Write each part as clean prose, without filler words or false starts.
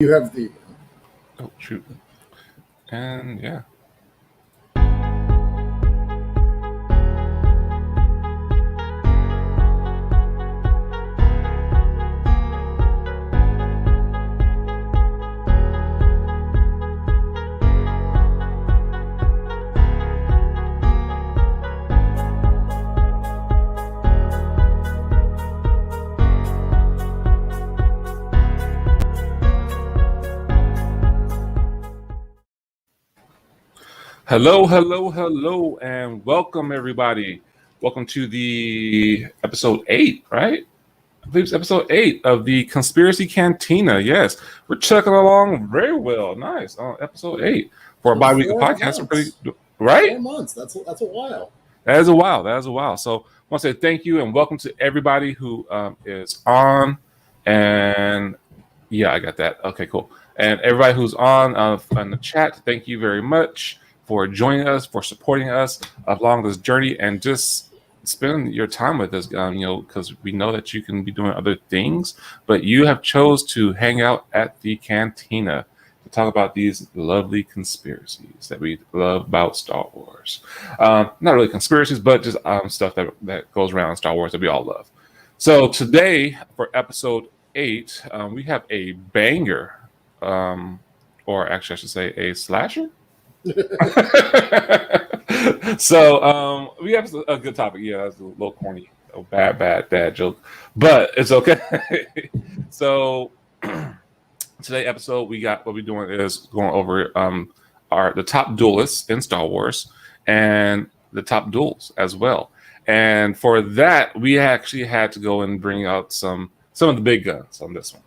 You have the... Oh, shoot. And yeah. Hello, and welcome everybody. Welcome to the episode 8, right? I believe it's episode 8 of the Conspiracy Cantina. Yes, we're chugging along very well. Nice. Episode 8 for a bi-weekly podcast. We're pretty, right? 4 months. That's a while. That is a while. So I want to say thank you and welcome to everybody who is on. And yeah, I got that. Okay, cool. And everybody who's on the chat, thank you very much for joining us, for supporting us along this journey, and just spend your time with us, because we know that you can be doing other things, but you have chose to hang out at the Cantina to talk about these lovely conspiracies that we love about Star Wars. Not really conspiracies, but just stuff that goes around Star Wars that we all love. So today, for episode 8, we have a banger, or actually I should say a slasher. So we have a good topic. Yeah, that's a little corny, a bad joke, but it's okay. So today episode, what we're doing is going over the top duelists in Star Wars and the top duels as well. And for that, we actually had to go and bring out some of the big guns on this one.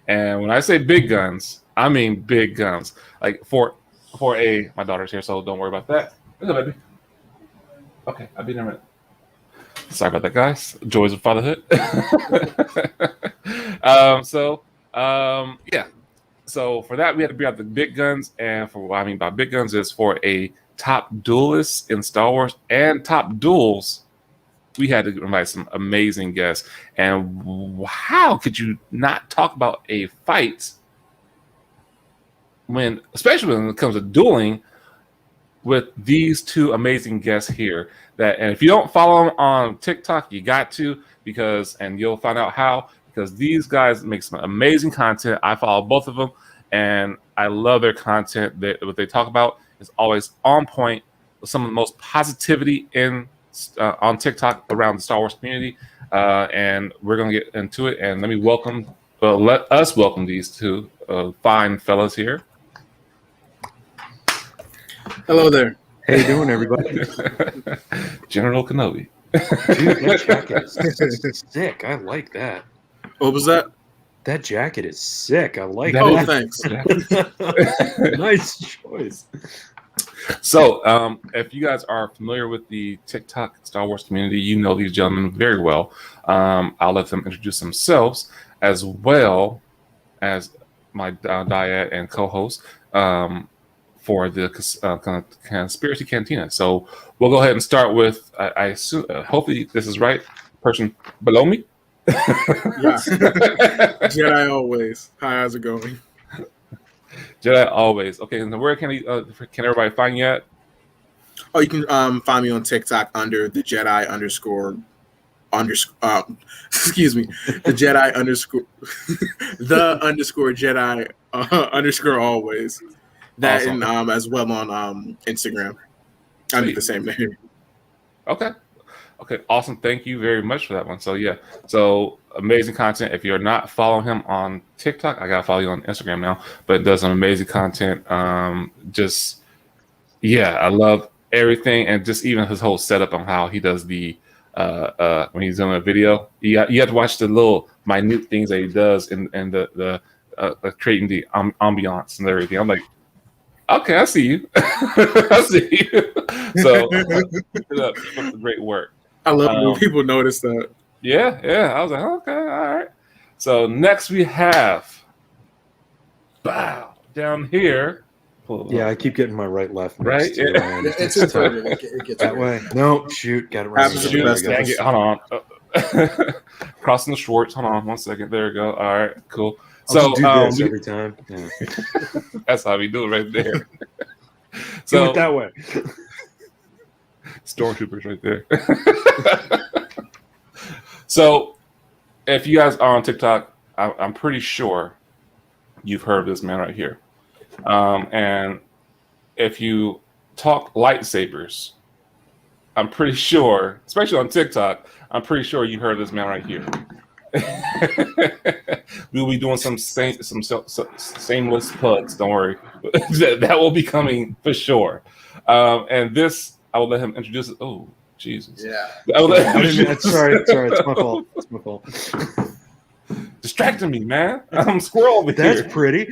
And when I say big guns, I mean big guns. Like my daughter's here, so don't worry about that. What's up, baby? Okay, I'll be there in a minute. Sorry about that, guys. Joys of fatherhood. Yeah. So for that, we had to bring out the big guns, and for what I mean by big guns is for a top duelist in Star Wars and top duels. We had to invite some amazing guests, and how could you not talk about a fight? Especially when it comes to dueling, with these two amazing guests here. And if you don't follow them on TikTok, you got to, and you'll find out how, because these guys make some amazing content. I follow both of them, and I love their content. What they talk about is always on point, with some of the most positivity on TikTok around the Star Wars community. And we're going to get into it. And let us welcome these two fine fellas here. Hello there. How you doing, everybody? General Kenobi. Dude, that jacket is sick. I like that. What was that? That jacket is sick. I like that. Oh, thanks. Nice choice. So, if you guys are familiar with the TikTok Star Wars community, you know these gentlemen very well. I'll let them introduce themselves, as well as my dyad and co-host, for the Conspiracy Cantina. So we'll go ahead and start with, I assume, hopefully this is right, person below me. Yeah. Jedi always. Hi, how's it going? Jedi always. Okay, and where can everybody find you at? Oh, you can find me on TikTok under the Jedi underscore excuse me, the Jedi underscore the underscore Jedi underscore always. That awesome. And as well on Instagram. I mean the same name. Okay, awesome. Thank you very much for that one. So yeah, amazing content. If you're not following him on TikTok, I gotta follow you on Instagram now. But it does some amazing content. I love everything, and just even his whole setup on how he does the when he's doing a video. You have to watch the little minute things that he does in the creating the ambiance and everything. I'm like, okay, I see you. I see you. So, keep it up. Keep up the great work. I love when people notice that. Yeah. I was like, okay, all right. So next we have down here. Yeah, I keep getting my right, right. It's important. It gets that way. No, shoot, got it right. Hold on. Crossing the Schwartz. Hold on 1 second. There we go. All right, cool. I'll just do this every time. Yeah. That's how we do it right there. Do it that way. Stormtroopers right there. So, if you guys are on TikTok, I'm pretty sure you've heard of this man right here. And if you talk lightsabers, I'm pretty sure, especially on TikTok, I'm pretty sure you heard of this man right here. We'll be doing some shameless plugs. Don't worry, that will be coming for sure. And this, I will let him introduce it. Oh, Jesus! Yeah. I will let him Sorry, it's my fault. It's my fault. Distracting me, man. I'm squirrel over here. That's pretty.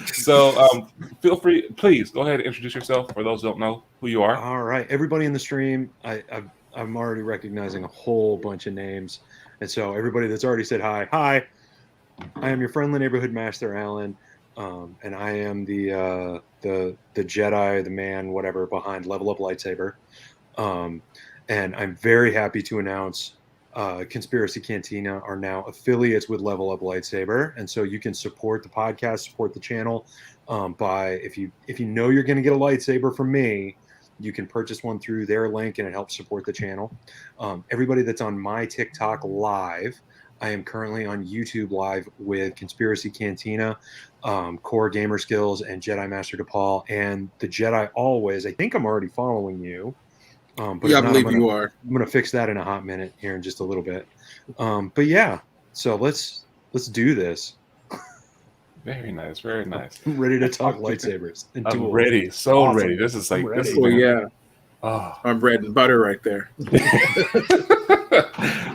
So feel free, please go ahead and introduce yourself for those who don't know who you are. All right, everybody in the stream, I'm already recognizing a whole bunch of names, and so everybody that's already said hi, I am your friendly neighborhood master, Alan, and I am the Jedi, the man, whatever, behind Level Up Lightsaber, and I'm very happy to announce Conspiracy Cantina are now affiliates with Level Up Lightsaber, and so you can support the podcast, support the channel by if you know you're going to get a lightsaber from me, you can purchase one through their link, and it helps support the channel. Everybody that's on my TikTok live, I am currently on YouTube live with Conspiracy Cantina, Core Gamerskillz, and Jedi Master Depaul, and the Jedi Always. I think I'm already following you. But Yeah, I believe you are. I'm gonna fix that in a hot minute here in just a little bit. But yeah, so let's do this. Very nice, very nice. I'm ready to talk lightsabers. And I'm duels. ready, so Awesome. ready. This is like I'm this. ready. Is, Yeah. Oh. My bread and butter right there.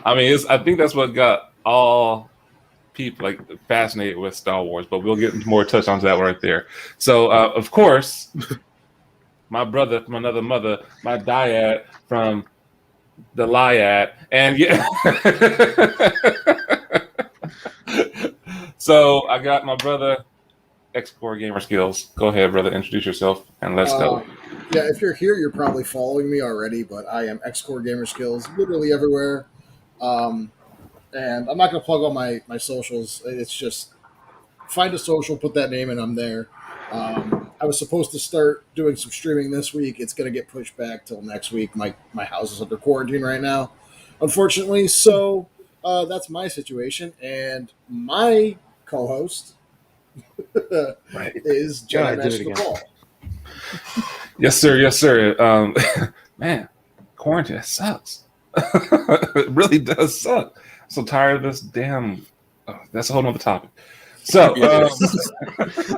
I mean, I think that's what got all people like fascinated with Star Wars. But we'll get more touch on that right there. So, of course, my brother from another mother, my dyad from the Lyad, and yeah. So I got my brother, xcoregamerskillz. Go ahead, brother. Introduce yourself, and let's go. Yeah, if you're here, you're probably following me already, but I am xcoregamerskillz, literally everywhere. And I'm not going to plug all my socials. It's just find a social, put that name, and I'm there. I was supposed to start doing some streaming this week. It's going to get pushed back till next week. My house is under quarantine right now, unfortunately. So that's my situation. And my co-host is Jedi Master Depaul. Yes, sir. Yes, sir. Man, quarantine sucks. It really does suck. I'm so tired of this damn. That's a whole nother topic. So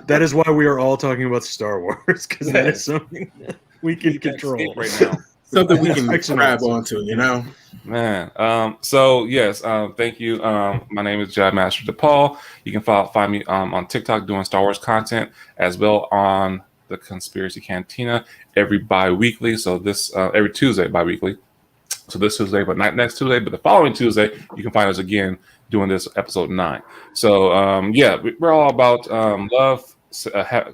that is why we are all talking about Star Wars, because that is something that we can control right now. Something we can grab onto, you know? Man. So yes, thank you. My name is Jedi Master Depaul. You can find me on TikTok doing Star Wars content, as well on the Conspiracy Cantina every bi-weekly. So this every Tuesday bi-weekly. So this Tuesday, but not next Tuesday, but the following Tuesday, you can find us again doing this episode 9. So yeah, we're all about love,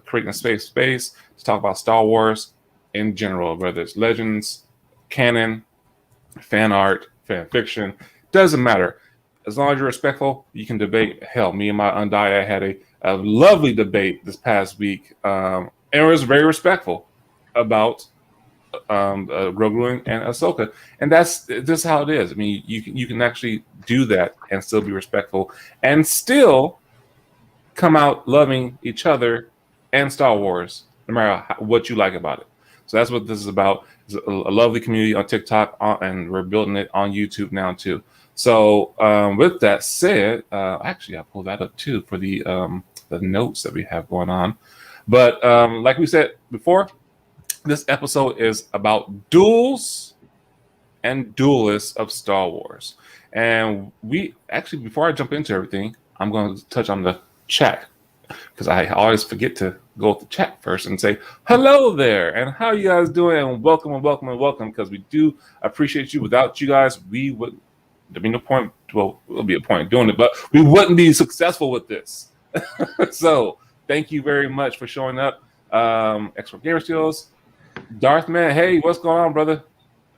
creating a space to talk about Star Wars in general, whether it's legends, canon, fan art, fan fiction, doesn't matter. As long as you're respectful, you can debate. Hell, me and my Undyad had a lovely debate this past week, and it was very respectful about Grogu and Ahsoka, and that's just how it is. I mean, you can actually do that and still be respectful and still come out loving each other and Star Wars, no matter what you like about it. So that's what this is about. It's a lovely community on TikTok, and we're building it on YouTube now too. So with that said, actually I pulled that up too for the notes that we have going on. But like we said before, this episode is about duels and duelists of Star Wars. And we actually, before I jump into everything, I'm going to touch on the chat, because I always forget to go with the chat first and say, hello there, and how you guys doing? And welcome, because we do appreciate you. Without you guys, there'd be no point, well, there'll be a point doing it, but we wouldn't be successful with this. So thank you very much for showing up. xcoregamerskillz, Darth Man, hey, what's going on, brother?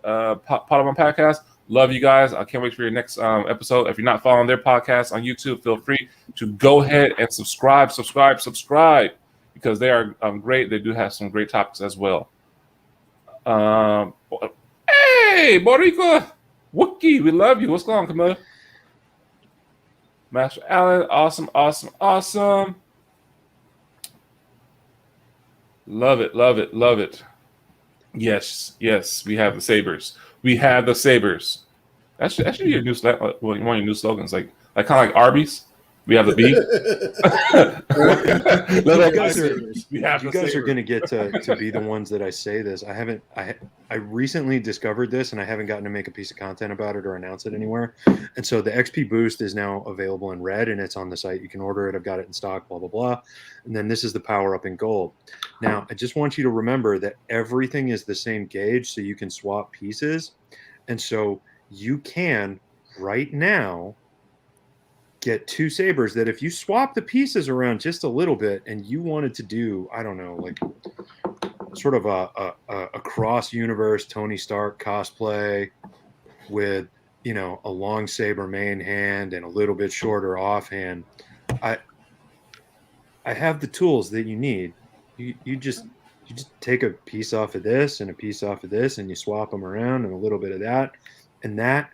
Part of my podcast. Love you guys. I can't wait for your next episode. If you're not following their podcast on YouTube, feel free to go ahead and subscribe, because they are great. They do have some great topics as well. Hey, Boricua, Wookie, we love you. What's going on, Camilla? Master Allen, awesome. Love it. Yes, we have the sabers. That should be your new one of your new slogans, like kind of like Arby's. We have the beef. You guys are going to get to be the ones that I say this. I recently discovered this, and I haven't gotten to make a piece of content about it or announce it anywhere. And so the XP Boost is now available in red, and it's on the site. You can order it. I've got it in stock, blah, blah, blah. And then this is the Power Up in gold. Now, I just want you to remember that everything is the same gauge, so you can swap pieces. And so you can, right now, get two sabers that if you swap the pieces around just a little bit and you wanted to do, I don't know, like sort of a cross universe Tony Stark cosplay with, a long saber main hand and a little bit shorter offhand, I have the tools that you need. You just take a piece off of this and a piece off of this, and you swap them around and a little bit of that, and that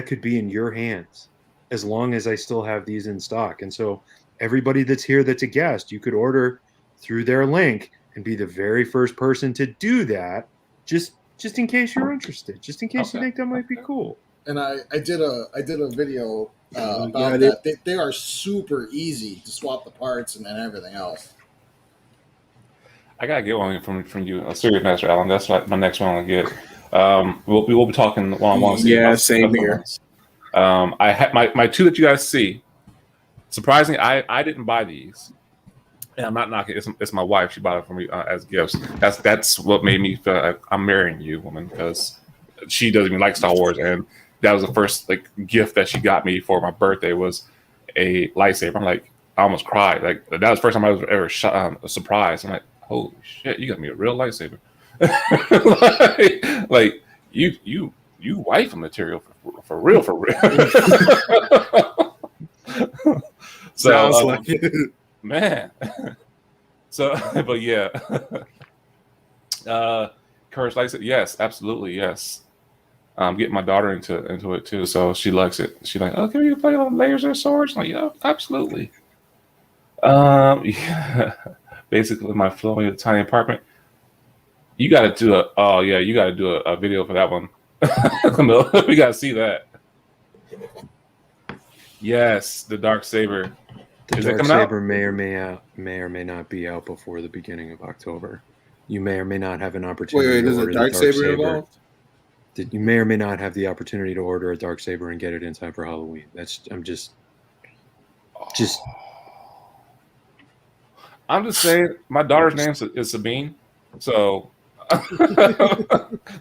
could be in your hands as long as I still have these in stock. And so everybody that's here that's a guest, you could order through their link and be the very first person to do that, just in case you're interested, just in case you think that might be cool. And I did a video about that. They are super easy to swap the parts and everything else. I gotta get one from you, a serious Master Allen. That's like my next one I'll get. We'll be talking one-on-one. Yeah, same here. I had my two that you guys see. Surprisingly, I didn't buy these, and I'm not knocking. It's my wife. She bought it for me as gifts. That's what made me feel like I'm marrying you, woman, because she doesn't even like Star Wars, and that was the first gift that she got me for my birthday was a lightsaber. I'm like, I almost cried. Like that was the first time I was ever surprised. I'm like, holy shit, you got me a real lightsaber. like you wife material for real. So like it. Man. So but yeah. Courage likes it. Yes, absolutely, yes. Getting my daughter into it too, so she likes it. She's like, "Oh, can we play on laser swords?" I'm like, yeah, absolutely. Yeah. Basically, my flowing tiny apartment. You got to do a video for that one. We got to see that. Yes, the dark saber. The dark saber may or may not be out before the beginning of October. You may or may not have an opportunity. Wait, is a dark saber involved? You may or may not have the opportunity to order a dark saber and get it in time for Halloween. I'm just saying. My daughter's name is Sabine, so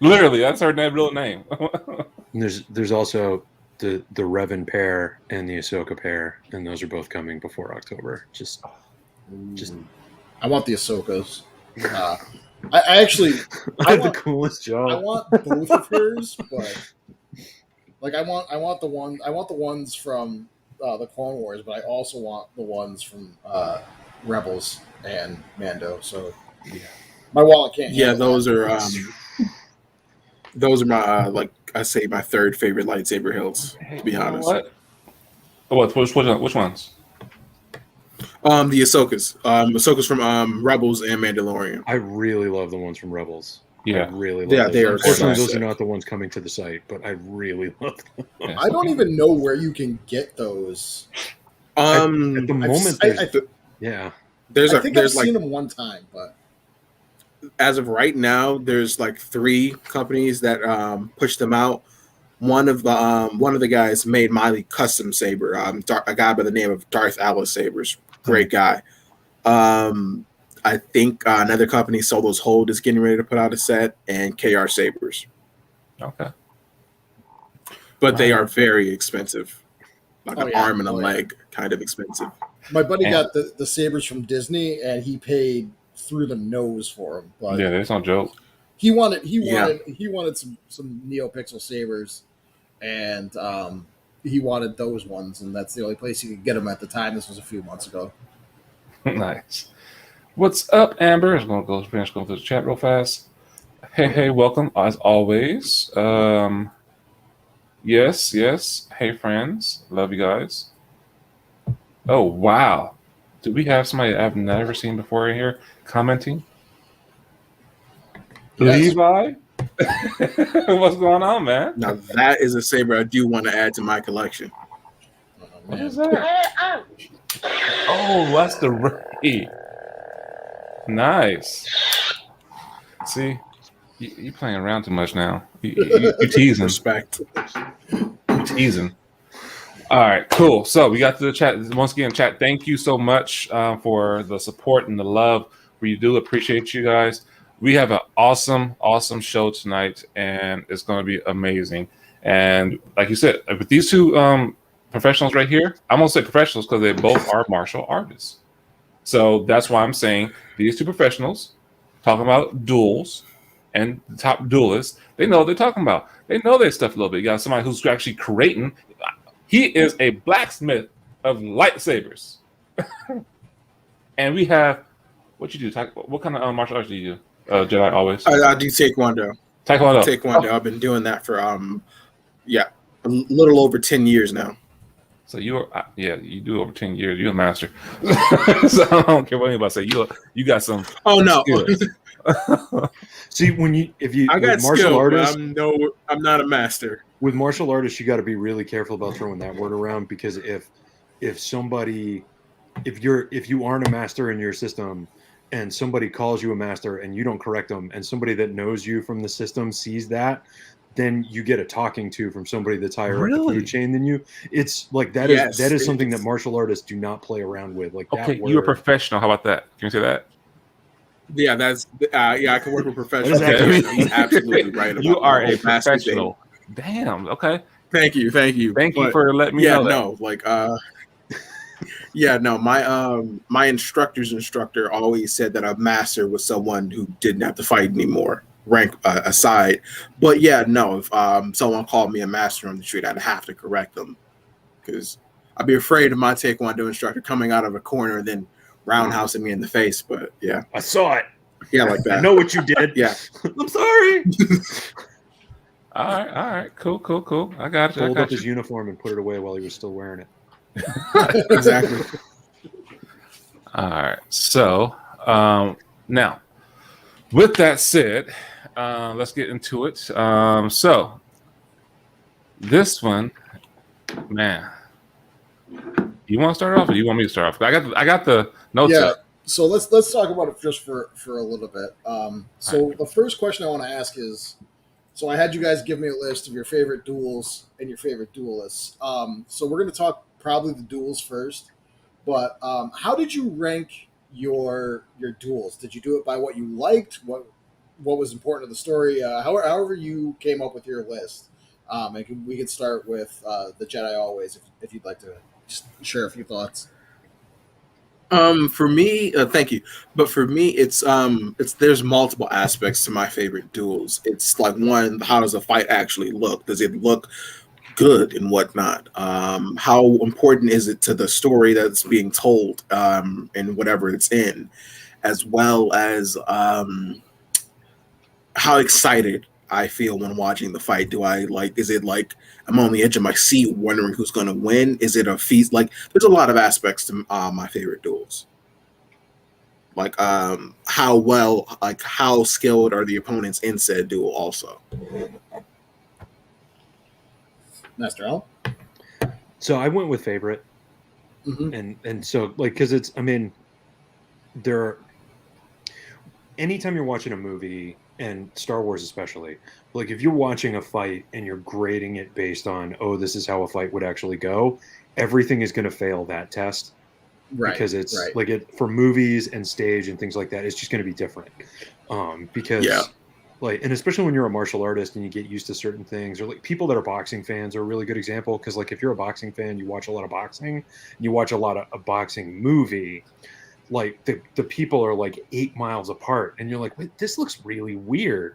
literally that's her real name. There's also the Revan pair and the Ahsoka pair, and those are both coming before October. Just I want the Ahsokas. I actually I want the coolest job. I want both of hers, but I want the ones from the Clone Wars, but I also want the ones from Rebels and Mando. So my wallet can't. Yeah, those are my I say my third favorite lightsaber hilts. To be honest, which ones? The Ahsokas from Rebels and Mandalorian. I really love the ones from Rebels. Yeah, I really love those. They are. Unfortunately, those are not the ones coming to the site, but I really love them. Yeah. I don't even know where you can get those. At the moment, I've seen them one time, but as of right now, there's 3 companies that push them out. One of the guys made my custom saber. A guy by the name of Darth Alice Sabers. Great guy. I think another company, Solo's Hold, is getting ready to put out a set, and KR Sabers. Okay. But they are very expensive. An arm and a leg, kind of expensive. My buddy got the sabers from Disney, and he paid through the nose for them. But yeah, that's no joke. he wanted some NeoPixel sabers, and he wanted those ones, and that's the only place you could get them at the time. This was a few months ago. Nice. What's up, Amber? I'm gonna go finish going through the chat real fast. Hey, welcome as always. Yes. Hey, friends, love you guys. Oh wow, do we have somebody I've never seen before in here commenting? Yes. Levi, what's going on, man? Now that is a saber I do want to add to my collection. Oh, What man. is that? Oh, that's the Ray. Nice. See, you playing around too much now. You teasing. Respect. You teasing. All right, cool. So we got to the chat. Once again, chat, thank you so much for the support and the love. We do appreciate you guys. We have an awesome show tonight, and it's going to be amazing. And like you said, with these two professionals right here, I'm going to say professionals because they both are martial artists. So that's why I'm saying these two professionals talking about duels and the top duelists, they know what they're talking about. They know their stuff a little bit. You got somebody who's actually creating. He is a blacksmith of lightsabers. And we have, what you do? What kind of martial arts do you do? Jedi always. I do Taekwondo. Taekwondo. I've been doing that for a little over 10 years now. So you are, you do over 10 years. You're a master. So I don't care what anybody say. You got some. Oh no. See, I got martial skill, artists, but I'm not a master. with martial artists, you got to be really careful about throwing that word around, because if you aren't a master in your system and somebody calls you a master and you don't correct them, and somebody that knows you from the system sees that, then you get a talking to from somebody that's higher up the food chain than you. It's like that is something that martial artists do not play around with. Like, okay, that you're a professional. How about that? Can you say that? Yeah, that's I can work with professionals. Okay. He's absolutely right about You are the a whole master thing. professional. Damn. Okay. Thank you. Thank you for letting me know that. My instructor's instructor always said that a master was someone who didn't have to fight anymore, rank aside. But if someone called me a master on the street, I'd have to correct them, because I'd be afraid of my Taekwondo instructor coming out of a corner and then roundhousing me in the face. But yeah, I saw it. Yeah, like that. I know what you did. Yeah. I'm sorry. All right, cool. I got you. Pulled up his uniform and put it away while he was still wearing it. Exactly. All right. So now, with that said, let's get into it. So this one, man, you want to start off, or you want me to start off? I got the notes. Yeah. Up. So let's talk about it just for a little bit. The first question I want to ask is, so I had you guys give me a list of your favorite duels and your favorite duelists. So we're going to talk probably the duels first, but how did you rank your duels? Did you do it by what you liked? What was important to the story? However you came up with your list. And we could start with the Jedi always, if you'd like to share a few thoughts. For me, thank you. But for me, it's there's multiple aspects to my favorite duels. It's like, one, how does a fight actually look? Does it look good and whatnot? How important is it to the story that's being told, and whatever it's in, as well as how excited I feel when watching the fight. Is it like I'm on the edge of my seat wondering who's going to win? Is it a feast? Like, there's a lot of aspects to my favorite duels. Like, how skilled are the opponents in said duel also. Master Al? So I went with favorite. Mm-hmm. And so, like, because it's, I mean, anytime you're watching a movie, and Star Wars especially, like, if you're watching a fight and you're grading it based on, this is how a fight would actually go, everything is going to fail that test. Right. Because it's like, for movies and stage and things like that, it's just going to be different. Like, and especially when you're a martial artist and you get used to certain things, or like people that are boxing fans are a really good example. Because, like, if you're a boxing fan, you watch a lot of boxing, and you watch a lot of a boxing movie, like the people are like 8 miles apart, and you're like, wait, this looks really weird.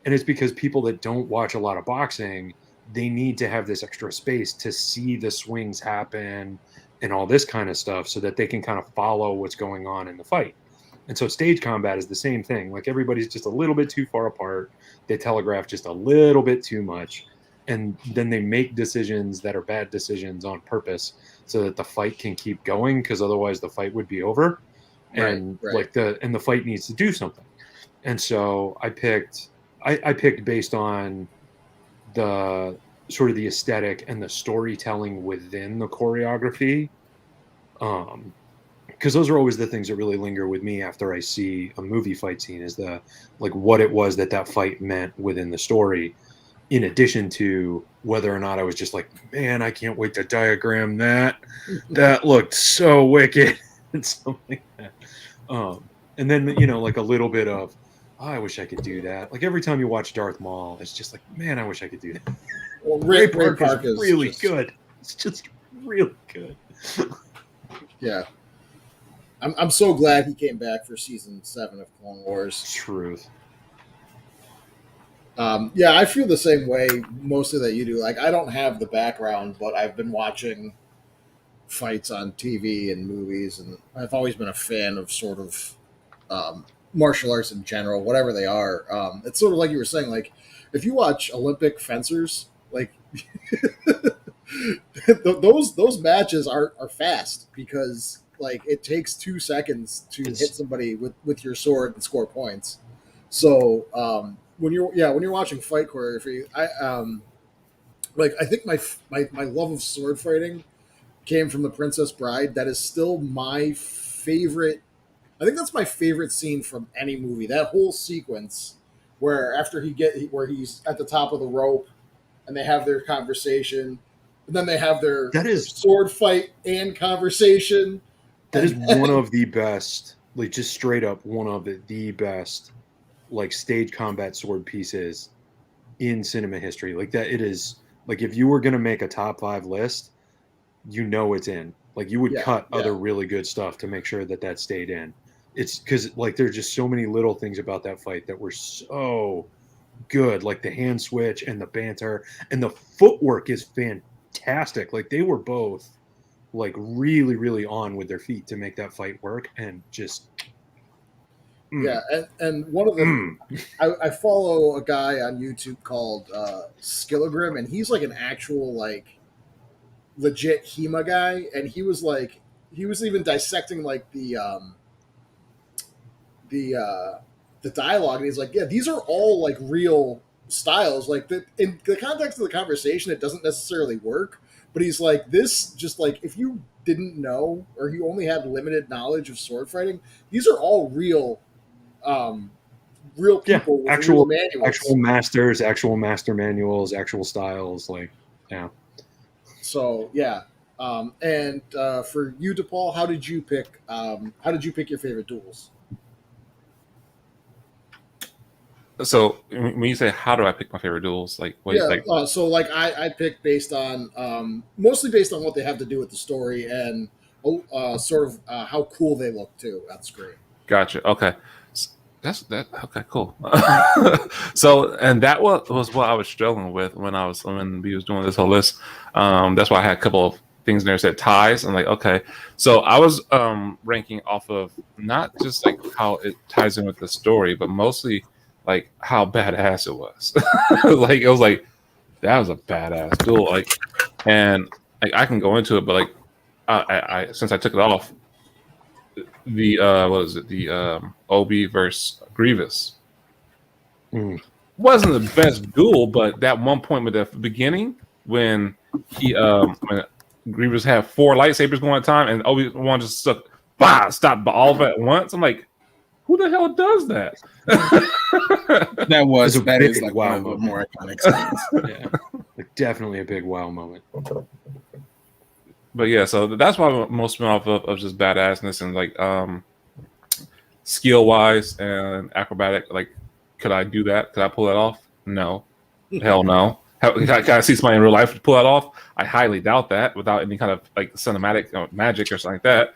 And it's because people that don't watch a lot of boxing, they need to have this extra space to see the swings happen and all this kind of stuff so that they can kind of follow what's going on in the fight. And so stage combat is the same thing. Like everybody's just a little bit too far apart. They telegraph just a little bit too much. And then they make decisions that are bad decisions on purpose so that the fight can keep going, because otherwise the fight would be over. And Right. the fight needs to do something. And so I picked based on the sort of the aesthetic and the storytelling within the choreography. Because those are always the things that really linger with me after I see a movie fight scene, is the like what it was that fight meant within the story, in addition to whether or not I was just like, man, I can't wait to diagram that. That looked so wicked and something like that. And then, you know, like a little bit of, oh, I wish I could do that. Like every time you watch Darth Maul, it's just like, man, I wish I could do that. Well, Ray Park is really good. It's just really good. Yeah. I'm so glad he came back for season 7 of Clone Wars. Truth. Yeah, I feel the same way mostly that you do. Like, I don't have the background, but I've been watching fights on TV and movies, and I've always been a fan of sort of martial arts in general, whatever they are. It's sort of like you were saying, like, if you watch Olympic fencers, like, those matches are fast because, like, it takes 2 seconds to hit somebody with your sword and score points. So when you're watching fight choreography, I think my love of sword fighting came from The Princess Bride. That is still my favorite. I think that's my favorite scene from any movie. That whole sequence where after where he's at the top of the rope and they have their conversation, and then they have their sword fight and conversation. That is one of the best, like just straight up one of the best, like stage combat sword pieces in cinema history. Like that, it is like if you were gonna make a top 5 list, you know it's in. Like you would cut other really good stuff to make sure that stayed in. It's because like there's just so many little things about that fight that were so good, like the hand switch and the banter and the footwork is fantastic. Like they were both like really, really on with their feet to make that fight work, and just yeah. And one of them, I follow a guy on YouTube called Skillagrim, and he's like an actual like legit HEMA guy, and he was even dissecting like the dialogue, and he's like, yeah, these are all like real styles. Like in the context of the conversation, it doesn't necessarily work, but he's like, this just like if you didn't know or you only had limited knowledge of sword fighting, these are all real people with actual real manuals. Actual masters, actual master manuals, actual styles, like So yeah. And for you, Depaul, how did you pick your favorite duels? So when you say how do I pick my favorite duels, like what? Yeah, Like so like I picked based on mostly based on what they have to do with the story and sort of how cool they look too on screen. Gotcha. Okay, that's that. Okay, cool. So and that was what I was struggling with when we was doing this whole list. That's why I had a couple of things in there that said ties. I'm like, okay, so I was ranking off of not just like how it ties in with the story, but mostly like how badass it was. Like it was like that was a badass duel. Like, and like I can go into it, but like I since I took it off, the what is it? The Obi versus Grievous wasn't the best duel, but that one point with the beginning when when Grievous had 4 lightsabers going at a time and Obi-Wan just stopped all of it at once. I'm like, who the hell does that? That is like one of the more iconic scenes. Yeah, like definitely a big wow moment. But yeah, so that's why I'm most went off of just badassness and like skill wise and acrobatic. Like, could I do that? Could I pull that off? No, hell no. Can I see somebody in real life pull that off? I highly doubt that without any kind of like cinematic magic or something like that.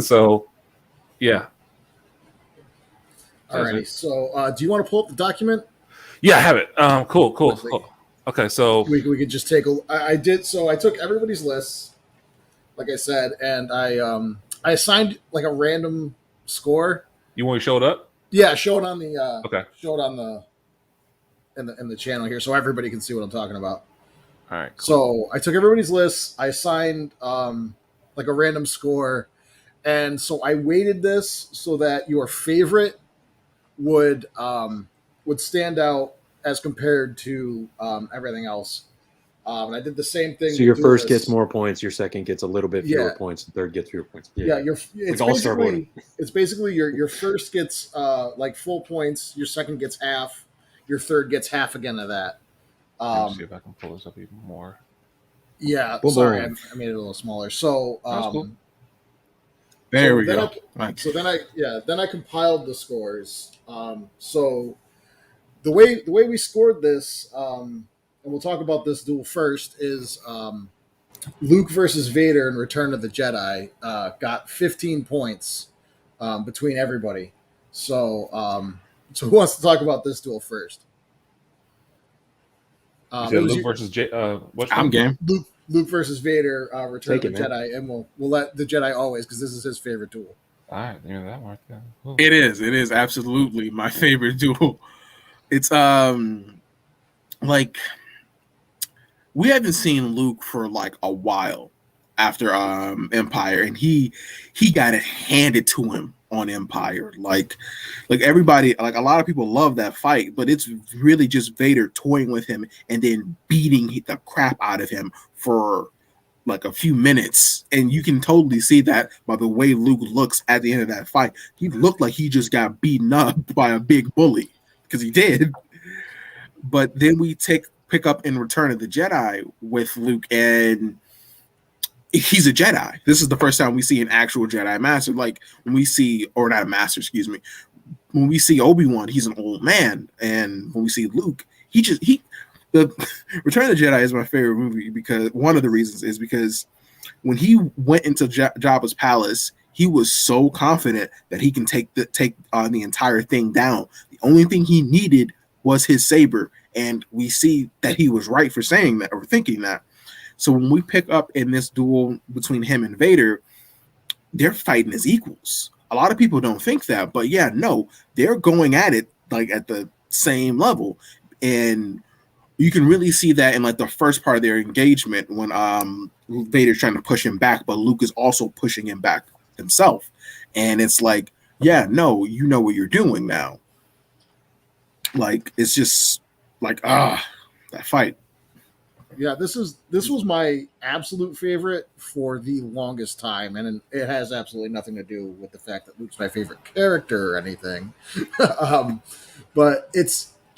So, yeah. Alrighty. So, do you want to pull up the document? Yeah, I have it. Cool. Quickly. Okay, so We could just take a. I did so. I took everybody's lists, like I said, and I assigned like a random score. you want to show it up? Yeah, show it on the Okay. show it on in the channel here so everybody can see what I'm talking about. All right. Cool. So I took everybody's lists. I assigned like a random score, and so I weighted this so that your favorite would stand out as compared to everything else. And I did the same thing. So your with first Duelist. gets more points, your second gets a little bit fewer Yeah. points, the third gets fewer points. Yeah, Like all-star voting. it's basically your first gets like full points, your second gets half, your third gets half again of that. Let me see if I can pull this up even more. Yeah, Boom, sorry, boom. I made it a little smaller. So That's cool. There we then go. Then I compiled the scores. So the way we scored this, and we'll talk about this duel first, is Luke versus Vader in Return of the Jedi got 15 points between everybody. So who wants to talk about this duel first? You said Luke versus I'm game. Luke versus Vader, Return Take of the it, man. Jedi, and we'll let the Jedi always, because this is his favorite duel. All right, yeah, that worked. Yeah. Cool. It is absolutely my favorite duel. It's like we haven't seen Luke for like a while after Empire, and he got it handed to him on Empire. Like everybody, like a lot of people love that fight, but it's really just Vader toying with him and then beating the crap out of him for like a few minutes. And you can totally see that by the way Luke looks at the end of that fight. He looked like he just got beaten up by a big bully, because he did. But then we pick up in Return of the Jedi with Luke, and he's a Jedi. This is the first time we see an actual Jedi master. Like when we see, or not a master, excuse me. When we see Obi-Wan, he's an old man, and when we see Luke, the Return of the Jedi is my favorite movie, because one of the reasons is because when he went into Jabba's palace, he was so confident that he can take the entire thing down. The only thing he needed was his saber, and we see that he was right for saying that or thinking that. So when we pick up in this duel between him and Vader, they're fighting as equals. A lot of people don't think that, but yeah, no, they're going at it like at the same level. And you can really see that in like the first part of their engagement when Vader's trying to push him back, but Luke is also pushing him back himself. And it's like, yeah, no, you know what you're doing now. Like, it's just like, that fight. Yeah, this was my absolute favorite for the longest time, and it has absolutely nothing to do with the fact that Luke's my favorite character or anything. But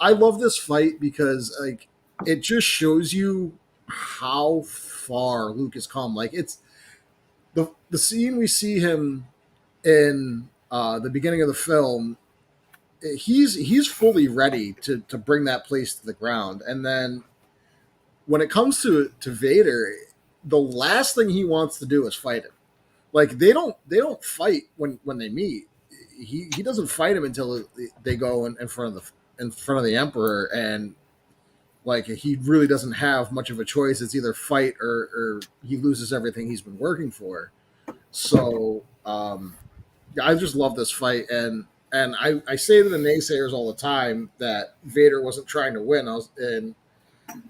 I love this fight because like it just shows you how far Luke has come. Like it's the scene we see him in the beginning of the film. He's fully ready to bring that place to the ground, and then when it comes to Vader, the last thing he wants to do is fight him. Like they don't fight when they meet. He doesn't fight him until they go in front of the Emperor, and like he really doesn't have much of a choice. It's either fight or he loses everything he's been working for. So I just love this fight, and I say to the naysayers all the time that Vader wasn't trying to win. And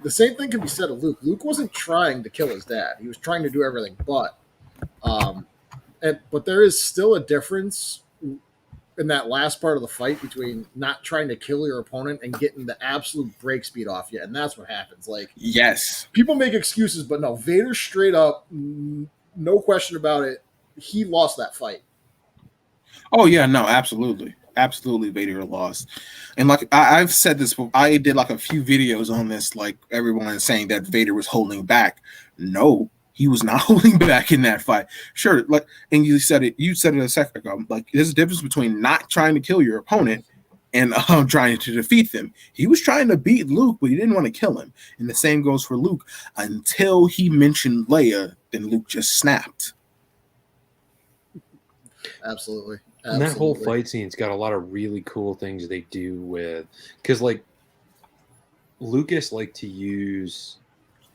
the same thing can be said of Luke. Luke wasn't trying to kill his dad. He was trying to do everything but. But there is still a difference in that last part of the fight between not trying to kill your opponent and getting the absolute break speed off you. And that's what happens. Like, yes, people make excuses, but no, Vader straight up, no question about it, he lost that fight. Oh yeah, no, absolutely. Vader lost. And like I've said this before, I did like a few videos on this, like everyone is saying that Vader was holding back. No, he was not holding back in that fight. Sure, like, and you said it a second ago. Like, there's a difference between not trying to kill your opponent and trying to defeat them. He was trying to beat Luke, but he didn't want to kill him. And the same goes for Luke. Until he mentioned Leia, then Luke just snapped. Absolutely. And that whole fight scene's got a lot of really cool things they do with, because like Lucas liked to use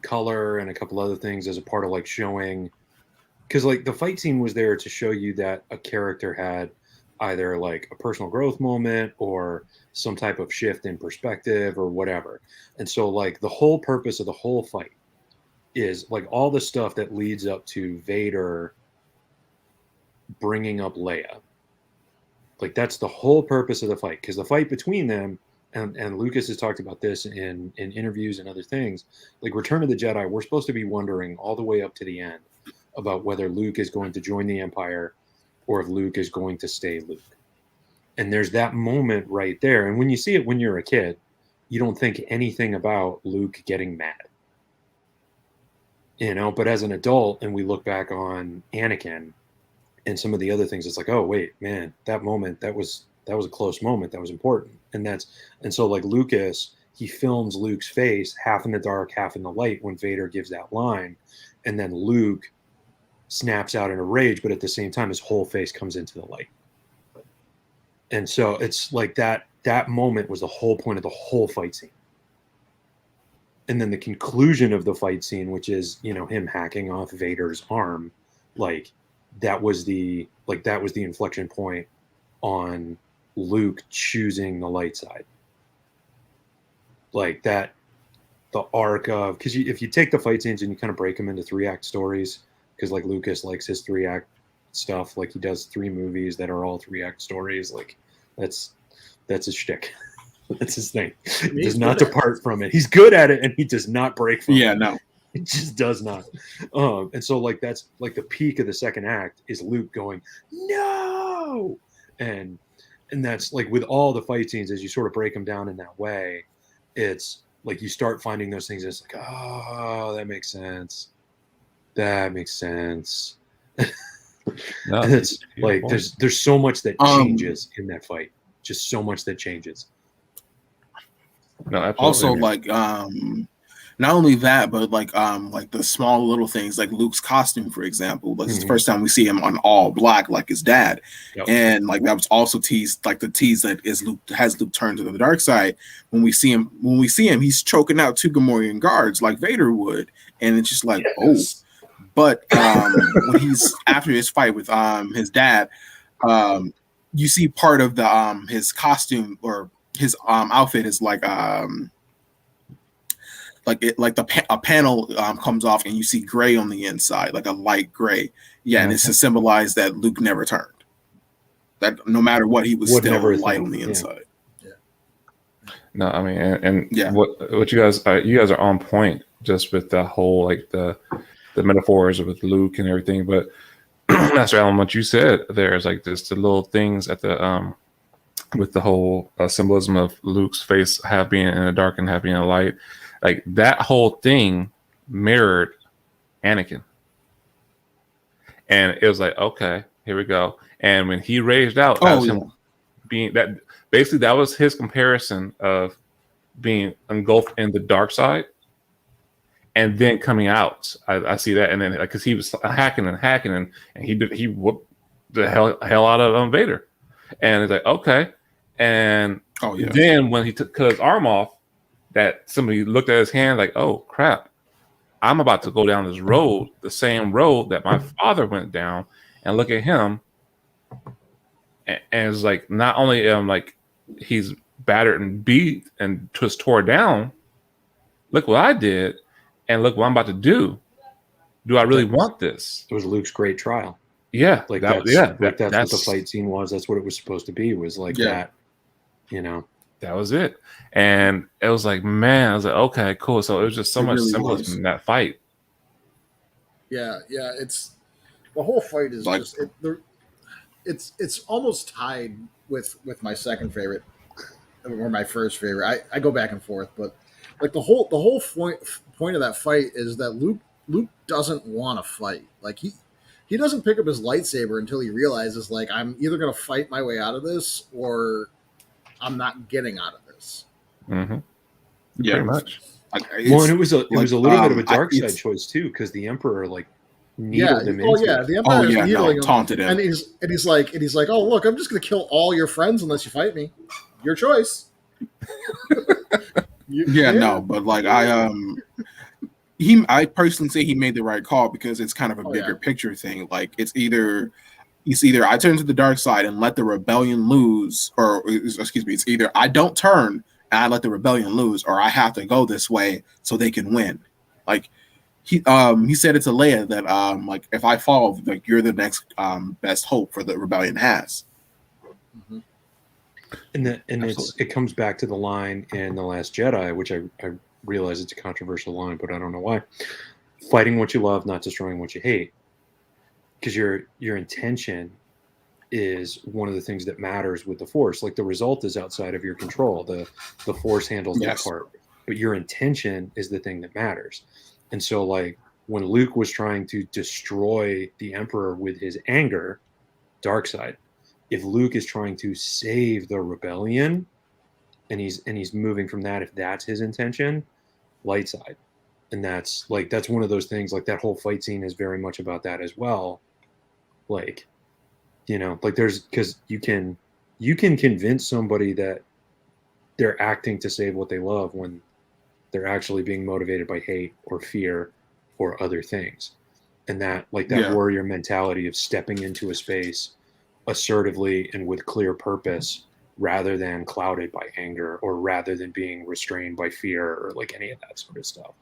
color and a couple other things as a part of like showing, because like the fight scene was there to show you that a character had either like a personal growth moment or some type of shift in perspective or whatever. And so like the whole purpose of the whole fight is like all the stuff that leads up to Vader bringing up Leia. Like that's the whole purpose of the fight, because the fight between them, and Lucas has talked about this in interviews and other things, like Return of the Jedi, we're supposed to be wondering all the way up to the end about whether Luke is going to join the Empire or if Luke is going to stay Luke. And there's that moment right there. And when you see it when you're a kid, you don't think anything about Luke getting mad. You know, but as an adult, and we look back on Anakin and some of the other things, it's like, oh wait, man, that moment, that was a close moment, that was important. And so like Lucas, he films Luke's face half in the dark, half in the light when Vader gives that line, and then Luke snaps out in a rage, but at the same time his whole face comes into the light. And so it's like that moment was the whole point of the whole fight scene. And then the conclusion of the fight scene, which is, you know, him hacking off Vader's arm, like that was the inflection point on Luke choosing the light side. Like that, the arc of, because if you take the fight scenes and you kind of break them into 3-act stories, because like Lucas likes his 3-act stuff, like he does 3 movies that are all 3-act stories, like that's his shtick. That's his thing. He does not depart from it. He's good at it, and he does not break from it. Yeah, no. It just does not. And so like that's like the peak of the second act is Luke going, no! And that's like with all the fight scenes, as you sort of break them down in that way, it's like you start finding those things. It's like, oh, that makes sense. That makes sense. No, and it's like there's so much that changes in that fight. Just so much that changes. No, absolutely. Also, like not only that, but like the small little things, like Luke's costume, for example. Like it's the first time we see him on all black, like his dad, and like that was also teased, like the tease that has Luke turn to the dark side. When we see him, he's choking out 2 Gamorrean guards like Vader would, and it's just like, oh. But when he's after his fight with his dad, you see part of the his costume or his outfit is like a panel comes off and you see gray on the inside, like a light gray. Yeah, and it's to symbolize that Luke never turned. That no matter what, he was still light on the inside. No, I mean, and what you guys are on point just with the whole like the metaphors with Luke and everything. But Master Alan, what you said there is like just the little things at the with the whole symbolism of Luke's face half being in the dark and half being in the light. Like that whole thing mirrored Anakin. And it was like, okay, here we go. And when he raged out, being that basically that was his comparison of being engulfed in the dark side and then coming out. I see that. And then because he was hacking and he whooped the hell out of Vader. And it's like, okay. And then when he cut his arm off, that somebody looked at his hand like, oh crap, I'm about to go down this road, the same road that my father went down, and look at him. And it's like, not only like he's battered and beat and just tore down, look what I did, and look what I'm about to do. Do I really want this? It was Luke's great trial. Yeah, like that's what the fight scene was. That's what it was supposed to be. Was like that, you know. That was it, and it was like, man, I was like, okay, cool. So it was just so much symbolism in that fight. Yeah, it's the whole fight is like, just it's almost tied with my second favorite or my first favorite. I go back and forth, but like the whole point of that fight is that Luke doesn't want to fight. Like he doesn't pick up his lightsaber until he realizes like I'm either going to fight my way out of this or I'm not getting out of this. Mm-hmm. Yeah, pretty much. Well, and it was a little bit of a dark side choice too, because the Emperor like needled him. The Emperor is needling him, taunted him, and he's like, oh look, I'm just going to kill all your friends unless you fight me. Your choice. No, but like I personally say he made the right call because it's kind of a bigger picture thing. Like it's either I turn to the dark side and let the rebellion lose, or excuse me, it's either I don't turn and I let the rebellion lose, or I have to go this way so they can win. Like he said it to Leia that like if I fall, like you're the next best hope for the rebellion has. Mm-hmm. And it comes back to the line in The Last Jedi, which I realize it's a controversial line, but I don't know why. Fighting what you love, not destroying what you hate. Because your intention is one of the things that matters with the Force. Like the result is outside of your control. The Force handles that part. But your intention is the thing that matters. And so like when Luke was trying to destroy the Emperor with his anger, dark side. If Luke is trying to save the rebellion and he's moving from that, if that's his intention, light side. And that's one of those things, like that whole fight scene is very much about that as well. Like, you know, like because you can convince somebody that they're acting to save what they love when they're actually being motivated by hate or fear or other things. And that warrior mentality of stepping into a space assertively and with clear purpose rather than clouded by anger or rather than being restrained by fear or like any of that sort of stuff.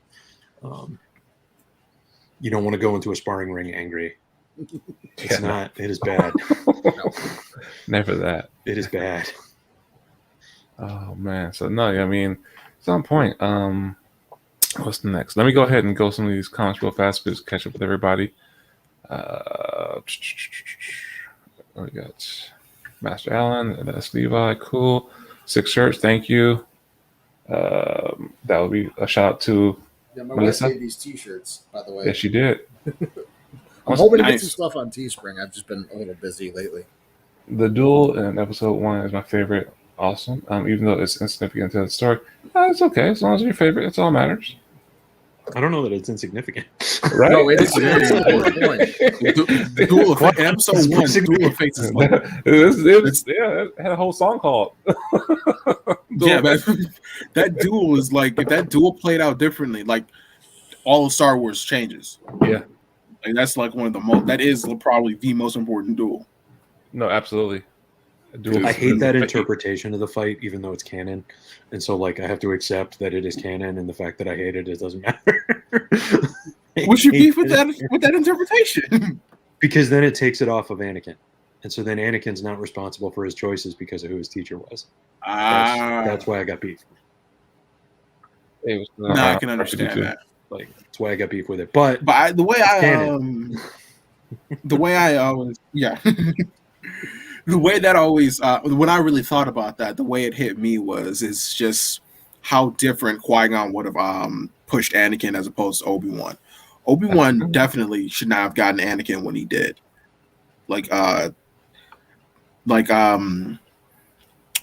You don't want to go into a sparring ring angry. It is bad. Never that. It is bad. Oh man. So no, I mean, it's on point. What's the next? Let me go ahead and go some of these comments real fast because catch up with everybody. We got Master Allen, that's Levi, cool. 6 shirts, thank you. That would be a shout out to my Melissa. wife made these t-shirts, by the way. Yes, she did. I'm hoping to get some stuff on Teespring. I've just been a little busy lately. The duel in episode 1 is my favorite. Awesome. Even though it's insignificant to the story, it's okay as long as it's your favorite. That's all that matters. I don't know that it's insignificant. Right? No, it's very important. The duel of in episode 1, Duel of Fates is like it had a whole song called. That duel is like if that duel played out differently, like all of Star Wars changes. Yeah, like that's like one of the most. That is probably the most important duel. No, absolutely. I hate that interpretation of the fight, even though it's canon, and so like I have to accept that it is canon, and the fact that I hate it doesn't matter. What's your beef with that interpretation? Because then it takes it off of Anakin, and so then Anakin's not responsible for his choices because of who his teacher was. That's why I got beef. I can understand that. Like that's why I got beef with it. But the way I always the way that always when I really thought about that, the way it hit me is just how different Qui-Gon would have pushed Anakin as opposed to Obi-Wan. Obi-Wan definitely should not have gotten Anakin when he did. When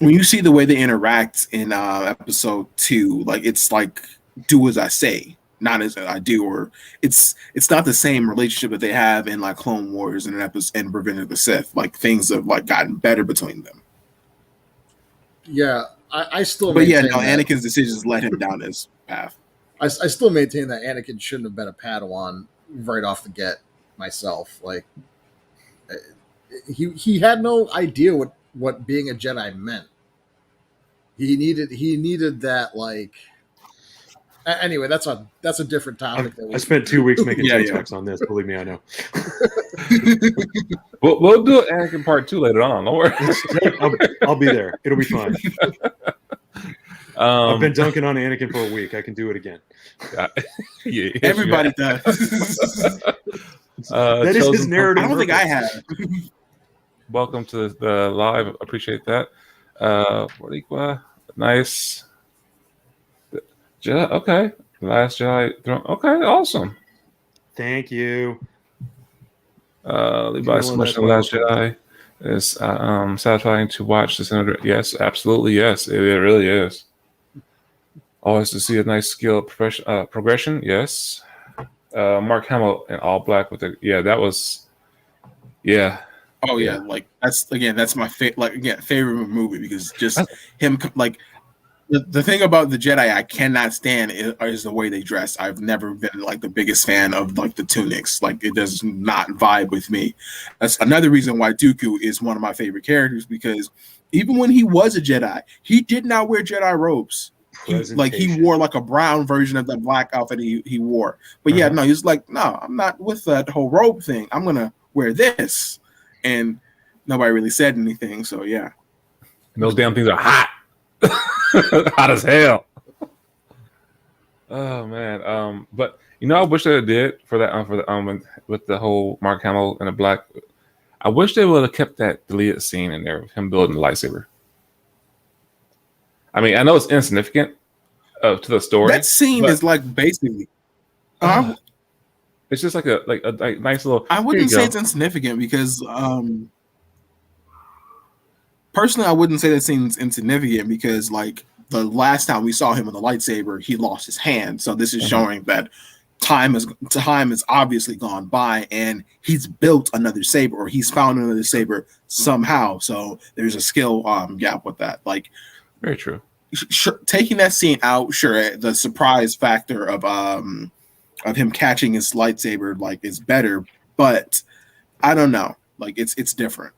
you see the way they interact in episode 2, like it's like do as I say, not as I do, or it's not the same relationship that they have in like Clone Wars and and Revenge of the Sith. Like things have like gotten better between them. Yeah, I still. But yeah, no, Anakin's decisions led him down this path. I still maintain that Anakin shouldn't have been a Padawan right off the get. Myself, like he had no idea what being a Jedi meant. He needed that like. Anyway, that's a different topic. I spent 2 weeks making TikToks on this. Believe me, I know. We'll do Anakin part 2 later on. Don't worry. I'll be there. It'll be fun. I've been dunking on Anakin for a week. I can do it again. Everybody does. That is his narrative. I don't think I have. Welcome to the live. Appreciate that. Nice. Jedi, okay. Last Jedi throne. Okay, awesome. Thank you. Levi's much the Last Jedi is satisfying to watch this. Yes, absolutely. Yes, it really is. Always to see a nice skill progression. Yes. Mark Hamill in all black with that was. Yeah. Oh yeah, like that's my favorite movie because just him like. The thing about the Jedi I cannot stand is the way they dress. I've never been like the biggest fan of like the tunics. Like it does not vibe with me. That's another reason why Dooku is one of my favorite characters, because even when he was a Jedi, he did not wear Jedi robes. He wore like a brown version of the black outfit he wore. But yeah, no, he's like, no, I'm not with that whole robe thing. I'm gonna wear this, and nobody really said anything. So yeah, and those damn things are hot. Hot as hell. Oh man. But I wish they did for that with the whole Mark Hamill and the black. I wish they would have kept that deleted scene in there of him building the lightsaber. I mean, I know it's insignificant to the story. That scene is like basically. It's just like a nice little. I wouldn't say it's insignificant because personally, I wouldn't say that scene's insignificant because, like, the last time we saw him with a lightsaber, he lost his hand. So this is showing that time has obviously gone by, and he's built another saber, or he's found another saber somehow. So there's a skill gap with that. Like, very true. Taking that scene out, sure, the surprise factor of him catching his lightsaber like is better, but I don't know. Like it's different.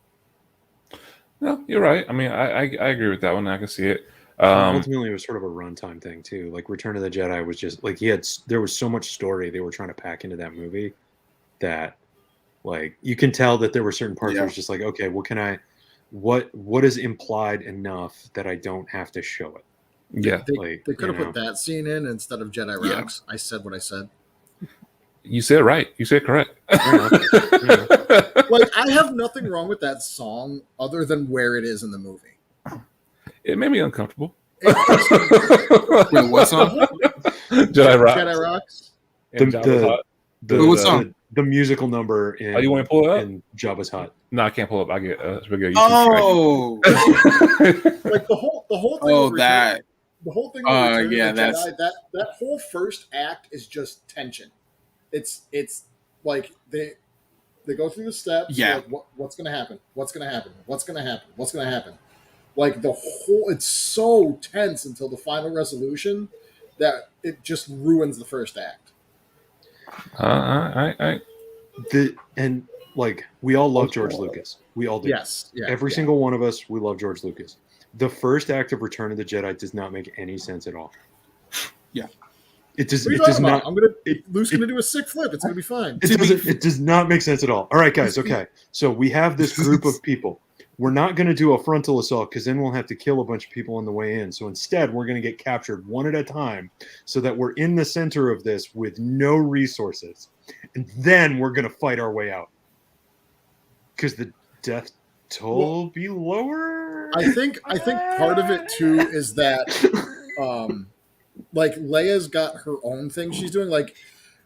No, you're right. I mean, I agree with that one. I can see it. Ultimately, it was sort of a runtime thing too. Like Return of the Jedi was just like there was so much story they were trying to pack into that movie that, like, you can tell that there were certain parts where it's just like, okay, what is implied enough that I don't have to show it. Yeah, they could have put that scene in instead of Jedi Rocks. I said what I said. You said right. You said correct. Like, I have nothing wrong with that song other than where it is in the movie. It made me uncomfortable. Wait, what song? Jedi Rocks. Jedi Rocks. What song? The musical number in. Oh, you want to pull it up? In Jabba's Hut. No, I can't pull it up. I get it's really good. Like the whole thing. Oh, that. The whole thing. Yeah, that's Jedi, that whole first act is just tension. It's like they go through the steps. Yeah. Like, what's gonna happen? What's gonna happen? What's gonna happen? What's gonna happen? Like it's so tense until the final resolution that it just ruins the first act. And like, we all love George Lucas. We all do. Yes. Yeah. Every single one of us, we love George Lucas. The first act of Return of the Jedi does not make any sense at all. Yeah. It does not. Luke's gonna do a sick flip. It's gonna be fine. It does not make sense at all. All right, guys. Okay, so we have this group of people. We're not going to do a frontal assault because then we'll have to kill a bunch of people on the way in. So instead, we're going to get captured one at a time so that we're in the center of this with no resources. And then we're going to fight our way out. Because the death toll will be lower? I think part of it, too, is that like, Leia's got her own thing she's doing. Like,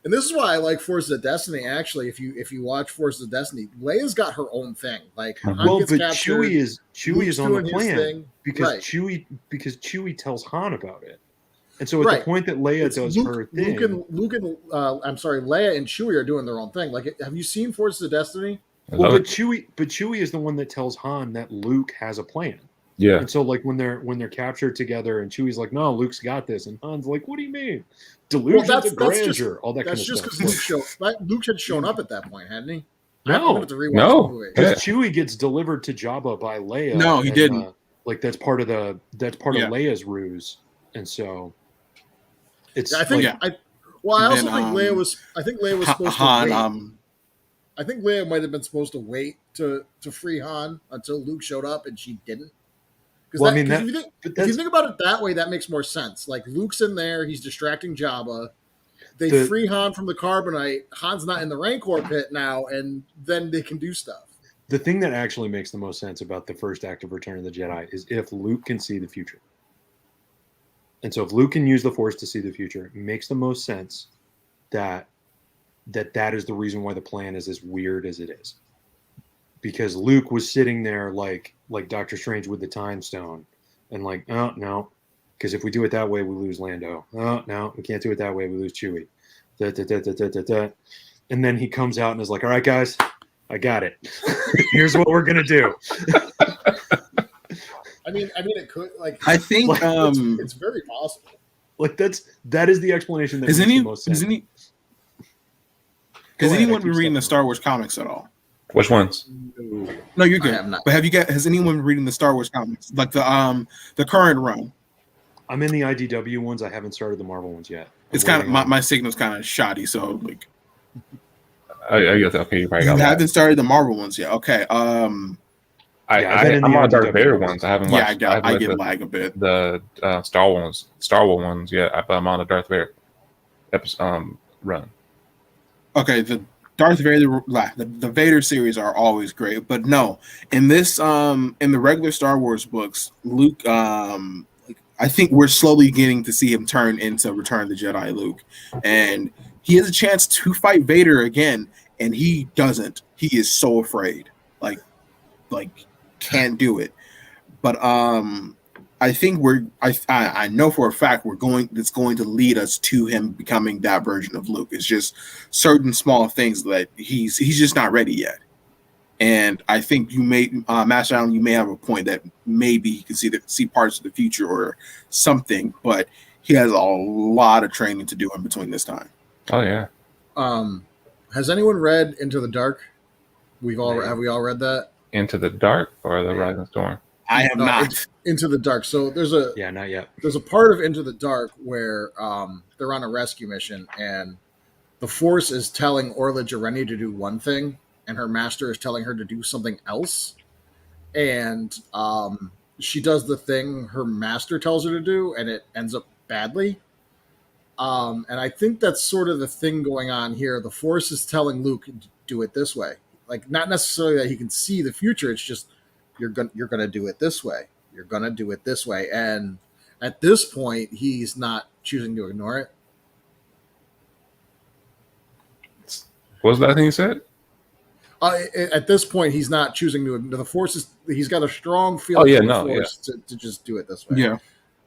and this is why I like Forces of Destiny. Actually, if you watch Forces of Destiny, Leia's got her own thing. Like, Chewie is on the plan because right. Chewie tells Han about it, and so at the point that Leia does her thing, Leia and Chewie are doing their own thing. Like, have you seen Forces of Destiny? But Chewie is the one that tells Han that Luke has a plan. Yeah. And so, like, when they're captured together, and Chewie's like, "No, Luke's got this," and Han's like, "What do you mean? Delusions of grandeur, all that kind of stuff." That's just because Luke had shown up at that point, hadn't he? No. Because Chewie gets delivered to Jabba by Leia. No, he didn't. Like, that's part of Leia's ruse, and so it's. I think. I also think Leia was. I think Leia was supposed to wait. I think Leia might have been supposed to wait to free Han until Luke showed up, and she didn't. If you think about it that way, that makes more sense. Like, Luke's in there, he's distracting Jabba. They free Han from the carbonite. Han's not in the Rancor pit now, and then they can do stuff. The thing that actually makes the most sense about the first act of Return of the Jedi is if Luke can see the future. And so if Luke can use the Force to see the future, it makes the most sense that is the reason why the plan is as weird as it is. Because Luke was sitting there like Doctor Strange with the Time Stone, and like, oh no, because if we do it that way, we lose Lando. Oh no, we can't do it that way, we lose Chewie. And then he comes out and is like, "All right, guys, I got it. Here's what we're gonna do." mean, it could I think Like, it's very possible. Like that is the explanation that has makes the most sense. Has Go ahead, anyone I been keep reading the stepping Star Wars comics at all? Which ones? No, you're I good. have not. But has anyone been reading the Star Wars comics, like the current run? I'm in the IDW ones. I haven't started the Marvel ones yet. It's kind of my signal's kind of shoddy, so like. I guess okay. You probably You got haven't that. started the Marvel ones yet. Okay. I've been in I'm the on Darth IDW Vader ones. ones. I haven't Yeah, watched. I get lag a bit. The Star Wars ones. Yeah, I'm on the Darth Vader episode run. Okay, the Darth Vader, the Vader series are always great, but no, in this in the regular Star Wars books, Luke, I think we're slowly getting to see him turn into Return of the Jedi Luke, and he has a chance to fight Vader again, and he doesn't. He is so afraid, like can't do it. But I think I know for a fact it's going to lead us to him becoming that version of Luke. It's just certain small things that he's just not ready yet. And I think you may, Master Allen, you may have a point that maybe he can see parts of the future or something, but he has a lot of training to do in between this time. Oh yeah. Has anyone read Into the Dark? Have we all read that? Into the Dark or the Rising Storm? I have not. Into the Dark. So not yet. There's a part of Into the Dark where they're on a rescue mission, and the Force is telling Orla Jareni to do one thing, and her master is telling her to do something else. And she does the thing her master tells her to do, and it ends up badly. And I think that's sort of the thing going on here. The Force is telling Luke, do it this way. Like, not necessarily that he can see the future. It's just, you're gonna do it this way. You're gonna do it this way. And at this point, he's not choosing to ignore it. What was that thing you said? At this point, he's not choosing to. The Force is. He's got a strong feeling. To just do it this way. Yeah.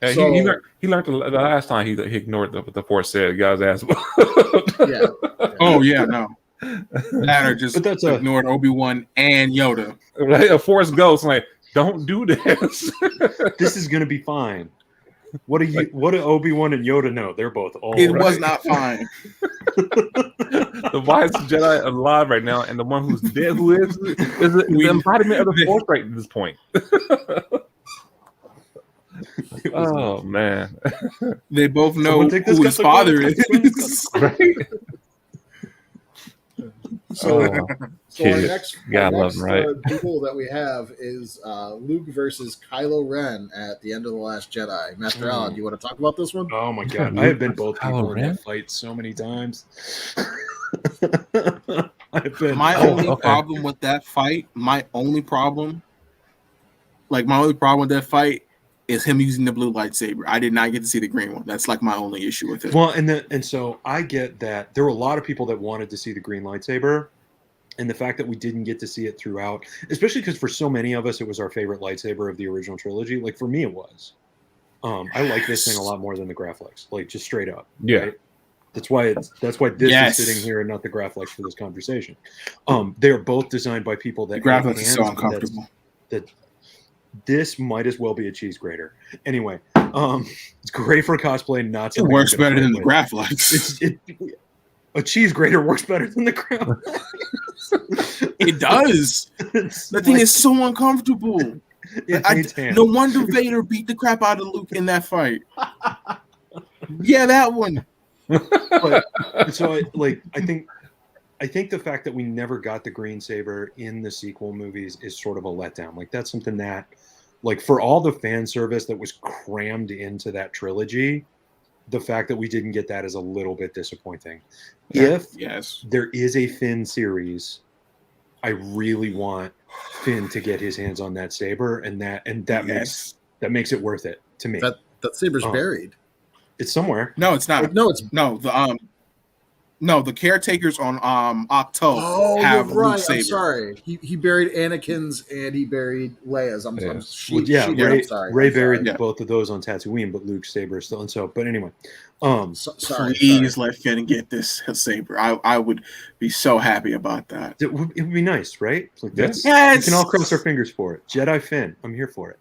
Yeah, So, he learned the last time he ignored what the Force said. Guys asked. yeah. Oh yeah, no. That or just ignored Obi-Wan and Yoda. Right? A Force ghost, like, don't do this. This is gonna be fine. What do Obi-Wan and Yoda know? They're both all It right. was not fine. The wisest Jedi alive right now, and the one who's dead, who is the embodiment of the Force right at this point. Oh man! They both know who his father is. Right? So, Oh, our next right? duel that we have is Luke versus Kylo Ren at the end of The Last Jedi. Master Allen, do you want to talk about this one? Oh my god! I have been both people in that fight so many times. My only problem with that fight, with that fight is him using the blue lightsaber. I did not get to see the green one. That's like my only issue with it. Well, and so I get that there were a lot of people that wanted to see the green lightsaber, and the fact that we didn't get to see it throughout, especially because for so many of us it was our favorite lightsaber of the original trilogy. Like for me, it was. I like this thing a lot more than the Graflex, like just straight up. Yeah. Right? That's why this is sitting here and not the Graflex for this conversation. They are both designed by people that the Graflex is so uncomfortable. This might as well be a cheese grater. Anyway, it's great for cosplay. Not it works better than the Graflex. A cheese grater works better than the Graflex. It does. The thing is so uncomfortable. No wonder Vader beat the crap out of Luke in that fight. Yeah, that one. But, so I think the fact that we never got the green saber in the sequel movies is sort of a letdown. Like that's something that, like, for all the fan service that was crammed into that trilogy, the fact that we didn't get that is a little bit disappointing. Yeah. If there is a Finn series, I really want Finn to get his hands on that saber, and that makes it worth it to me. That saber's buried. It's somewhere. No, it's not. The caretakers on Octo have you're right. Luke's saber. I'm sorry. He buried Anakin's and he buried Leia's. I'm sorry. Ray buried both of those on Tatooine, but Luke's saber is still. And so, but anyway, please let Finn get this saber. I would be so happy about that. It would be nice, right? Like yes. We can all cross our fingers for it. Jedi Finn, I'm here for it.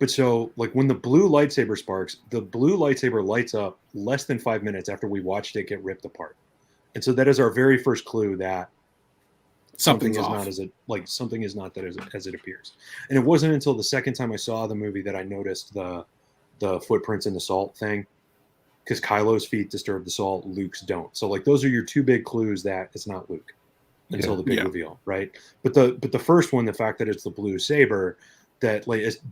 But so, like, when the blue lightsaber sparks, the blue lightsaber lights up less than 5 minutes after we watched it get ripped apart. And so that is our very first clue that something is not as it appears. And it wasn't until the second time I saw the movie that I noticed the footprints in the salt thing, because Kylo's feet disturb the salt, Luke's don't. So, like, those are your two big clues that it's not Luke until the big reveal, right? But the first one, the fact that it's the blue saber, that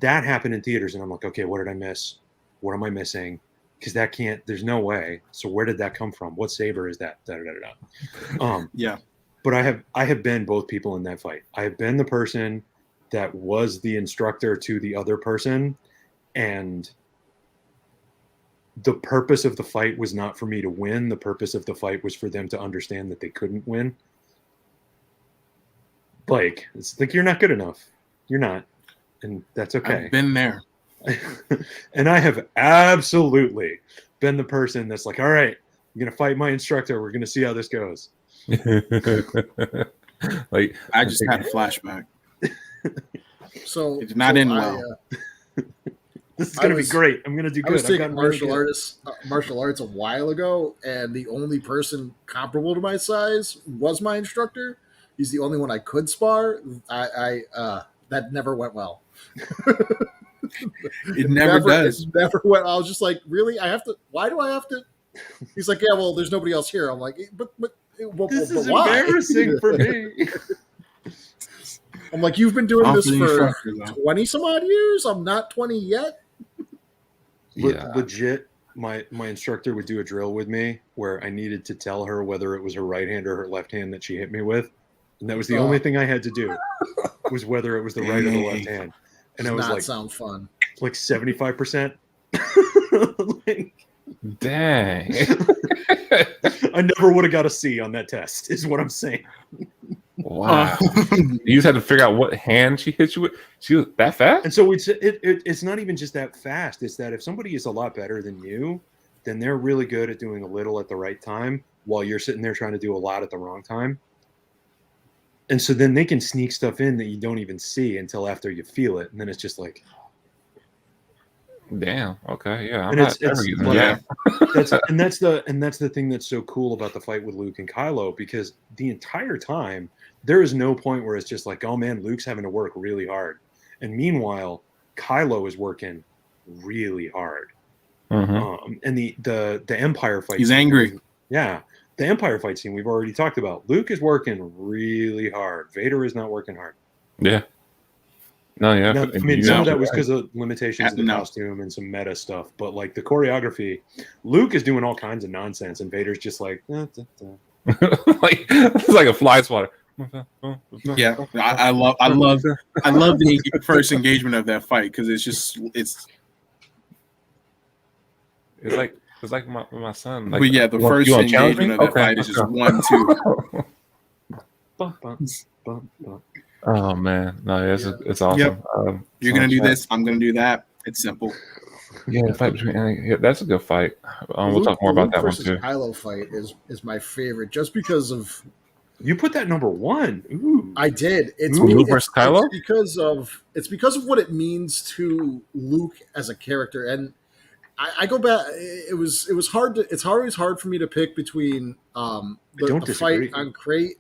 happened in theaters, and I'm like, okay, what did I miss? What am I missing? Because there's no way. So where did that come from? What saber is that? Yeah. But I have been both people in that fight. I have been the person that was the instructor to the other person, and the purpose of the fight was not for me to win. The purpose of the fight was for them to understand that they couldn't win. Like, it's like, you're not good enough. You're not. And that's okay. I've been there. And I have absolutely been the person that's like, all right, I'm going to fight my instructor. We're going to see how this goes. Like, I just had a flashback. So it's not in well. This is going to be great. I'm going to do good. I was taking martial arts a while ago, and the only person comparable to my size was my instructor. He's the only one I could spar. That never went well. It never does. It never went. I was just like, really? I have to? Why do I have to? He's like, yeah, well, there's nobody else here. I'm like, but this is why? embarrassing for me. I'm like, you've been doing this for 20 some odd years. I'm not 20 yet. Legit, my instructor would do a drill with me where I needed to tell her whether it was her right hand or her left hand that she hit me with. And that was the only thing I had to do, was whether it was the right or the left hand. And I was like, sound fun. Like 75%. Dang. I never would have got a C on that test, is what I'm saying. Wow. You just had to figure out what hand she hit you with. She was that fast? And so it's not even just that fast. It's that if somebody is a lot better than you, then they're really good at doing a little at the right time while you're sitting there trying to do a lot at the wrong time. And so then they can sneak stuff in that you don't even see until after you feel it. And then it's just like, damn. Okay. Yeah. That's the thing that's so cool about the fight with Luke and Kylo, because the entire time there is no point where it's just like, oh man, Luke's having to work really hard. And meanwhile, Kylo is working really hard. Mm-hmm. And the Empire fight. He's angry. Yeah. The Empire fight scene we've already talked about. Luke is working really hard. Vader is not working hard. Yeah. No, yeah. Now, I mean, some of that was because of limitations in the costume and some meta stuff. But like the choreography, Luke is doing all kinds of nonsense, and Vader's just like, like it's like a fly swatter. Yeah, I love the first engagement of that fight, because it's like my son. Like, but yeah, the first engagement of that fight is just 1, 2. Bump, bump, bump, bump. Oh man, no, it's awesome. Yep. You're gonna do this, I'm gonna do that. It's simple. Yeah, the fight between that's a good fight. We'll talk more about that one too. Kylo fight is my favorite, just because of. You put that number 1. Ooh. I did. It's Luke versus Kylo. It's because of what it means to Luke as a character, and I go back. It's always hard for me to pick between the fight on Crate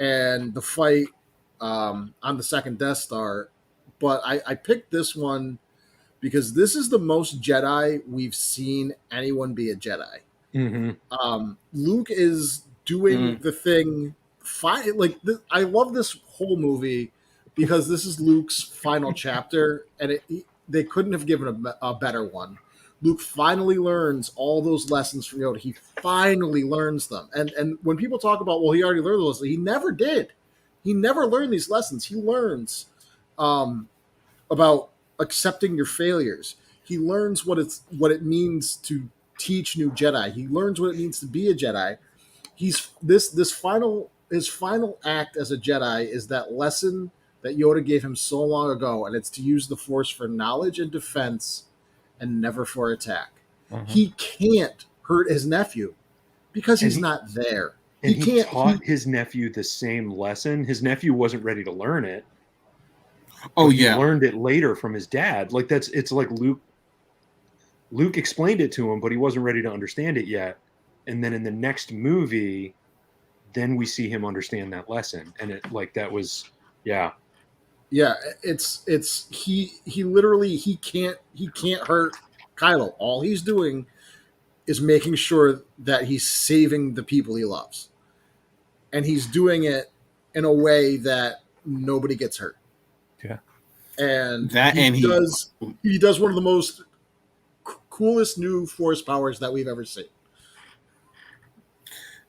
and the fight on the second Death Star, but I picked this one because this is the most Jedi we've seen anyone be a Jedi. Mm-hmm. Luke is doing the thing fine. Like I love this whole movie because this is Luke's final chapter, and they couldn't have given a better one. Luke finally learns all those lessons from Yoda. He finally learns them. And when people talk about, well, he already learned those, he never did. He never learned these lessons. He learns about accepting your failures. He learns what it means to teach new Jedi. He learns what it means to be a Jedi. His final act as a Jedi is that lesson that Yoda gave him so long ago, and it's to use the Force for knowledge and defense and never for attack. He can't hurt his nephew because he's not there. And he taught his nephew the same lesson. His nephew wasn't ready to learn it. Oh he yeah, learned it later from his dad. Like it's like Luke explained it to him, but he wasn't ready to understand it yet. And then in the next movie, then we see him understand that lesson. And it like that was yeah. Yeah, it's he literally he can't hurt Kylo. All he's doing is making sure that he's saving the people he loves. And he's doing it in a way that nobody gets hurt. Yeah. And he does one of the most coolest new force powers that we've ever seen.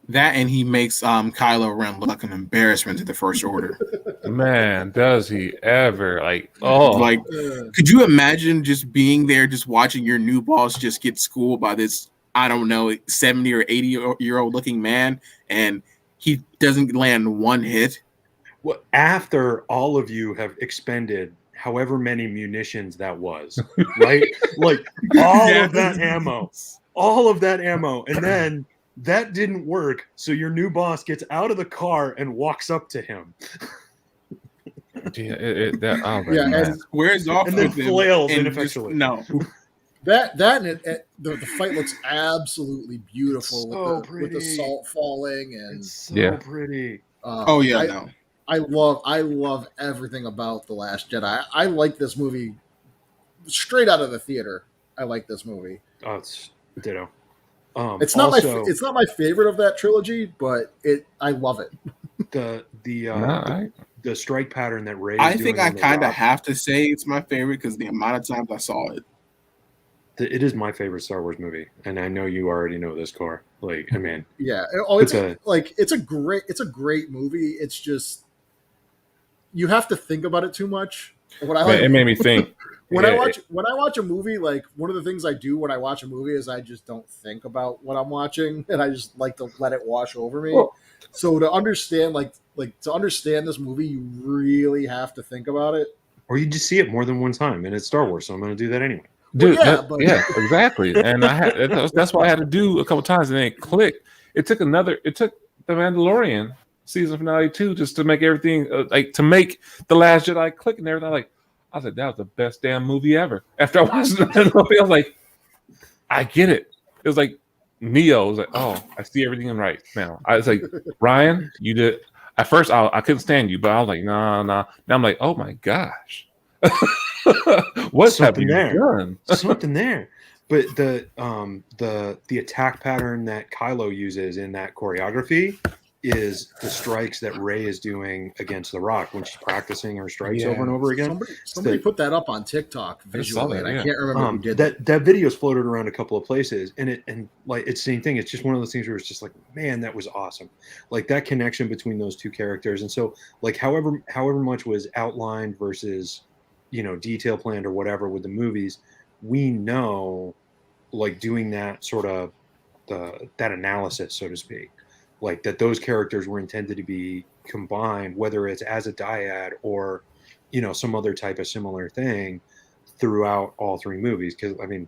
That and he makes Kylo Ren look like an embarrassment to the First Order. Man, does he ever like could you imagine just being there, just watching your new boss just get schooled by this, I don't know, 70 or 80-year-old looking man, and he doesn't land one hit? Well, after all of you have expended however many munitions that was, right? Like all of that ammo, and then that didn't work, so your new boss gets out of the car and walks up to him. And squares off, and then flails ineffectually. No, that and the fight looks absolutely beautiful with the salt falling, and it's so pretty. I love everything about The Last Jedi. I like this movie straight out of the theater. I like this movie. Oh, it's ditto. It's not my favorite of that trilogy, but I love it. The strike pattern that Rey. I think I kind of have to say it's my favorite because the amount of times I saw it. It is my favorite Star Wars movie, and I know you already know this, Core. Like, I mean, yeah. Oh, it's a great movie. It's just you have to think about it too much. It made me think. When I watch a movie, like one of the things I do when I watch a movie is I just don't think about what I'm watching, and I just like to let it wash over me. Well, so to understand this movie, you really have to think about it. Or you just see it more than one time, and it's Star Wars, so I'm going to do that anyway. Dude, exactly. And that's why I had to do a couple times, and then it clicked. It took the Mandalorian season finale too, just to make everything to make The Last Jedi click and everything. I was like, that was the best damn movie ever. After I watched it, I was like, I get it. It was like Neo. I was like, oh, I see everything right now. I was like, Ryan, you did. At first, I couldn't stand you, but I was like, nah. Now I'm like, oh my gosh, what's happening there? Something there. But the attack pattern that Kylo uses in that choreography is the strikes that Rey is doing against the Rock when she's practicing her strikes over and over again. Somebody put that up on TikTok visually, and I can't remember who did that. That video's floated around a couple of places, and it's the same thing. It's just one of those things where it's just like, man, that was awesome. Like that connection between those two characters, and so like however much was outlined versus detail planned or whatever with the movies, we know like doing that sort of that analysis, so to speak. Like that those characters were intended to be combined, whether it's as a dyad or, some other type of similar thing throughout all three movies. Because, I mean,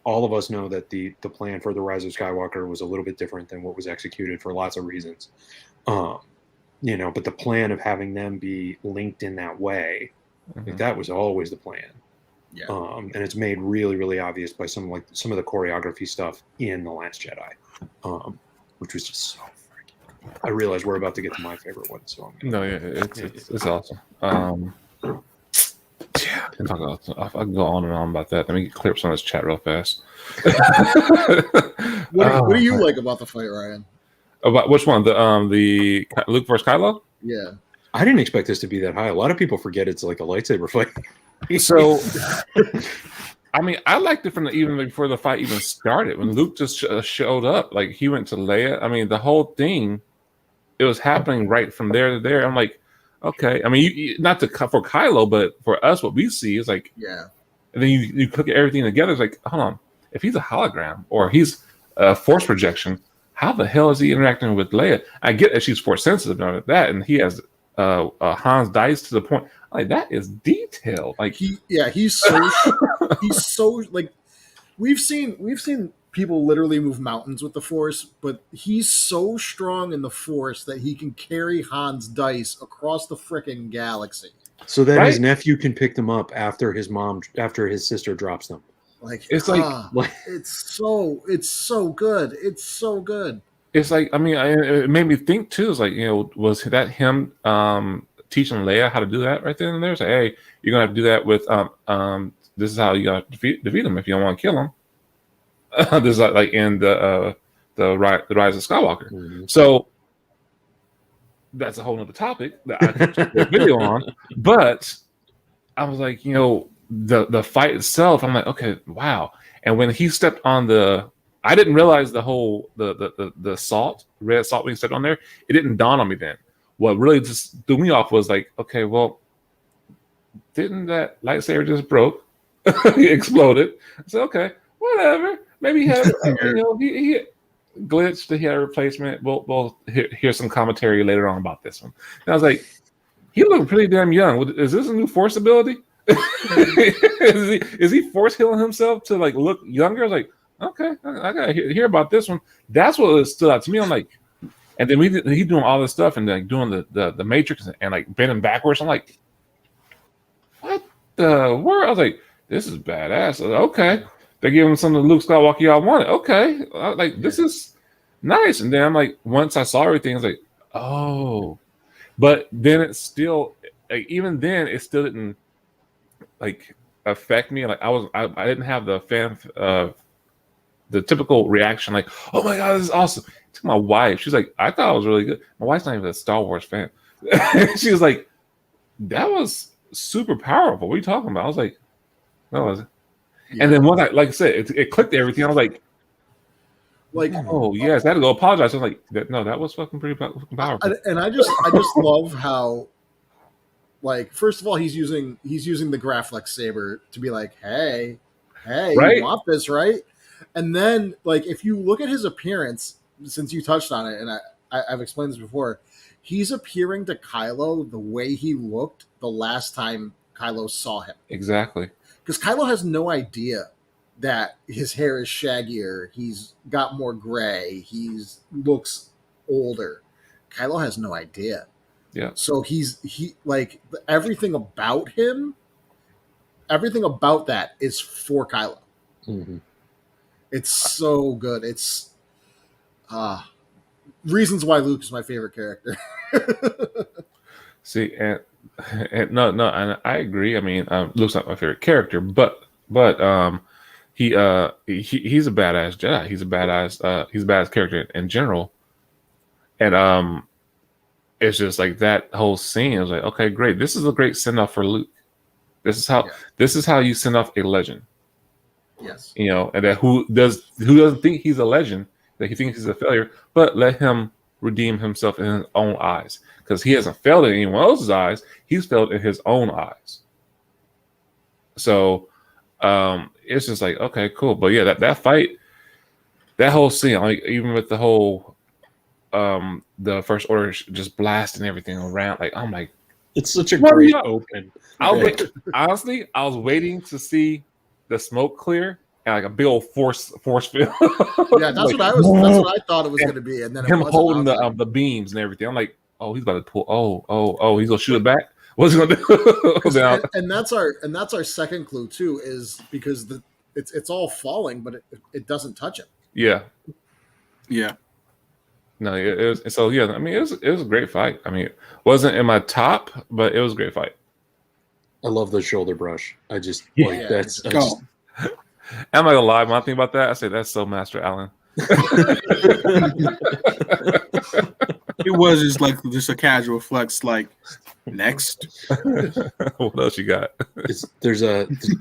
all of us know that the plan for The Rise of Skywalker was a little bit different than what was executed for lots of reasons. But the plan of having them be linked in that way, like, that was always the plan. Yeah. And it's made really, really obvious by some of the choreography stuff in The Last Jedi. Which was just so freaking cool. I realize we're about to get to my favorite one, so it's awesome. Yeah, I can go on and on about that. Let me clear up some of this chat real fast. What do you like about the fight, Ryan? About which one? The Luke versus Kylo? Yeah, I didn't expect this to be that high. A lot of people forget it's like a lightsaber fight. So. I mean, I liked it from even before the fight even started. When Luke just showed up, like he went to Leia. I mean, the whole thing, it was happening right from there to there. I'm like, okay. I mean, you not for Kylo, but for us, what we see is like, yeah. And then you put everything together. It's like, hold on, if he's a hologram or he's a force projection, how the hell is he interacting with Leia? I get that she's force sensitive and all that, and he has Han's dice to the point. Like that is detailed. Like he's so like we've seen people literally move mountains with the Force, but he's so strong in the Force that he can carry Han's dice across the frickin' galaxy. So that his Right? nephew can pick them up after his sister drops them. Like It's like it's so good. It's so good. it's like I mean, it made me think too. It's like was that him teaching Leia how to do that right then and there? It's like, hey, you're gonna have to do that with this is how you gotta defeat him if you don't want to kill him. This is like in the Rise of Skywalker. Mm-hmm. So that's a whole nother topic that I could do a video on. But I was like, the fight itself, I'm like, okay, wow. And when he stepped on I didn't realize the whole the salt, red salt when he stepped on there. It didn't dawn on me then. What really just threw me off was like, okay, well, didn't that lightsaber just broke? He exploded. I said, okay, whatever. Maybe he had he glitched. He had a replacement. We'll hear some commentary later on about this one. And I was like, he looked pretty damn young. Is this a new Force ability? is he force healing himself to like look younger? I was like, okay, I gotta hear about this one. That's what stood out to me. I'm like, and then he doing all this stuff and like doing the Matrix and like bending backwards. I'm like, what the world? I was like, this is badass. I was like, okay, they're giving some of the Luke Skywalker y'all wanted. Okay, like this is nice. And then I'm like, once I saw everything, I was like, oh, but then it still, like, even then, it still didn't like affect me. Like I didn't have the the typical reaction, like, oh my god, this is awesome. To my wife, she's like, I thought it was really good. My wife's not even a Star Wars fan. She was like, that was super powerful. What are you talking about? I was like, what was it? Yeah. And then once like I said, it clicked everything. I was like, oh yes, I had to go apologize. I was like, no, that was fucking pretty powerful. And I just love how, like, first of all, he's using the Graflex saber to be like, hey, right? You want this, right? And then, like, if you look at his appearance, since you touched on it, and I've explained this before, he's appearing to Kylo the way he looked the last time Kylo saw him. Exactly. Because Kylo has no idea that his hair is shaggier, he's got more gray, he looks older. Kylo has no idea. Yeah. So he like everything about him, everything about that is for Kylo. Mm-hmm. It's so good. It's reasons why Luke is my favorite character. See, and no, and I agree. I mean, Luke's not my favorite character, but he's a badass Jedi. He's a badass character in general. And it's just like that whole scene. I was like, okay, great. This is a great send off for Luke. This is how you send off a legend. Yes. And that who doesn't think he's a legend, that he thinks he's a failure, but let him redeem himself in his own eyes. Because he hasn't failed in anyone else's eyes, he's failed in his own eyes. So it's just like, okay, cool. But yeah, that fight, that whole scene, like even with the whole the First Order just blasting everything around, like I'm like, it's such a great open. Honestly, I was waiting to see the smoke clear and like a big old force field. Yeah, that's like, that's what I thought it was going to be, and then him holding the beams and everything. I'm like, oh, he's about to pull. Oh, he's gonna shoot it back. What's he gonna do? and that's our second clue too, is because it's all falling, but it doesn't touch him. Yeah. No, it was. So yeah, I mean, it was a great fight. I mean, it wasn't in my top, but it was a great fight. I love the shoulder brush. I just that's. I'm not gonna lie. When I think about that, I say that's so Master Allen. It was just a casual flex. Like, next. What else you got?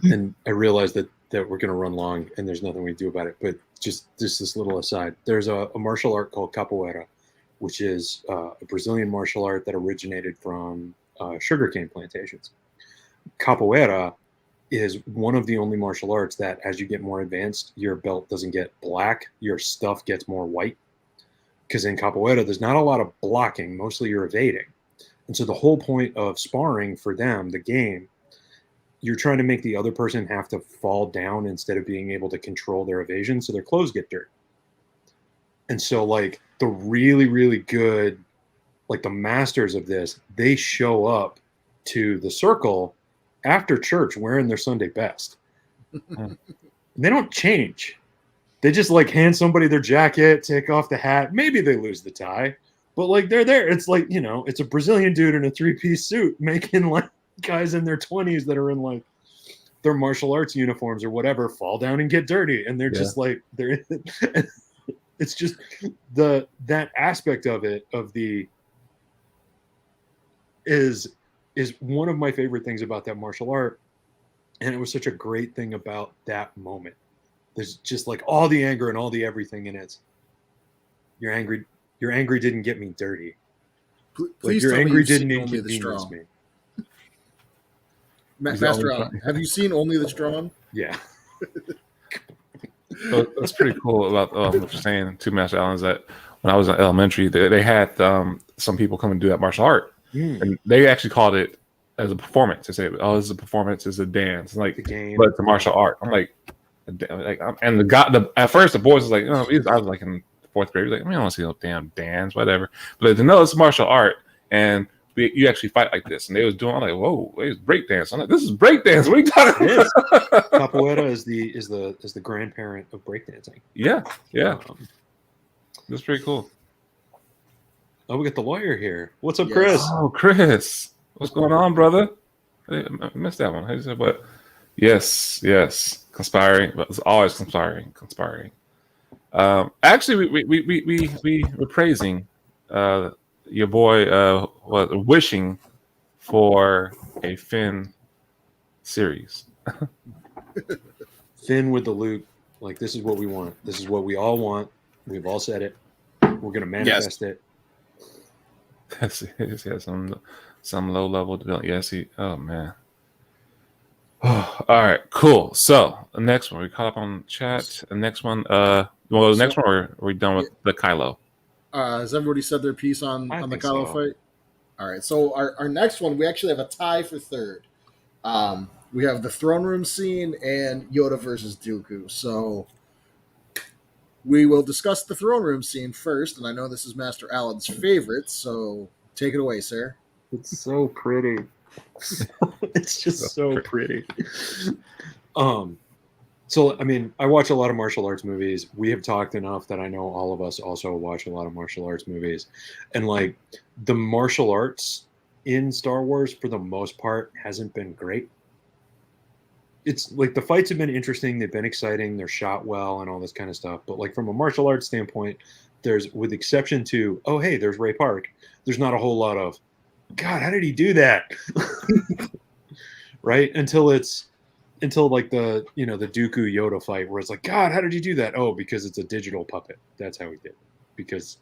And I realize that we're gonna run long, and there's nothing we can do about it. But just this little aside, there's a martial art called capoeira, which is a Brazilian martial art that originated from sugarcane plantations. Capoeira is one of the only martial arts that, as you get more advanced, your belt doesn't get black, your stuff gets more white. Because in capoeira, there's not a lot of blocking, mostly you're evading. And so the whole point of sparring for them, the game, you're trying to make the other person have to fall down instead of being able to control their evasion, so their clothes get dirty. And so like the really, really good, like the masters of this, they show up to the circle after church wearing their Sunday best. They don't change. They just like hand somebody their jacket, take off the hat. Maybe they lose the tie, but like they're there. It's like, you know, it's a Brazilian dude in a 3-piece suit making like guys in their 20s that are in like their martial arts uniforms or whatever fall down and get dirty. And they're just like, they're, it's just that aspect of it, of the, is one of my favorite things about that martial art. And it was such a great thing about that moment. There's just like all the anger and all the everything in it. You're angry didn't get me dirty. Please like, tell angry me didn't Only the Strong. Me. Master Allen, have you seen Only the Strong? Yeah. So that's pretty cool about what you're saying to Master Allen, is that when I was in elementary, they had some people come and do that martial art. And they actually called it as a performance. They say, "Oh, this is a performance, it's a dance, it's like, but it's a martial art." I'm like, and at first the boys was like, "Oh," I was like in 4th grade, like, "I don't want to see no damn dance, whatever." But they know it's martial art, and you actually fight like this. And they was doing, I'm like, "Whoa, it's break dance." I'm like, "This is break dance. What are you talking about?" Capoeira is the grandparent of breakdancing. Yeah. That's pretty cool. Oh, we got the lawyer here. What's up, Chris? Oh, Chris. What's going on, brother? I missed that one. How you say, but yes. Conspiring, but it's always conspiring. Actually, we were praising your boy wishing for a Finn series. Finn with the Luke. Like, this is what we want. This is what we all want. We've all said it. We're gonna manifest it. Yes, some low level development. Yes, oh man. Oh, all right, cool. So the next one, we caught up on chat. The next one, the next one, or are we done with the Kylo? Has everybody said their piece on the Kylo so. fight? All right, so our next one, we actually have a tie for third. We have the throne room scene and Yoda versus Dooku. So we will discuss the throne room scene first, and I know this is Master Allen's favorite, so take it away, sir. It's so pretty. It's just so pretty. So I mean, I watch a lot of martial arts movies. We have talked enough that I know all of us also watch a lot of martial arts movies. And like, the martial arts in Star Wars for the most part hasn't been great. It's like the fights have been interesting, they've been exciting, they're shot well and all this kind of stuff. But like, from a martial arts standpoint, there's, with exception to, oh hey, there's Ray Park, there's not a whole lot of, God, how did he do that? Right? Until like the Dooku Yoda fight, where it's like, God, how did you do that? Oh, because it's a digital puppet. That's how he did it. Because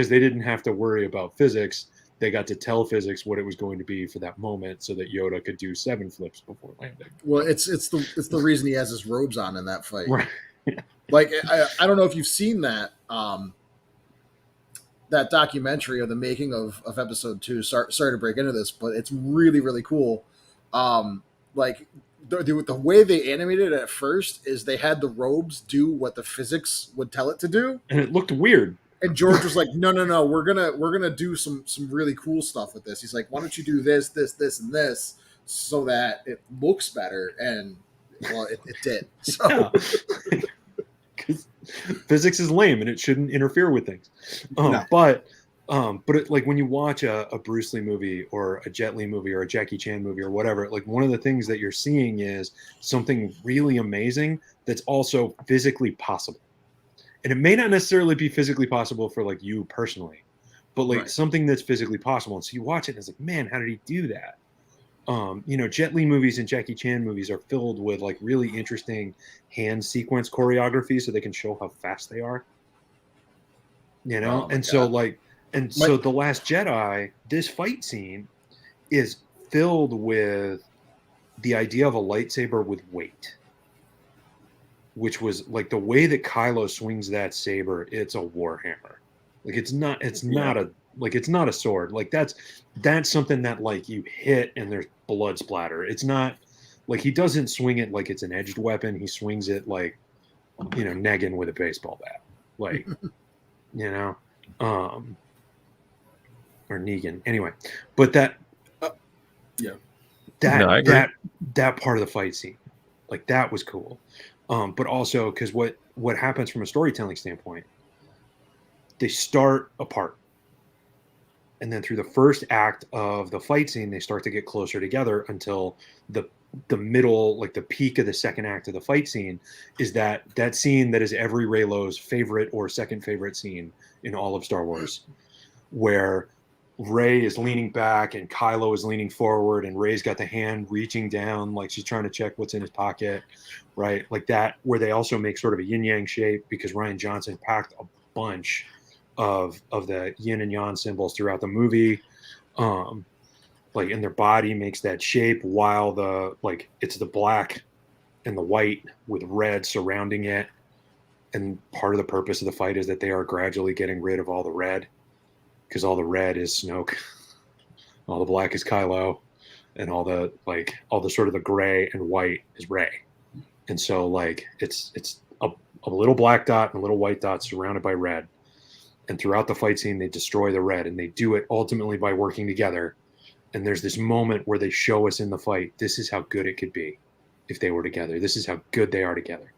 they didn't have to worry about physics. They got to tell physics what it was going to be for that moment, so that Yoda could do 7 flips before landing. Well, it's the reason he has his robes on in that fight. Right. Yeah. Like, I don't know if you've seen that that documentary of the making of episode 2. Sorry to break into this, but it's really, really cool. Like, the way they animated it at first is they had the robes do what the physics would tell it to do, And it looked weird. and George was like, no, we're gonna do some really cool stuff with this. He's like, why don't you do this, and this, so that it looks better? And well, it did. So Yeah. Physics is lame and it shouldn't interfere with things. No. But it, like, when you watch a Bruce Lee movie or a Jet Li movie or a Jackie Chan movie or whatever, like, one of the things that you're seeing is something really amazing that's also physically possible. And it may not necessarily be physically possible for like you personally, but like, Right. something that's physically possible. And so you watch it and it's like, man, how did he do that? Jet Li movies and Jackie Chan movies are filled with like really interesting hand sequence choreography, so they can show how fast they are. Oh my and so God. like, so The Last Jedi, this fight scene is filled with the idea of a lightsaber with weight, which was like the way that Kylo swings that saber. It's a warhammer. Like, it's not a sword. Like, that's something that like you hit and there's blood splatter. It's not Like he doesn't swing it like it's an edged weapon. He swings it like, Negan with a baseball bat. Like, or Negan. Anyway, but that part of the fight scene, like that was cool. But also because what happens from a storytelling standpoint, they start apart. And then through the first act of the fight scene, they start to get closer together until the middle, like the peak of the second act of the fight scene is that scene that is every Reylo's favorite or second favorite scene in all of Star Wars, where Rey is leaning back and Kylo is leaning forward and Rey's got the hand reaching down like she's trying to check what's in his pocket, right? Like that, where they also make sort of a yin-yang shape because Rian Johnson packed a bunch of the yin and yang symbols throughout the movie. Like in their body makes that shape while it's the black and the white with red surrounding it. And part of the purpose of the fight is that they are gradually getting rid of all the red, because all the red is Snoke, all the black is Kylo, and all the sort of the gray and white is Rey. And so like it's a little black dot and a little white dot surrounded by red. And throughout the fight scene, they destroy the red, and they do it ultimately by working together. And there's this moment where they show us in the fight, this is how good it could be if they were together. This is how good they are together.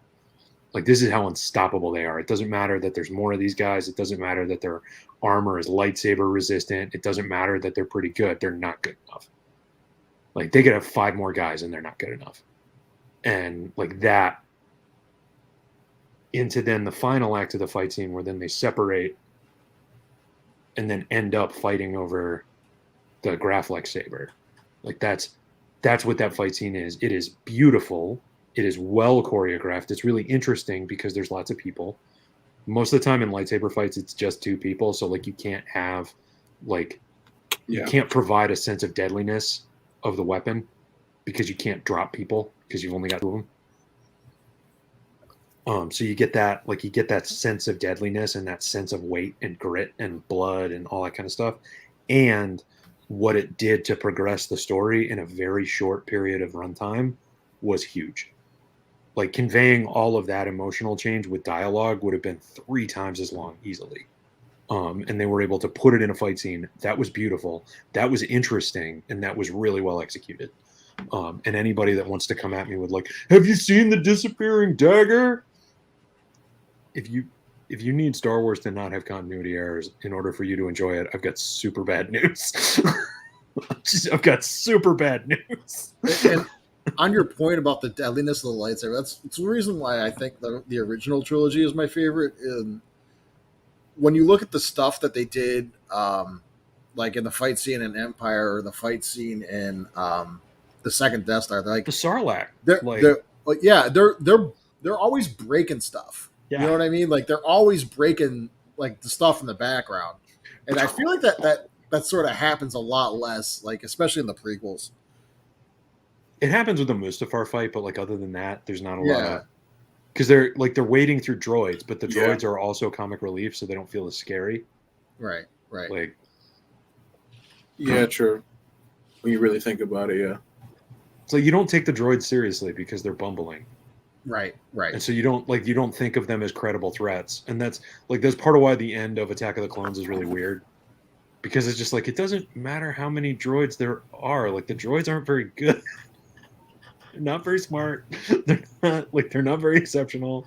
Like, this is how unstoppable they are. It doesn't matter that there's more of these guys. It doesn't matter that their armor is lightsaber resistant. It doesn't matter that they're pretty good. They're not good enough. Like, they could have 5 more guys, and they're not good enough. And, like, that into then the final act of the fight scene where then they separate and then end up fighting over the Graf lightsaber. Like that's what that fight scene is. It is beautiful. It is well choreographed. It's really interesting because there's lots of people. Most of the time in lightsaber fights, it's just 2 people. So like you can't have you can't provide a sense of deadliness of the weapon because you can't drop people because you've only got 2 of them. So you get that sense of deadliness and that sense of weight and grit and blood and all that kind of stuff. And what it did to progress the story in a very short period of runtime was huge. Like conveying all of that emotional change with dialogue would have been 3 times as long easily. And they were able to put it in a fight scene. That was beautiful. That was interesting. And that was really well executed. And anybody that wants to come at me with like, have you seen the disappearing dagger? If you need Star Wars to not have continuity errors in order for you to enjoy it, I've got super bad news. I've got super bad news. And on your point about the deadliness of the lightsaber, that's the reason why I think the original trilogy is my favorite. When you look at the stuff that they did, like in the fight scene in Empire or the fight scene in the second Death Star, they're like the Sarlacc. They're always breaking stuff. Yeah. You know what I mean? Like they're always breaking like the stuff in the background, and I feel like that sort of happens a lot less, like especially in the prequels. It happens with the Mustafar fight, but like other than that, there's not a lot of, because they're wading through droids, but the droids are also comic relief, so they don't feel as scary. Right. Like, yeah, true. When you really think about it, yeah. So you don't take the droids seriously because they're bumbling. Right. And so you don't think of them as credible threats. And that's part of why the end of Attack of the Clones is really weird. Because it's just like, it doesn't matter how many droids there are. Like the droids aren't very good. They're not very smart. They're not very exceptional.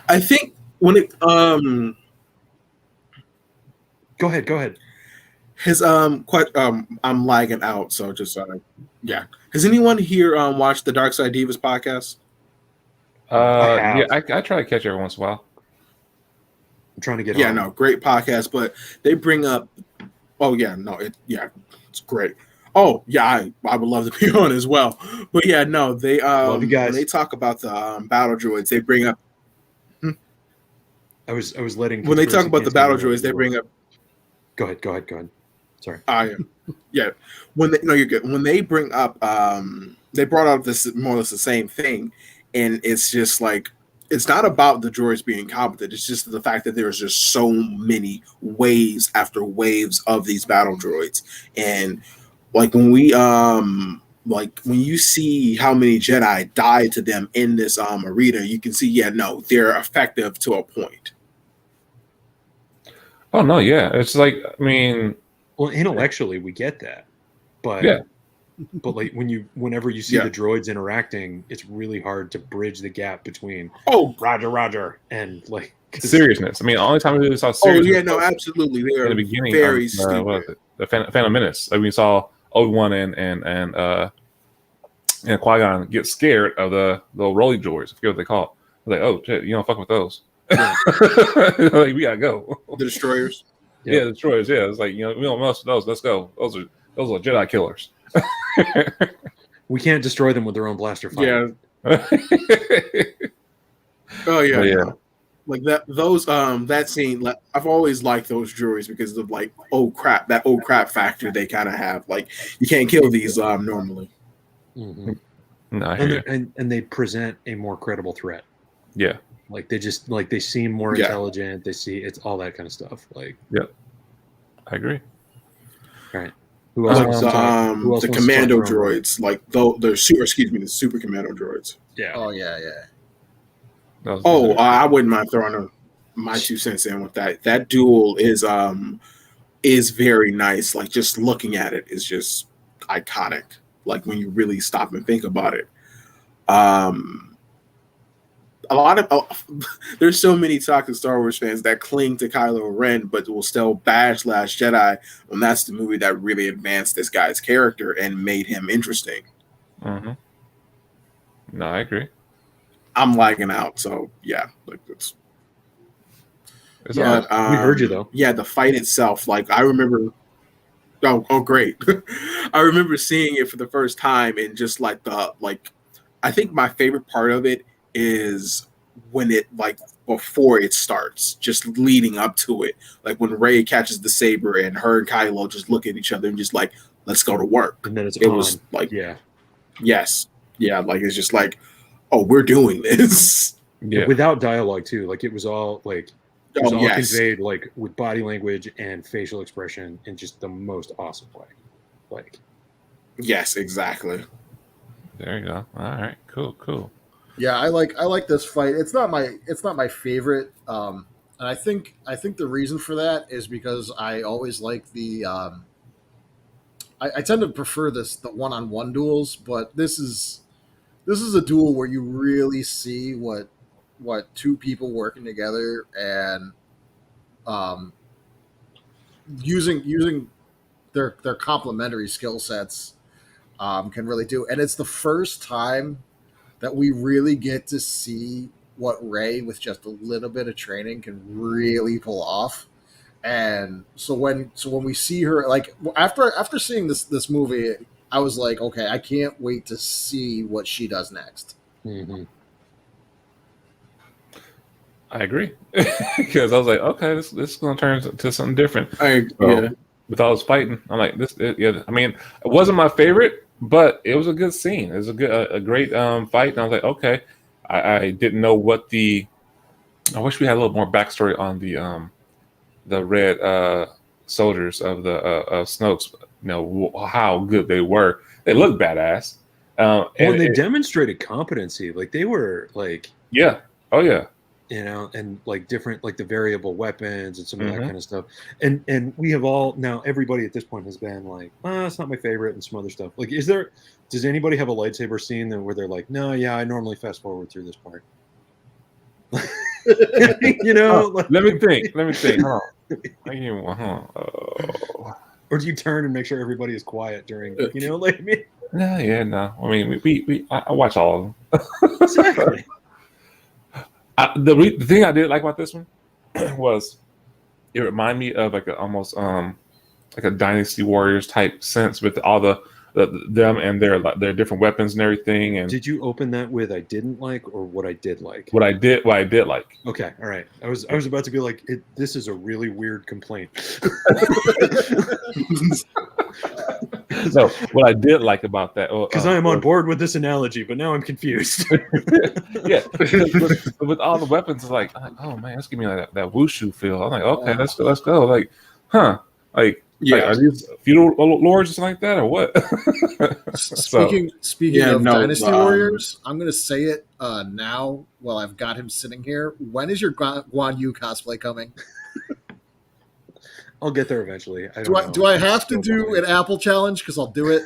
I think when it Go ahead. his I'm lagging out, so just Has anyone here watched the Dark Side Divas podcast? I try to catch every once in a while. I'm trying to get Yeah, on. no, great podcast, but they bring up it's great. Oh yeah, I would love to be on as well. But yeah, no, they Love you guys. when they talk about the battle droids, they bring up I was letting when they talk about the battle droids, they bring up Go ahead. Sorry. Yeah. You're good. When they bring up they brought up this more or less the same thing, and it's just like it's not about the droids being competent. It's just the fact that there's just so many waves after waves of these battle droids. And like when we like when you see how many Jedi died to them in this arena, you can see, they're effective to a point. Oh no, yeah, it's like, I mean, well, intellectually we get that, but yeah, but like whenever you see the droids interacting, it's really hard to bridge the gap between Roger and like seriousness. I mean, the only time we really saw seriousness absolutely, they in the beginning very of what was it? The Phantom Menace. I mean, we saw Obi-Wan and Qui-Gon get scared of the little rolly droids. I forget what they call it. I was like, oh shit, you don't fuck with those. Yeah. Like, we gotta go. The destroyers. Yeah, the destroyers. Yeah, it's like, we don't mess with those. Let's go. Those are Jedi killers. We can't destroy them with their own blaster fire. Yeah. Oh yeah, yeah. Like that scene. Like, I've always liked those droids because of like that old crap factor they kind of have. Like, you can't kill these normally. Mm-hmm. No, and they present a more credible threat. Yeah. Like they seem more intelligent. They see it's all that kind of stuff. Like, yeah, I agree. All right. Who else? The commando droids, like the super commando droids. Yeah. Oh yeah. I wouldn't mind throwing my 2 cents in with that. That duel is very nice. Like, just looking at it is just iconic. Like, when you really stop and think about it. There's so many toxic Star Wars fans that cling to Kylo Ren, but will still bash Last Jedi when that's the movie that really advanced this guy's character and made him interesting. Mm-hmm. No, I agree. I'm lagging out, so yeah, like it's we heard you though. Yeah, the fight itself, like I remember. Oh, great! I remember seeing it for the first time, and just like I think my favorite part of it is when it, like, before it starts, just leading up to it, like when Rey catches the saber and her and Kylo just look at each other and just like, let's go to work. And then it was like, yes, like it's just like, oh, we're doing this. Yeah, without dialogue too. Like, it was all like. It was all conveyed like with body language and facial expression in just the most awesome way. Like, yes, exactly. There you go. All right, cool. Yeah, I like this fight. It's not my favorite. And I think the reason for that is because I always like the. I tend to prefer the one-on-one duels, but this is a duel where you really see what two people working together and using their complementary skill sets can really do. And it's the first time that we really get to see what Rey, with just a little bit of training, can really pull off. And so when we see her, like, after seeing this movie, I was like, okay, I can't wait to see what she does next. Mm-hmm. I agree, because I was like, okay, this is going to turn into something different. With all this fighting, I'm like, I mean, it wasn't my favorite, but it was a good scene. It was a great fight, and I was like, okay. I didn't know what I wish we had a little more backstory on the red soldiers of Snoke's. How good they were. They looked badass. And they demonstrated competency. Like, they were like, yeah, oh yeah. And like different, like the variable weapons and some of that kind of stuff. And we have all, now everybody at this point has been like, it's not my favorite, and some other stuff. Like, does anybody have a lightsaber scene where they're like, no, yeah, I normally fast forward through this part? Like, let me think. Or do you turn and make sure everybody is quiet during, like me? No. I mean, I watch all of them. Exactly. The thing I did like about this one was it reminded me of like almost like a Dynasty Warriors type sense with all them and their different weapons and everything. And did you open that with "I didn't like" or "what I did like"? What I did like. Okay, all right. I was about to be like, this is a really weird complaint. So what I did like about that, because I am on board with this analogy, but now I'm confused. Yeah, with all the weapons, it's like, oh man, that's giving me like that wushu feel. I'm like, okay, let's go. Like, huh? Like, Yeah. Like, are these feudal lords or something like that, or what? Speaking Yeah, of no, Dynasty Warriors, I'm going to say it now while I've got him sitting here. When is your Guan Yu cosplay coming? I'll get there eventually. I don't know. Do I have It's to still do going. an Apple challenge? Because I'll do it.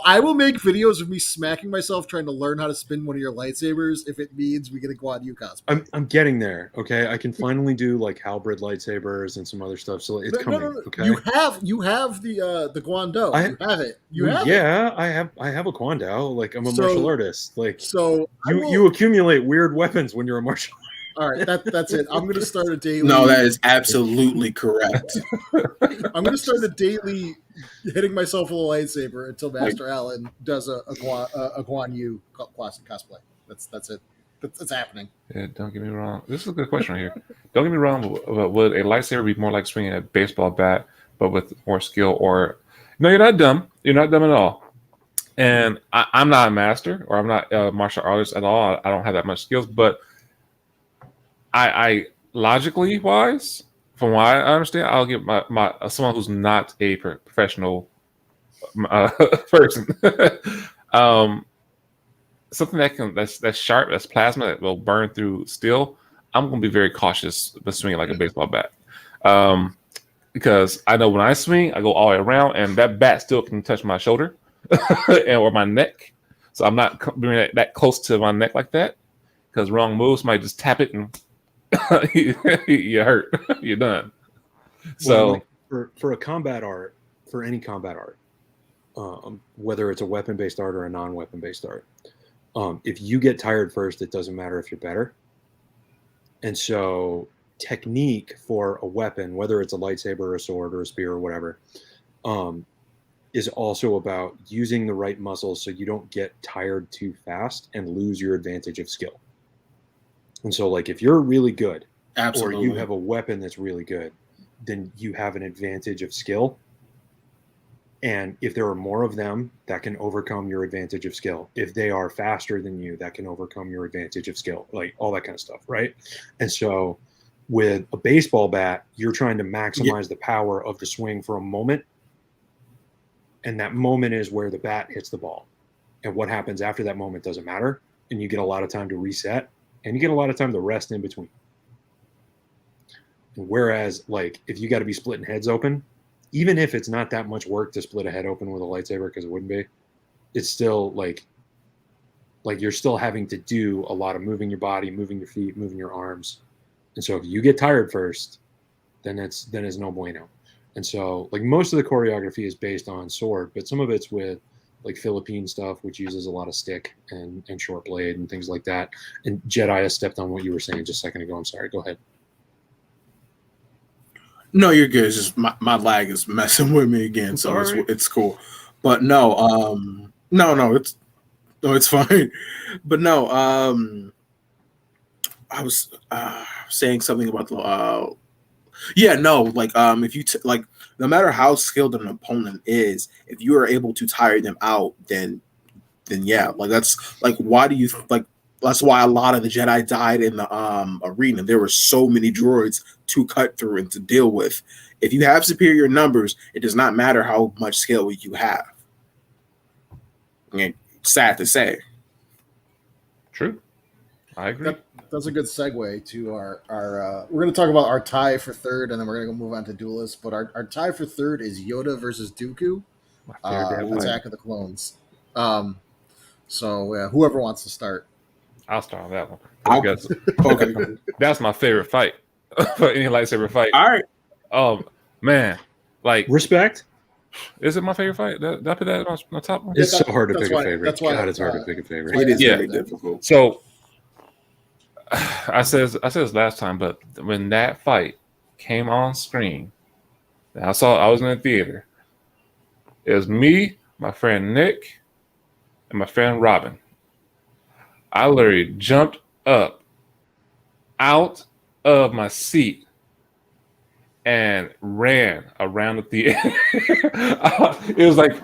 I will make videos of me smacking myself trying to learn how to spin one of your lightsabers if it means we get a Guan Yu cosplay. I'm getting there. Okay, I can finally do like halberd lightsabers and some other stuff. So it's coming. No. Okay, You have the Guando. You have it. You have it. Yeah, I have a Kwando. Like I'm a martial artist. Like so you accumulate weird weapons when you're a martial. All right, that's it. I'm going to start a daily. No, that is absolutely correct. I'm going to start a daily hitting myself with a lightsaber until Master Allen does a Guan Yu cosplay. That's it. That's happening. Yeah, don't get me wrong. This is a good question right here. Don't get me wrong, but would a lightsaber be more like swinging a baseball bat, but with more skill? Or no, you're not dumb. You're not dumb at all. And I'm not a master, or I'm not a martial artist at all. I don't have that much skills, but I logically wise, from what I understand, I'll get my someone who's not a professional person. Something that's sharp, that's plasma, that will burn through steel. I'm going to be very cautious with swinging like a baseball bat, because I know when I swing, I go all the way around, and that bat still can touch my shoulder or my neck. So I'm not bringing that close to my neck like that, because wrong moves might just tap it and you're hurt. You're done. So for a combat art, for any combat art, whether it's a weapon-based art or a non-weapon-based art, if you get tired first, it doesn't matter if you're better. And so technique for a weapon, whether it's a lightsaber or a sword or a spear or whatever, is also about using the right muscles so you don't get tired too fast and lose your advantage of skill. And so, like, if you're really good, Absolutely. or you have a weapon that's really good, then you have an advantage of skill. And if there are more of them, that can overcome your advantage of skill. If they are faster than you, that can overcome your advantage of skill, like all that kind of stuff, right? And so with a baseball bat, you're trying to maximize the power of the swing for a moment. And that moment is where the bat hits the ball. And what happens after that moment doesn't matter. And you get a lot of time to reset. And you get a lot of time to rest in between. Whereas, like, if you got to be splitting heads open, even if it's not that much work to split a head open with a lightsaber, because it wouldn't be, it's still like you're still having to do a lot of moving your body, moving your feet, moving your arms. And so if you get tired first, then it's no bueno. And so, like, most of the choreography is based on sword, but some of it's with like Philippine stuff, which uses a lot of stick and short blade and things like that. And Jedi has stepped on what you were saying just a second ago. I'm sorry. Go ahead. No, you're good. It's just my lag is messing with me again, so it's cool. But no, it's fine. But no, I was saying something about the if you like, no matter how skilled an opponent is, if you are able to tire them out, then yeah, like that's like, why do you like? That's why a lot of the Jedi died in the arena. There were so many droids to cut through and to deal with. If you have superior numbers, it does not matter how much skill you have. I mean, sad to say. True. I agree. That's a good segue to our we're going to talk about our tie for third, and then we're going to go move on to duelists. But our tie for third is Yoda versus Dooku, Attack of the Clones. So whoever wants to start. I'll start on that one. Okay. That's my favorite fight for any lightsaber fight. All right. Man, like, respect. Is it my favorite fight? Did I put that on my top one? It's so hard to pick a favorite. That's why God, it's hard to pick a favorite. It is very difficult. So I said this last time, but when that fight came on screen, I was in the theater. It was me, my friend Nick, and my friend Robin. I literally jumped up out of my seat and ran around the theater. It was like,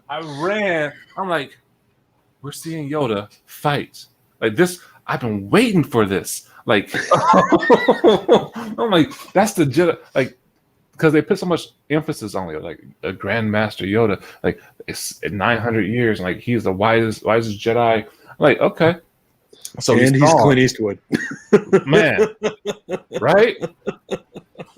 I ran. I'm like, we're seeing Yoda fight like this. I've been waiting for this. Like, I'm like, that's the Jedi. Like, because they put so much emphasis on it, like a Grandmaster Yoda, like it's 900 years, and like he's the wisest Jedi. I'm like, okay, so and he's Clint Eastwood, man, right?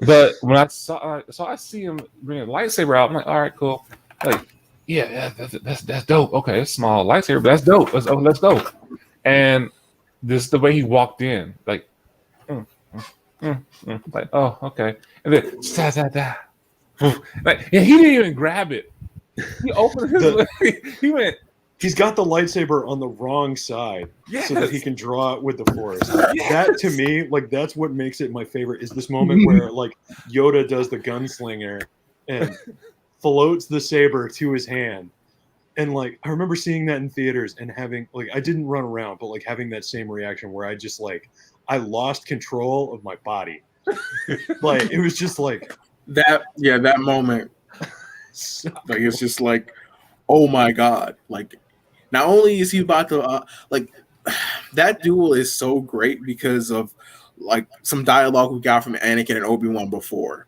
But when I see him bring a lightsaber out, I'm like, all right, cool. Like, yeah, that's dope. Okay, it's a small lightsaber, but that's dope. Let's go. And this is the way he walked in, like. Like, oh, okay. And then like, yeah, he didn't even grab it. He opened his he went. He's got the lightsaber on the wrong side, so that he can draw it with the Force. Yes. That to me, like, that's what makes it my favorite. Is this moment where like Yoda does the gunslinger and floats the saber to his hand, and like I remember seeing that in theaters and having like I didn't run around, but like having that same reaction where I just like. I lost control of my body. Like it was just like that. Yeah, that moment. Like it's just like, oh my god! Like, not only is he about to like that duel is so great because of like some dialogue we got from Anakin and Obi-Wan before.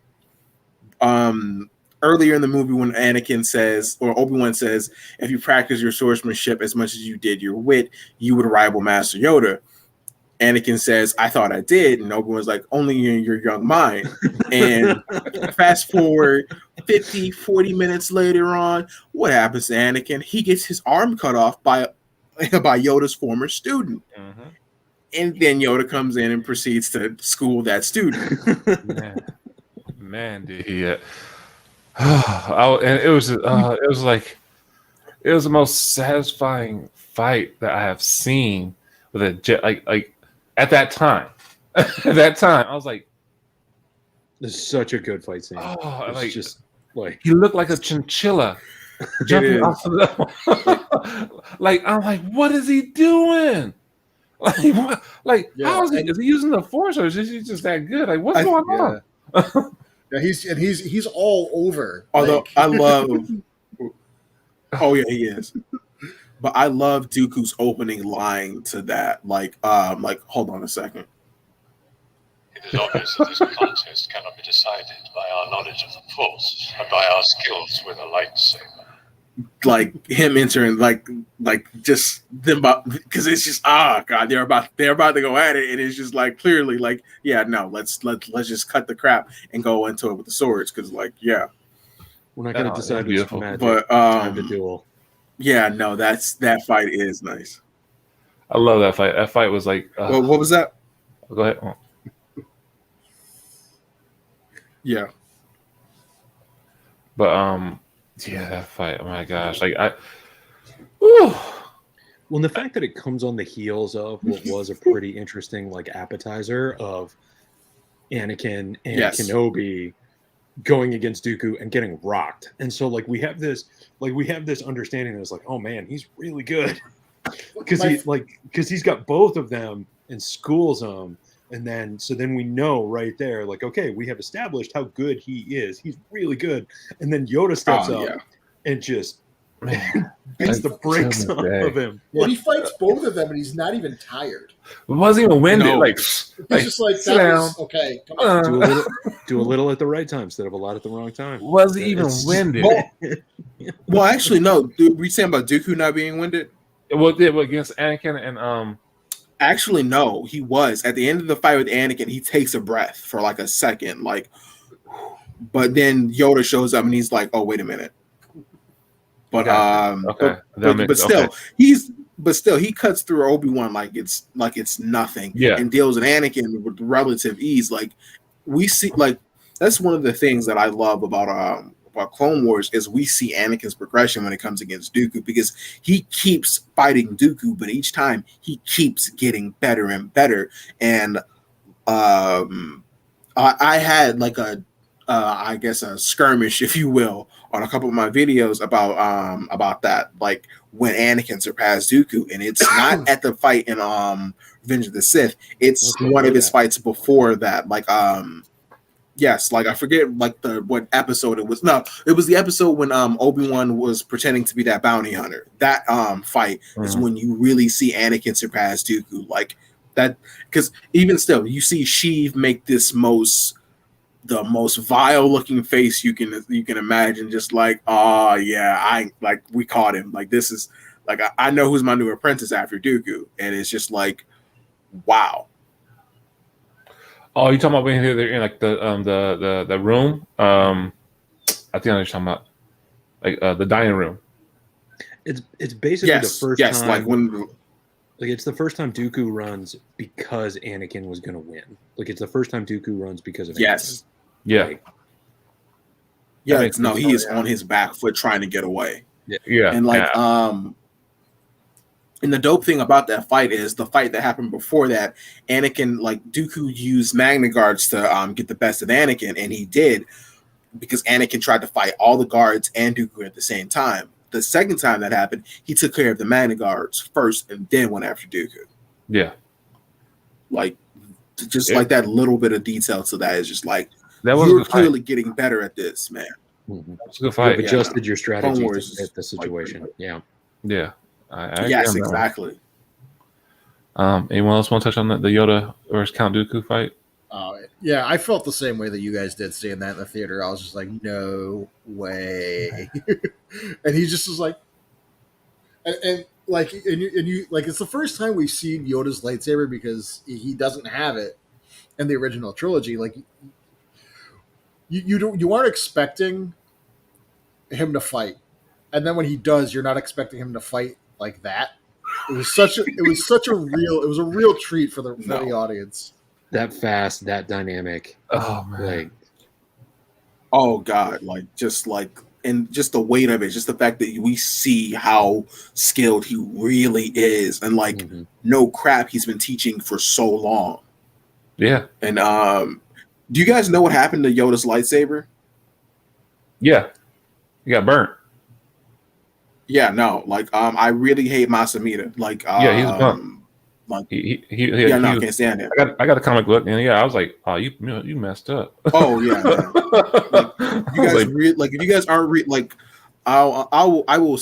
Earlier in the movie when Anakin says, or Obi-Wan says, if you practice your swordsmanship as much as you did your wit, you would rival Master Yoda. Anakin says, I thought I did. And Obi-Wan's like, only in your young mind. And fast forward 50, 40 minutes later on, what happens to Anakin? He gets his arm cut off by Yoda's former student. Mm-hmm. And then Yoda comes in and proceeds to school that student. Man, did he... and it was the most satisfying fight that I have seen with a jet. Like at that time, I was like, "This is such a good fight scene." Oh, it's like just like he looked like a chinchilla jumping off of the. Like I'm like, what is he doing? Like what? Like how is he? Is he using the Force or is he just that good? Like what's going on? Yeah, he's all over. Although I love. Oh yeah, he is. But I love Dooku's opening line to that. Like, hold on a second. It is obvious that this contest cannot be decided by our knowledge of the Force, but by our skills with a lightsaber. Like him entering, like just them, because it's just god, they're about to go at it, and it's just like clearly like let's just cut the crap and go into it with the swords because like we're not gonna decide who's magic, but time to duel. Yeah, no, that fight is nice. I love that fight. That fight was like. Well, what was that? Go ahead. Oh. Yeah. But that fight. Oh my gosh! Like Well, the fact that it comes on the heels of what was a pretty interesting like appetizer of Anakin and Kenobi going against Dooku and getting rocked. And so like we have this understanding that's like, oh man, he's really good. Because he's got both of them and schools them. And then we know right there, like, okay, we have established how good he is. He's really good. And then Yoda steps up and just beats the brakes off of him. Yeah, he fights both of them and he's not even tired. It wasn't even winded. No. He's just like, that was, okay, come on. Do a little at the right time instead of a lot at the wrong time. Wasn't even winded. Well, actually, no. Dude, we saying about Dooku not being winded? Well, against Anakin and Actually, no. He was at the end of the fight with Anakin. He takes a breath for like a second, like. But then Yoda shows up and he's like, "Oh, wait a minute." But but still he cuts through Obi-Wan like it's nothing. Yeah. And deals with Anakin with relative ease. Like we see, like that's one of the things that I love about Clone Wars is we see Anakin's progression when it comes against Dooku because he keeps fighting Dooku, but each time he keeps getting better and better. And I had like I guess a skirmish, if you will, on a couple of my videos about that, like when Anakin surpassed Dooku, and it's not at the fight in Revenge of the Sith. It's one of his fights before that, like yes, like I forget like what episode it was. No, it was the episode when Obi-Wan was pretending to be that bounty hunter. That fight is when you really see Anakin surpass Dooku. Like that because even still, you see Sheev make the most vile looking face you can imagine, just like, oh yeah, we caught him. Like this is like I know who's my new apprentice after Dooku, and it's just like, wow. Oh, you talking about when they're in like the room? I think I know what you're talking about, like the dining room. It's basically the first time. Like it's the first time Dooku runs because Anakin was going to win. Like it's the first time Dooku runs because of Anakin. Yeah. Like, he is on his back foot trying to get away. Yeah. And and the dope thing about that fight is the fight that happened before that, Anakin, like Dooku used Magna Guards to get the best of Anakin, and he did because Anakin tried to fight all the guards and Dooku at the same time. The second time that happened, he took care of the Magna Guards first and then went after Dooku. Yeah. Like, just like that little bit of detail to that is just like, that was you're clearly getting better at this, man. That's a good fight. You've adjusted your strategy to fit the situation. Yeah. Yes, exactly. Anyone else want to touch on the Yoda versus Count Dooku fight? Yeah, I felt the same way that you guys did seeing that in the theater. I was just like, no way. And he just was like, and you like, it's the first time we've seen Yoda's lightsaber because he doesn't have it in the original trilogy. Like, you aren't expecting him to fight, and then when he does, you're not expecting him to fight like that. It was a real treat for the audience. That fast, that dynamic. Oh man. Like, oh god, and just the weight of it, just the fact that we see how skilled he really is, and no crap, he's been teaching for so long. Yeah. And do you guys know what happened to Yoda's lightsaber? Yeah. He got burnt. Yeah, no, I really hate Masamita. Like, he's burnt. Like, I can't stand it. I got a comic book, and I was like, oh, you messed up. Oh yeah, man. You guys if you guys aren't I will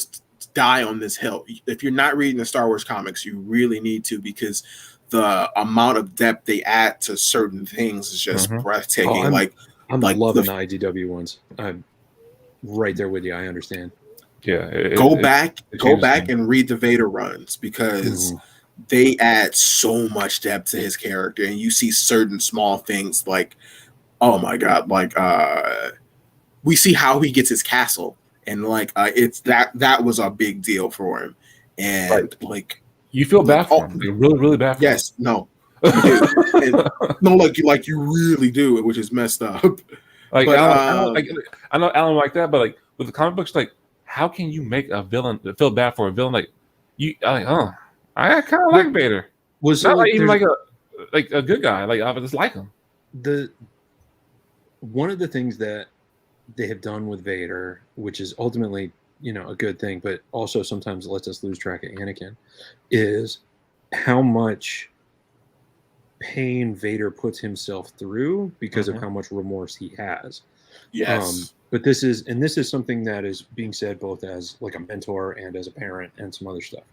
die on this hill. If you're not reading the Star Wars comics, you really need to, because the amount of depth they add to certain things is just breathtaking. I'm loving the IDW ones. I'm right there with you. I understand. Yeah, go back and read the Vader runs, because they add so much depth to his character, and you see certain small things like, oh my god, we see how he gets his castle, and it's that was a big deal for him, and you feel bad for him, really, really bad. Yes, no, you do. And, you really do, which is messed up. I know Alan like that, but with the comic books, how can you make a villain feel bad for a villain? I kind of like Vader. Was not even a good guy. I just like him. One of the things that they have done with Vader, which is ultimately a good thing, but also sometimes lets us lose track of Anakin, is how much pain Vader puts himself through because of how much remorse he has. Yes. But this is something that is being said both as a mentor and as a parent and some other stuff.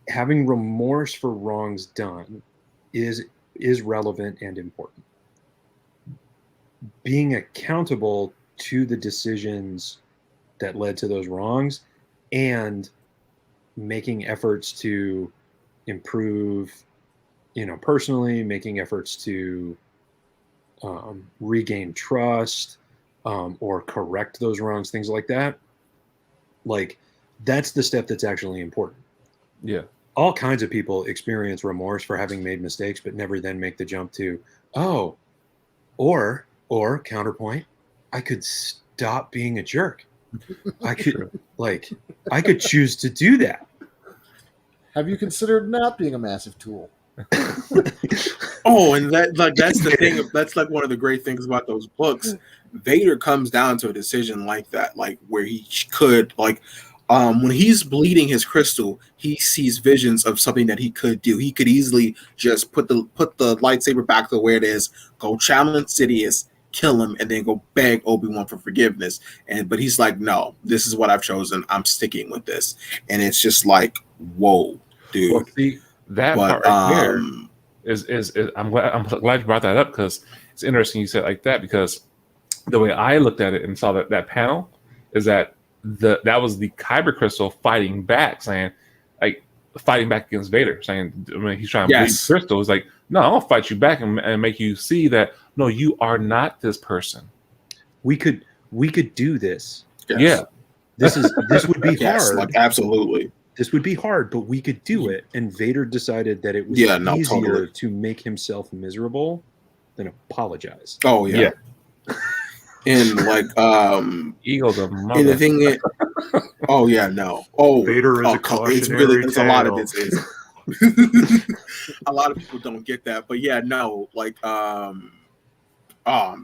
Having remorse for wrongs done is relevant and important. Being accountable to the decisions that led to those wrongs and making efforts to improve, personally, making efforts to regain trust, or correct those wrongs, things like that. That's the step that's actually important. Yeah. All kinds of people experience remorse for having made mistakes, but never then make the jump to, or counterpoint, I could stop being a jerk. I could choose to do that. Have you considered not being a massive tool? Oh, and that's the thing. That's one of the great things about those books. Vader comes down to a decision like that, where he could, when he's bleeding his crystal, he sees visions of something that he could do. He could easily just put the lightsaber back to where it is, go challenge Sidious, kill him, and then go beg Obi-Wan for forgiveness. But he's like, no, this is what I've chosen. I'm sticking with this. And it's just whoa, dude. Well, see, that part right there I'm glad you brought that up, because it's interesting you said it like that, because the way I looked at it and saw that panel is that that was the Kyber crystal fighting back, saying fighting back against Vader, saying when he's trying to bleed crystal, it's like, no, I'll fight you back and make you see that no, you are not this person. We could do this. Yes. Yeah. This would be hard. Like, absolutely. This would be hard, but we could do it. And Vader decided that it was easier to make himself miserable than apologize. Oh yeah. And like Eagle's a mother. And the thing is, oh yeah, no. Oh, Vader is a cautionary it's a lot of this is a lot of people don't get that, but yeah, no, like oh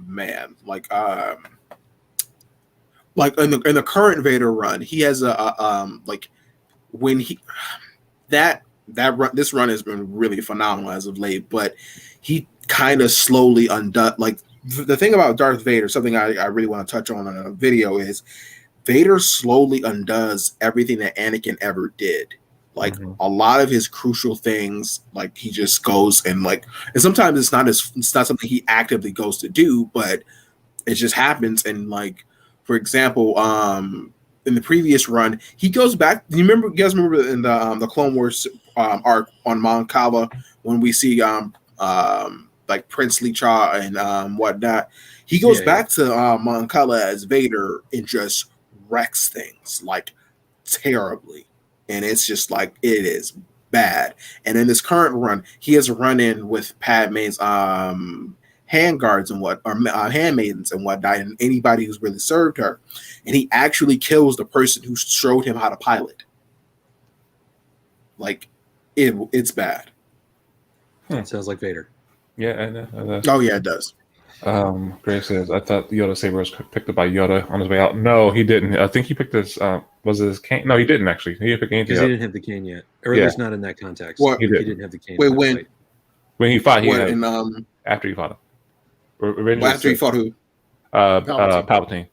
man, like in the current Vader run, he has like when he that run, this run has been really phenomenal as of late, but he kind of slowly undone. Like the thing about Darth Vader, something I really want to touch on in a video, is Vader slowly undoes everything that Anakin ever did. Like a lot of his crucial things, like he just goes and sometimes it's not something he actively goes to do, but it just happens. And like, for example, in the previous run, he goes back. You guys remember in the Clone Wars arc on Mount Kava when we see like Princely Cha and whatnot. He goes back to Mount Kava as Vader and just wrecks things like terribly. And it's just like, it is bad. And in this current run, he has run in with Padme's handguards and handmaidens and whatnot, and anybody who's really served her. And he actually kills the person who showed him how to pilot. Like, it's bad. Sounds like Vader. Yeah, oh yeah, it does. Greg says, I thought Yoda saber was picked up by Yoda on his way out. No, he didn't. I think he picked his was his cane. No, he didn't actually. He didn't pick anything up. He didn't have the cane yet, or at least not in that context. What? He didn't have the cane. Wait, when he fought, after he fought him. After he fought who? Palpatine.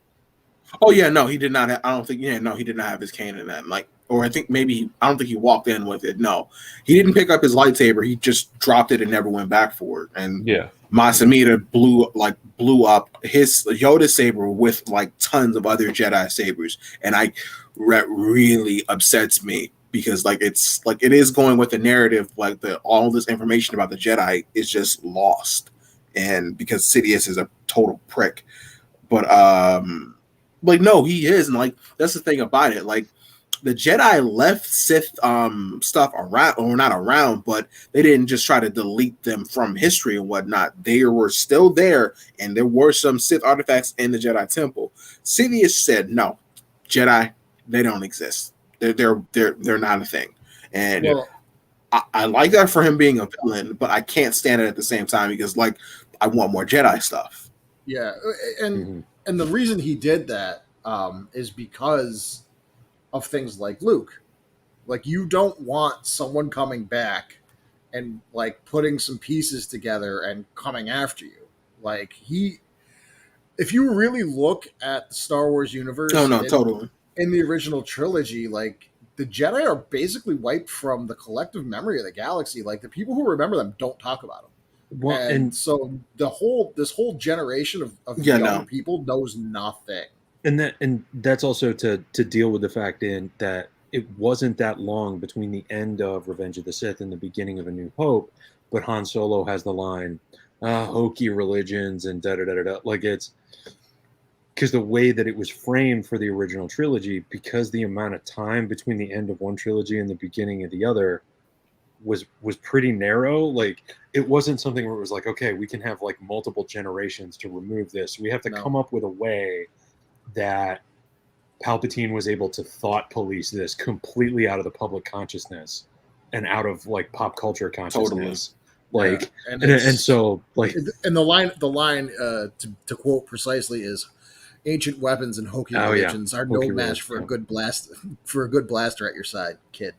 Oh yeah, no, he did not. I don't think. Yeah, no, he did not have his cane in that. Like, or I think maybe I don't think he walked in with it. No, he didn't pick up his lightsaber. He just dropped it and never went back for it. And Masamita blew up his Yoda saber with like tons of other Jedi sabers, and that really upsets me because like it's like it is going with the narrative, like all this information about the Jedi is just lost, and because Sidious is a total prick, but like no, he is, and like that's the thing about it, like. The Jedi left Sith stuff around, or not around, but they didn't just try to delete them from history and whatnot. They were still there, and there were some Sith artifacts in the Jedi Temple. Sidious said, "No, Jedi, they don't exist. They're not a thing." And I like that for him being a villain, but I can't stand it at the same time because, like, I want more Jedi stuff. Yeah, and the reason he did that is because of things like Luke. Like, you don't want someone coming back and like putting some pieces together and coming after you. Like, if you really look at the Star Wars universe, totally. In the original trilogy, like the Jedi are basically wiped from the collective memory of the galaxy. Like, the people who remember them don't talk about them. Well, and so this whole generation of young people knows nothing. And that's also to deal with the fact that it wasn't that long between the end of Revenge of the Sith and the beginning of A New Hope, but Han Solo has the line, hokey religions and da-da-da-da-da. Like, it's because the way that it was framed for the original trilogy, because the amount of time between the end of one trilogy and the beginning of the other was pretty narrow. Like, it wasn't something where it was like, okay, we can have like multiple generations to remove this. We have to come up with a way that Palpatine was able to thought police this completely out of the public consciousness and out of like pop culture consciousness. Totally. Like, and so like, and the line to quote precisely is, "Ancient weapons and hokey religions are no match for a good blaster at your side, kid."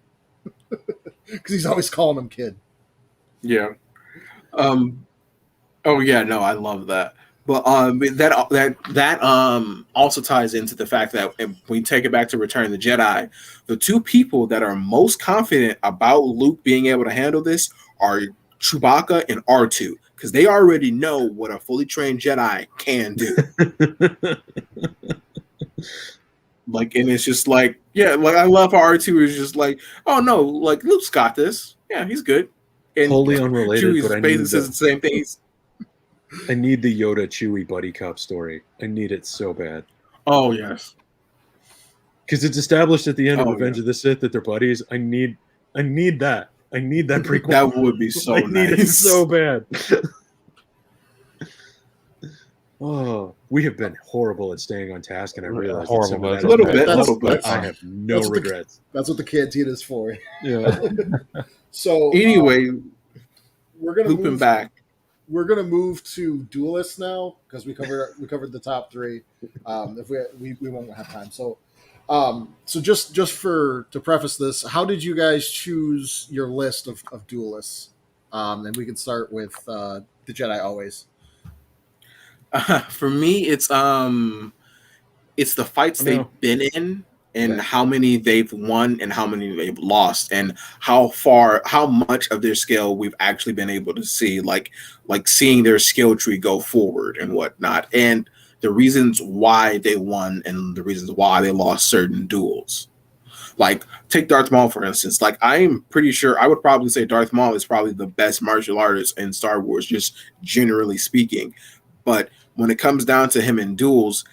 Because he's always calling him kid. Yeah. Oh yeah, no, I love that. But that also ties into the fact that if we take it back to Return of the Jedi, the two people that are most confident about Luke being able to handle this are Chewbacca and R2, because they already know what a fully trained Jedi can do. Like, and it's just like, yeah, like I love how R2 is just like, oh no, like Luke's got this. Yeah, he's good. And Wholly unrelated, Chewie's but I basically need says the same thing. I need the Yoda Chewie buddy cop story. I need it so bad. Oh yes. Because it's established at the end of Oh, Revenge yeah. of the Sith that they're buddies. I need that. I need that prequel. That would be so I need it nice. so bad. Oh, we have been horrible at staying on task, and I realize Horrible, that some but of that a little is bit, my a fault, little bit. but I have no That's what the- regrets. That's what the cantina is for. Yeah. So Anyway, we're gonna looping move, back. We're gonna move to duelists now because we covered the top three. If we won't have time. So just to preface this, how did you guys choose your list of duelists? And we can start with the Jedi always. For me, it's the fights they've been in, and how many they've won and how many they've lost, and how much of their skill we've actually been able to see, like seeing their skill tree go forward and whatnot, and the reasons why they won and the reasons why they lost certain duels. Like, take Darth Maul, for instance. Like, I'm pretty sure I would probably say Darth Maul is probably the best martial artist in Star Wars, just generally speaking. But when it comes down to him in duels,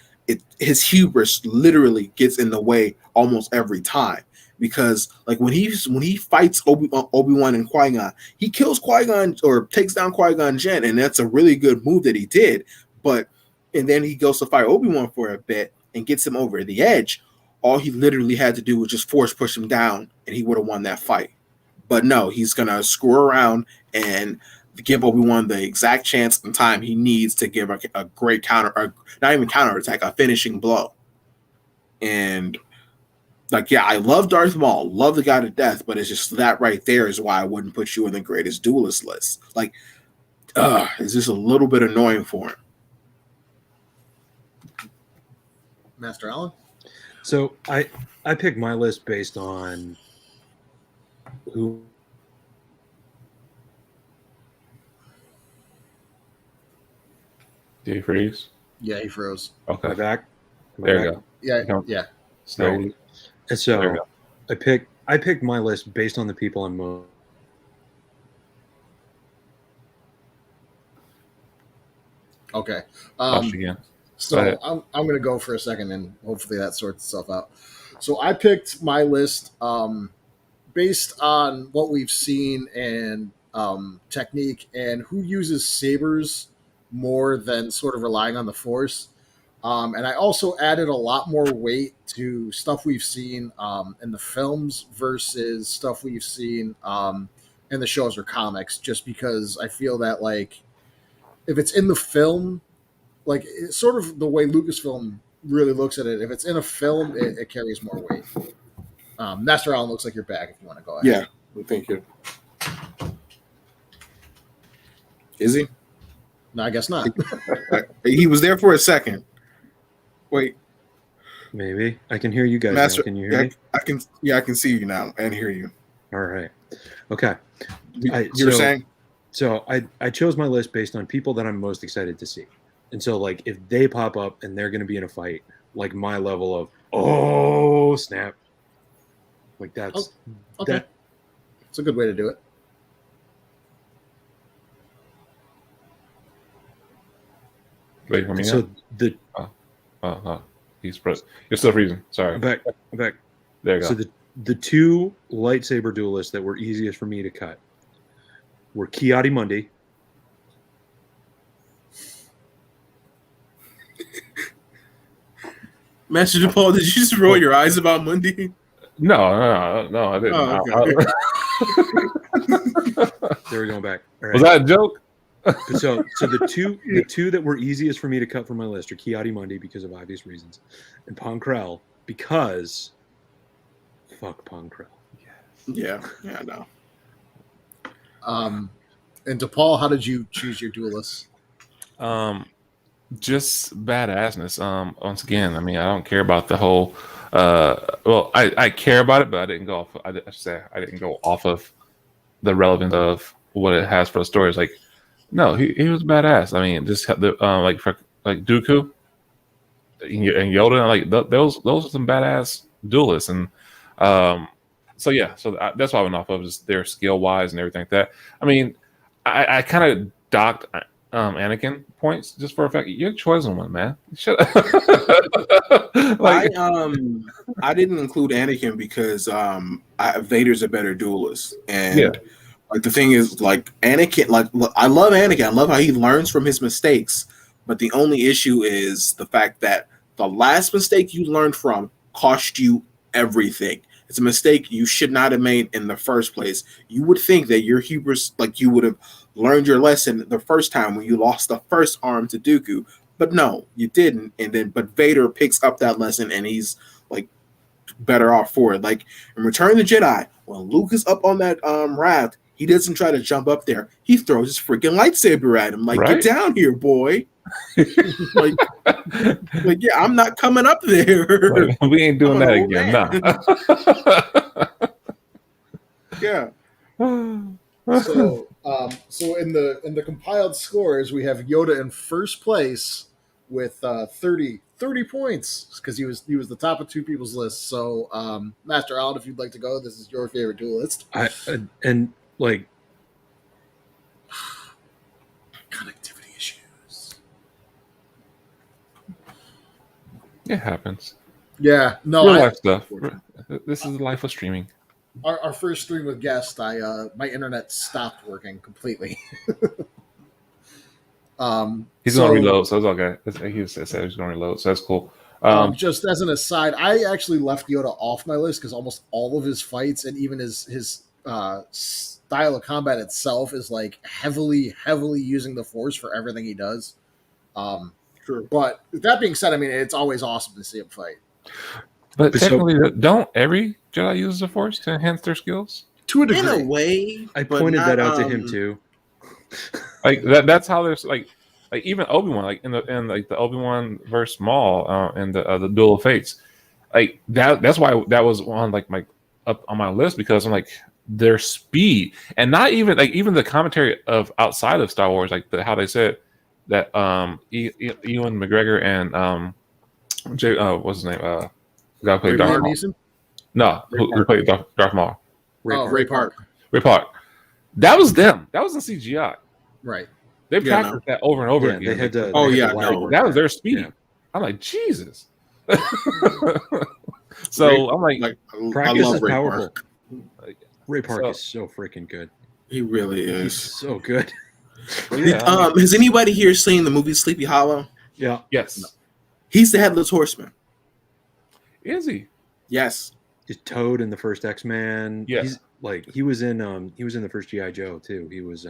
his hubris literally gets in the way almost every time. Because like when he fights Obi-Wan and Qui-Gon, he kills Qui-Gon or takes down Qui-Gon Jinn, and that's a really good move that he did. And then he goes to fight Obi-Wan for a bit and gets him over the edge. All he literally had to do was just force push him down, and he would have won that fight. But no, he's gonna screw around and give Obi-Wan the exact chance and time he needs to give a great counter, or not even counter attack, a finishing blow. And like, yeah, I love Darth Maul, love the guy to death, but it's just that right there is why I wouldn't put you in the greatest duelist list. Like, it's just a little bit annoying for him. Master Allen? So I picked my list based on who. Did he freeze? Yeah, he froze. Okay. Am I back? There you go. Yeah, No. yeah. Slowly. And There so you go. I picked my list based on the people I'm most. Okay. Watch again. So Go ahead. I'm going to go for a second, and hopefully that sorts itself out. So I picked my list based on what we've seen and technique and who uses sabers more than sort of relying on the Force. And I also added a lot more weight to stuff we've seen in the films versus stuff we've seen in the shows or comics, just because I feel that, like, if it's in the film, like, it's sort of the way Lucasfilm really looks at it. If it's in a film, it carries more weight. Master Allen, looks like you're back if you want to go ahead. Yeah, thank you. Is he? No, I guess not. He was there for a second. Wait, Maybe I can hear you guys. Master. Now. Can you hear me? I can. Yeah, I can see you now and hear you. All right. Okay. You were saying? So I chose my list based on people that I'm most excited to see. And so, like, if they pop up and they're going to be in a fight, like, my level of, oh, snap. Like, that's... Okay. That, It's a good way to do it. Wait for me. so the... He's you're still freezing. Sorry. I'm back. There you go. So the two lightsaber duelists that were easiest for me to cut were Ki-Adi-Mundi. Master Depaul, did you just roll your eyes about Mundi? No, I didn't. Oh, okay. There we go, back. All right. Was that a joke? So the two that were easiest for me to cut from my list are Ki-Adi-Mundi because of obvious reasons, and Ponkrell because fuck Ponkrell. Yeah, I know. And DePaul, how did you choose your duelists? Just badassness. Once again, I mean, I don't care about the whole. Well, I care about it, but I didn't go off. I didn't go off of the relevance of what it has for the story. It's like, no, he was badass. I mean, just the like Dooku and Yoda, like those are some badass duelists, and so that's why I went off of just their skill wise and everything like that. I mean, I kind of docked Anakin points just for a fact. You're the chosen one, man. Shut up. I didn't include Anakin because Vader's a better duelist, and like the thing is, like Anakin, like I love Anakin. I love how he learns from his mistakes, but the only issue is the fact that the last mistake you learned from cost you everything. It's a mistake you should not have made in the first place. You would think that your hubris, like you would have learned your lesson the first time when you lost the first arm to Dooku, but no, you didn't. But Vader picks up that lesson and he's like better off for it. Like in Return of the Jedi, when Luke is up on that raft, he doesn't try to jump up there. He throws his freaking lightsaber at him. Like, Get down here, boy. like, yeah, I'm not coming up there. Right. We ain't doing that again. Nah. Yeah. So in the compiled scores, we have Yoda in first place with 30 points because he was the top of two people's list. So Master Allen, if you'd like to go, this is your favorite duelist. Like connectivity issues. It happens. Yeah, no, real life stuff. This is the life of streaming. Our first stream with guests, my internet stopped working completely. He's gonna reload, so it's okay. He said he's gonna reload, so that's cool. Just as an aside, I actually left Yoda off my list because almost all of his fights and even his style of combat itself is like heavily using the Force for everything he does. Sure. But that being said, I mean, it's always awesome to see him fight. But technically, don't every Jedi use the Force to enhance their skills? To a degree. In a way. I pointed that out to him too. Like that's how there's like even Obi-Wan, like in the Obi-Wan versus Maul and the Duel of Fates, like that's why that was on like my up on my list, because I'm like their speed, and not even like even the commentary of outside of Star Wars, like how they said that Ewan McGregor and what's his name, the guy who played Darth Maul. No, who played Darth Maul? Ray Park. Ray Park. That was them. That was in CGI. Right. They practiced that over and over again. They had to. That was their speed. Yeah. I'm like, Jesus. So I'm like practice is powerful. Ray Park is so freaking good. He really is. He's so good. Has anybody here seen the movie Sleepy Hollow? Yeah. Yes. No. He's the Headless Horseman. Is he? Yes. He's Toad in the first X-Men. Yeah. He's like he was in the first G.I. Joe too. He was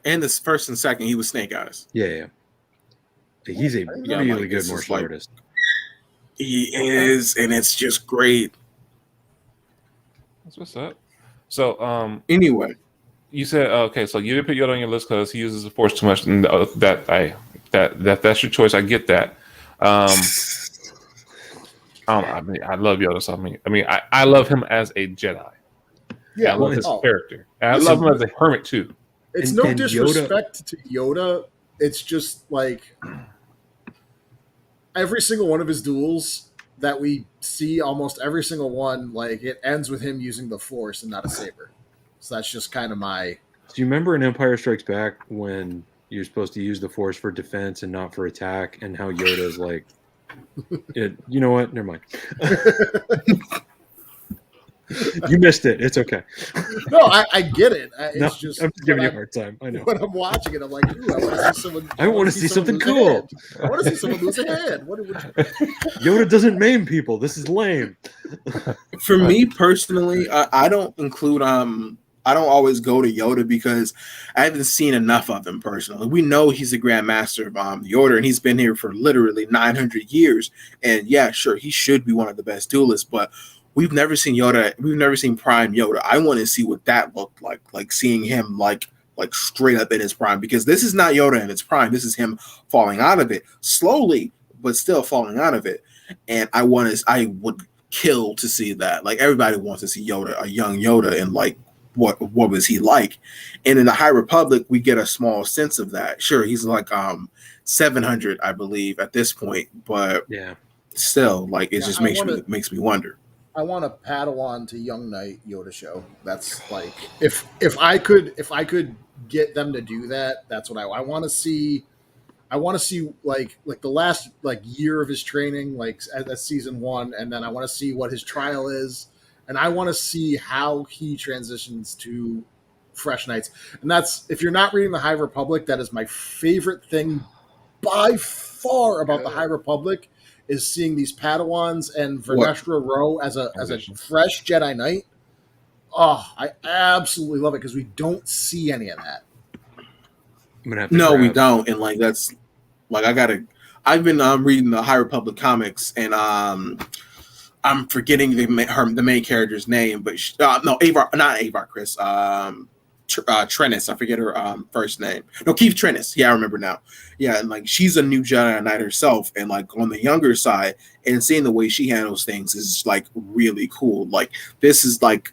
and this first and second he was Snake Eyes. Yeah. He's a really good martial artist. He is, and it's just great. That's what's up. So anyway, you said okay, so you didn't put Yoda on your list because he uses the Force too much, and that's your choice. I get that. I mean, I love Yoda. So I love him as a Jedi. Yeah, I love his character. And I love him as a hermit too. It's no disrespect to Yoda. It's just like every single one of his duels that we see, almost every single one, like it ends with him using the Force and not a saber. So that's just kind of my. Do you remember in Empire Strikes Back when you're supposed to use the Force for defense and not for attack, and how Yoda is like, you know what? Never mind. You missed it. It's okay. No, I get it. It's just I'm just giving you a hard time. I know. When I'm watching it, I'm like, ooh, I want to see someone. I want to see something cool. I want to see someone lose a hand. Yoda doesn't maim people. This is lame. For me personally, I don't include I don't always go to Yoda because I haven't seen enough of him personally. We know he's a Grand Master of the Order, and he's been here for literally 900 years. And yeah, sure, he should be one of the best duelists, but we've never seen Yoda. We've never seen Prime Yoda. I want to see what that looked like seeing him like straight up in his prime, because this is not Yoda in its prime. This is him falling out of it slowly, but still falling out of it. And I would kill to see that. Like everybody wants to see Yoda, a young Yoda, in like what was he like? And in the High Republic, we get a small sense of that. Sure, he's like 700, I believe, at this point, but Yeah. still, like it just I makes me wonder. I want a Padawan to Young Knight Yoda show. That's like if I could get them to do that, that's what I want to see. I want to see like the last like year of his training, like at season 1, and then I want to see what his trial is, and I want to see how he transitions to Fresh Knights. And that's, if you're not reading the High Republic, that is my favorite thing by far about the High Republic, is seeing these Padawans and Vernestra Rowe as a fresh Jedi Knight. Oh, I absolutely love it because we don't see any of that. No, we don't, and like that's like I've been reading the High Republic comics, and I'm forgetting the main character's name, but no, not Avar, Chris. Trennis, I forget her first name. No, Keith Trennis. Yeah, I remember now. Yeah, and like she's a new Jedi Knight herself, and like on the younger side, and seeing the way she handles things is like really cool. Like this is like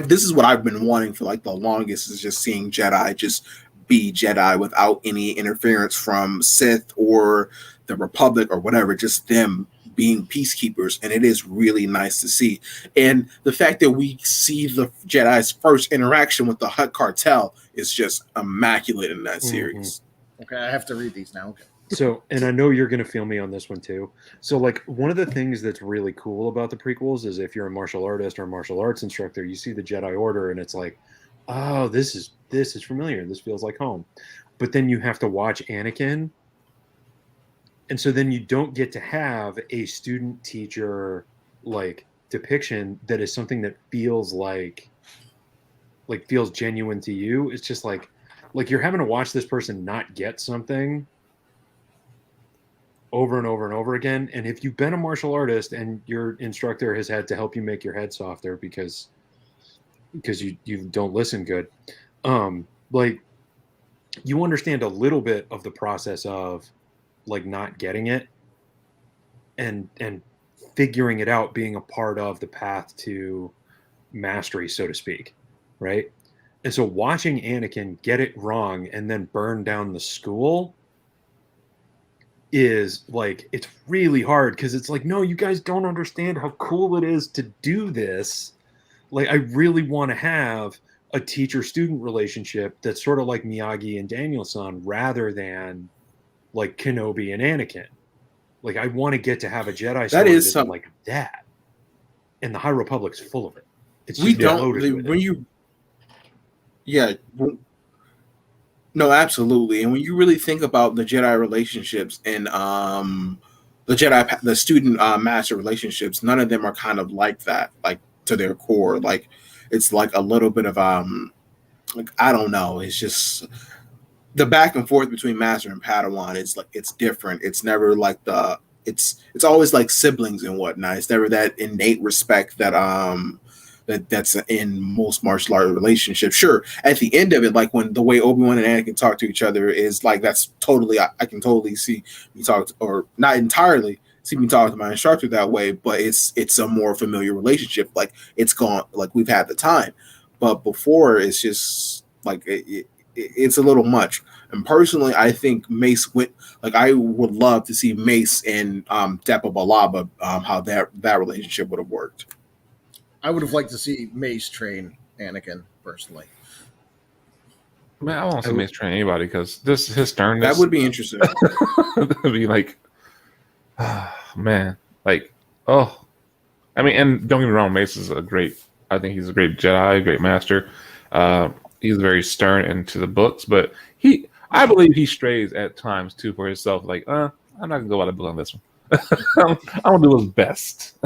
this is what I've been wanting for like the longest, is just seeing Jedi just be Jedi without any interference from Sith or the Republic or whatever, just them being peacekeepers, and it is really nice to see. And the fact that we see the Jedi's first interaction with the Hutt cartel is just immaculate in that series. Okay, I have to read these now. Okay. So, and I know you're going to feel me on this one too. So, like, one of the things that's really cool about the prequels is if you're a martial artist or a martial arts instructor, you see the Jedi Order, and it's like, oh, this is familiar. This feels like home. But then you have to watch Anakin. And so then you don't get to have a student teacher like depiction that is something that feels like feels genuine to you. It's just like you're having to watch this person not get something over and over and over again. And if you've been a martial artist and your instructor has had to help you make your head softer because you don't listen good, like you understand a little bit of the process of like not getting it and figuring it out, being a part of the path to mastery, so to speak, right? And so watching Anakin get it wrong and then burn down the school is like, it's really hard because it's like, no, you guys don't understand how cool it is to do this. Like, I really want to have a teacher-student relationship that's sort of like Miyagi and Daniel-san rather than like Kenobi and Anakin. Like, I want to get to have a Jedi that is something like that. And the High Republic's full of it. It's we don't when you no, absolutely. And when you really think about the Jedi relationships and the student master relationships, none of them are kind of like that, like to their core. Like it's like a little bit of like, I don't know, it's just the back and forth between master and Padawan. It's like, it's different. It's never like it's always like siblings and whatnot. It's never that innate respect that that's in most martial art relationships. Sure, at the end of it, like when the way Obi-Wan and Anakin talk to each other is like, that's totally, I can totally see me talk, or not entirely see me talk to my instructor that way, but it's a more familiar relationship. Like it's gone, like we've had the time, but before it's just like it's a little much. And personally, I think Mace went, like I would love to see Mace and Depa Balaba, how that relationship would have worked. I would have liked to see Mace train Anakin personally. Man, I don't see Mace train anybody because his sternness. That would be interesting. That would be like, man, like, oh, I mean, and don't get me wrong, Mace is I think he's a great Jedi, great master. He's very stern into the books, but I believe he strays at times too for himself. Like, I'm not gonna go out of book on this one. I'm gonna do his best.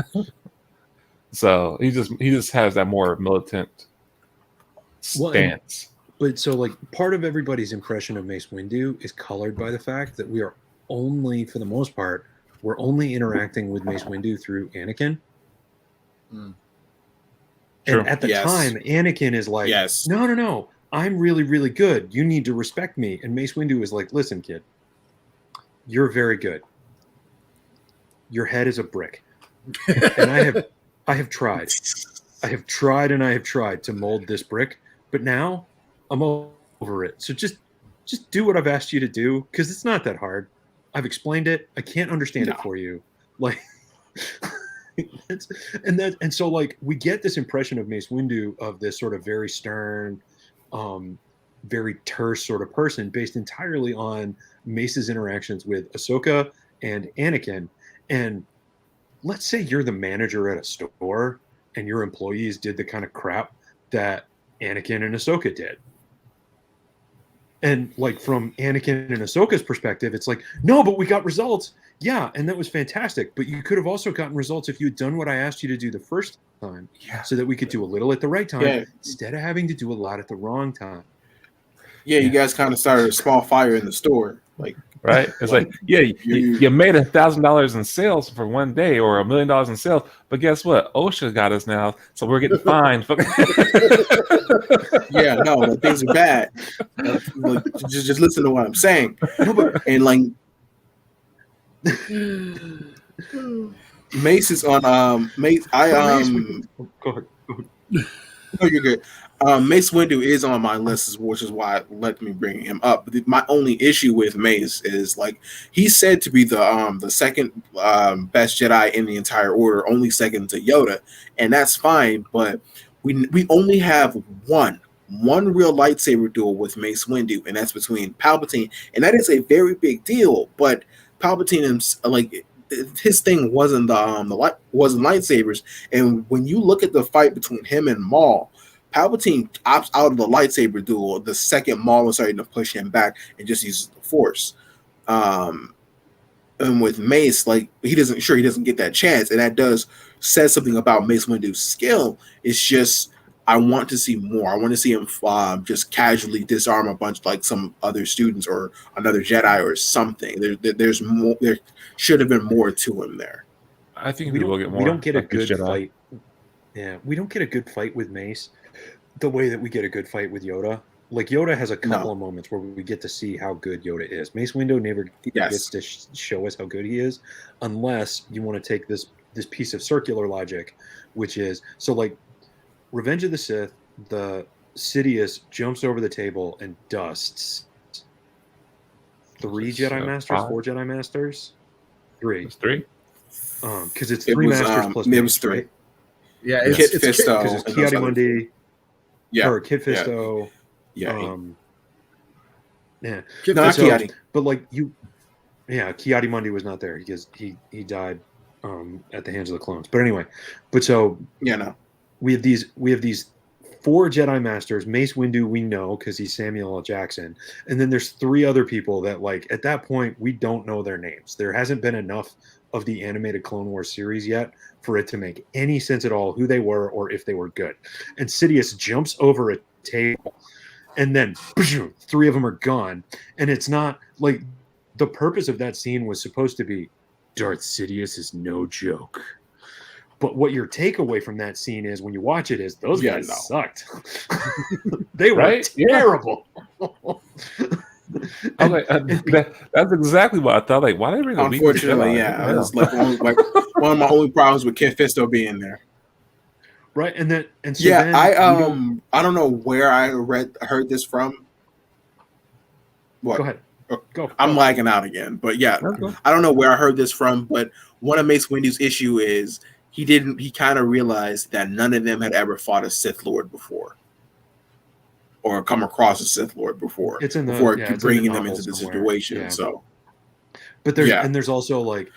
So he just has that more militant stance. But so like part of everybody's impression of Mace Windu is colored by the fact that we are only, for the most part, we're only interacting with Mace Windu through Anakin. Mm. And at the time, Anakin is like, no, I'm really, really good. You need to respect me. And Mace Windu is like, listen, kid, you're very good. Your head is a brick. And I have tried. I have tried and I have tried to mold this brick, but now I'm over it. So just do what I've asked you to do, because it's not that hard. I've explained it. I can't understand it for you. Like, and so like we get this impression of Mace Windu of this sort of very stern, very terse sort of person based entirely on Mace's interactions with Ahsoka and Anakin. And let's say you're the manager at a store and your employees did the kind of crap that Anakin and Ahsoka did. And like from Anakin and Ahsoka's perspective, it's like, no, but we got results. Yeah, and that was fantastic. But you could have also gotten results if you had done what I asked you to do the first time, so that we could do a little at the right time instead of having to do a lot at the wrong time. Yeah, you guys kind of started a small fire in the store, like right. It's like you made $1,000 in sales for one day, or $1 million in sales, but guess what? OSHA got us now, so we're getting fined. Yeah, no, like, things are bad. Like, just listen to what I'm saying. And like Mace is on Mace. Go ahead. No, you're good. Mace Windu is on my list, which is why it let me bring him up. But my only issue with Mace is like he's said to be the second best Jedi in the entire order, only second to Yoda, and that's fine. But we only have one real lightsaber duel with Mace Windu, and that's between Palpatine, and that is a very big deal. But Palpatine, like, his thing wasn't wasn't lightsabers, and when you look at the fight between him and Maul, Palpatine opts out of the lightsaber duel the second Maul was starting to push him back and just uses the Force. And with Mace, like he doesn't get that chance, and that does say something about Mace Windu's skill. It's just I want to see more. I want to see him just casually disarm a bunch like some other students or another Jedi or something. There's more. There should have been more to him there. I think we don't get a good Jedi fight. Yeah, we don't get a good fight with Mace the way that we get a good fight with Yoda. Like Yoda has a couple of moments where we get to see how good Yoda is. Mace Windu never gets to show us how good he is, unless you want to take this piece of circular logic, which is so like Revenge of the Sith, the Sidious jumps over the table and dusts 3 Jedi Masters, 4 Jedi Masters, 3. It's 3. Because it's 3 Masters plus. It was 3. Right? Yeah, Kit Fisto. Because it's Ki-Adi-Mundi. Yeah. Or Kit Fisto. Yeah. Kit no, Fisto, Ki-Adi. But like Ki-Adi-Mundi was not there because he died at the hands of the clones. But anyway, we have these 4 Jedi Masters. Mace Windu we know because he's Samuel L. Jackson, and then there's 3 other people that like at that point we don't know their names. There hasn't been enough of the animated Clone Wars series yet for it to make any sense at all who they were or if they were good. And Sidious jumps over a table, and then 3 of them are gone. And it's not like the purpose of that scene was supposed to be Darth Sidious is no joke. But what your takeaway from that scene is when you watch it is those guys sucked. They were terrible. I was like, that's exactly what I thought. Like, why did they bring a weak Unfortunately, Jedi? That was like one of my only problems with Kit Fisto being there. Right, and so then, I don't know where I heard this from. What? Go ahead. Go. I'm lagging out again, but yeah, I don't know where I heard this from. But one of Mace Windu's issue is he kind of realized that none of them had ever fought a Sith Lord before, or come across a Sith Lord before. It's in the before it's bringing in the them into the somewhere. situation. Yeah. So, but there's also like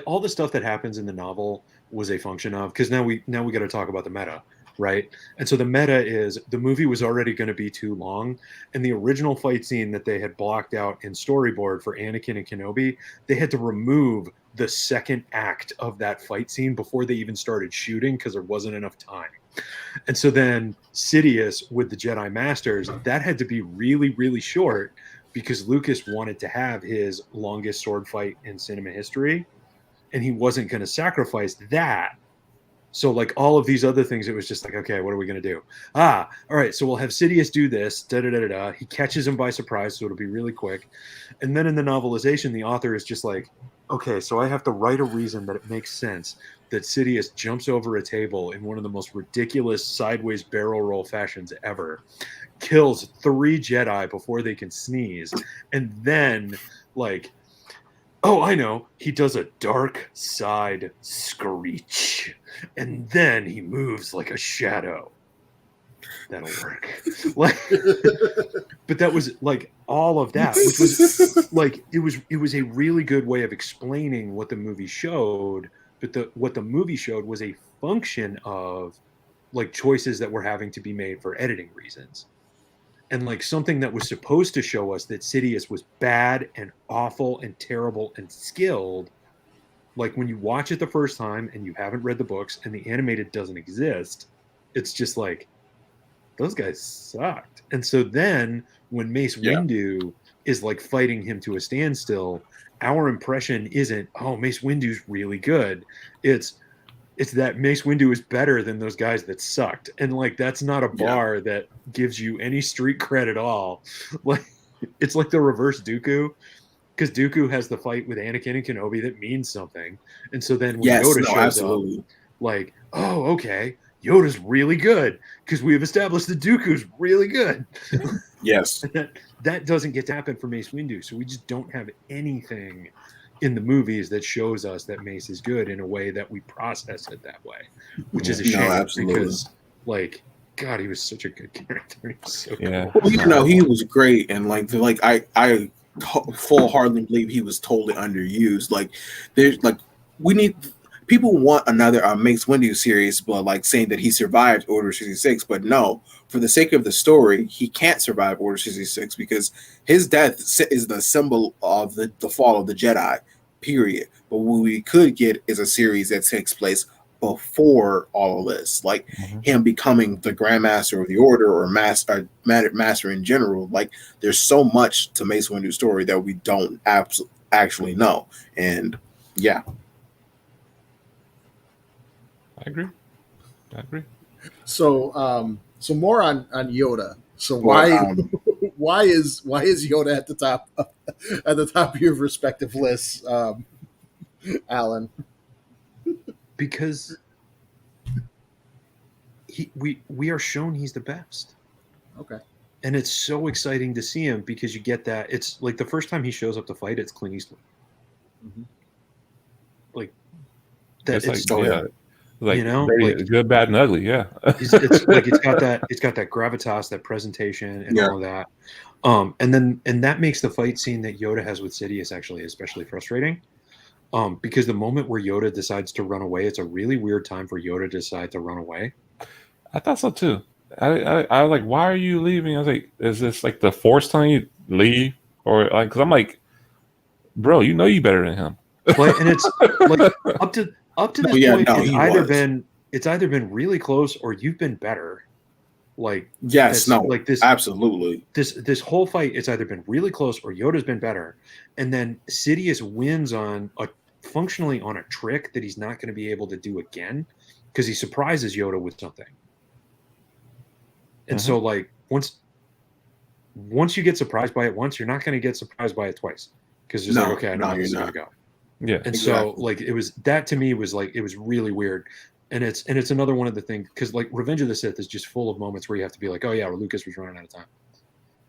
all the stuff that happens in the novel was a function of because now we got to talk about the meta, right? And so the meta is the movie was already going to be too long, and the original fight scene that they had blocked out in storyboard for Anakin and Kenobi, they had to remove the second act of that fight scene before they even started shooting because there wasn't enough time. And so then Sidious with the Jedi Masters, that had to be really, really short because Lucas wanted to have his longest sword fight in cinema history, and he wasn't going to sacrifice that. So like all of these other things, it was just like, okay, what are we going to do? All right, so we'll have Sidious do this, He catches him by surprise, so it'll be really quick. And then in the novelization, the author is just like, okay, so I have to write a reason that it makes sense that Sidious jumps over a table in one of the most ridiculous sideways barrel roll fashions ever, kills 3 Jedi before they can sneeze, and then, like, oh, I know, he does a dark side screech, and then he moves like a shadow. That'll work. Like, but that was like all of that, which was like it was a really good way of explaining what the movie showed. But what the movie showed was a function of like choices that were having to be made for editing reasons, and like something that was supposed to show us that Sidious was bad and awful and terrible and skilled. Like when you watch it the first time and you haven't read the books and the animated doesn't exist, it's just like, those guys sucked. And so then when Mace Windu is like fighting him to a standstill, our impression isn't, oh, Mace Windu's really good. It's that Mace Windu is better than those guys that sucked. And like that's not a bar that gives you any street cred at all. Like it's like the reverse Dooku. Because Dooku has the fight with Anakin and Kenobi that means something. And so then when Yoda shows up, like, oh, okay, Yoda's really good because we have established that Dooku's really good. Yes. that doesn't get to happen for Mace Windu. So we just don't have anything in the movies that shows us that Mace is good in a way that we process it that way, which is a shame because, like, God, he was such a good character. He was so cool. Well, you know, he was great, and like I full-heartedly believe he was totally underused. Like, there's like people want another Mace Windu series, but like saying that he survived Order 66, but no, for the sake of the story, he can't survive Order 66 because his death is the symbol of the fall of the Jedi. Period. But what we could get is a series that takes place before all of this, like him becoming the Grand Master of the Order or master in general. Like, there's so much to Mace Windu's story that we don't actually know, and yeah. I agree. So, so more on Yoda. So why is Yoda at the top of your respective lists, Alan? Because we are shown he's the best. Okay. And it's so exciting to see him because you get that. It's like the first time he shows up to fight, it's Clint Eastwood. Mm-hmm. Like that. It's like, like, you know, like good, bad, and ugly. Yeah. it's like it's got that gravitas, that presentation, and all of that. And that makes the fight scene that Yoda has with Sidious actually especially frustrating. Because the moment where Yoda decides to run away, it's a really weird time for Yoda to decide to run away. I thought so too. I was like, why are you leaving? I was like, is this like the Force telling you leave, or like? Because I'm like, bro, you know you better than him. And it's like up to this point, it's either been really close or you've been better. Like like this, absolutely. This whole fight, it's either been really close or Yoda's been better, and then Sidious wins functionally on a trick that he's not going to be able to do again because he surprises Yoda with something. And so, like once you get surprised by it once, you're not going to get surprised by it twice because it's like, okay, I know how this is going to go. Yeah, and so like it was that to me was like it was really weird. And it's another one of the things because like Revenge of the Sith is just full of moments where you have to be like, oh yeah, Lucas was running out of time,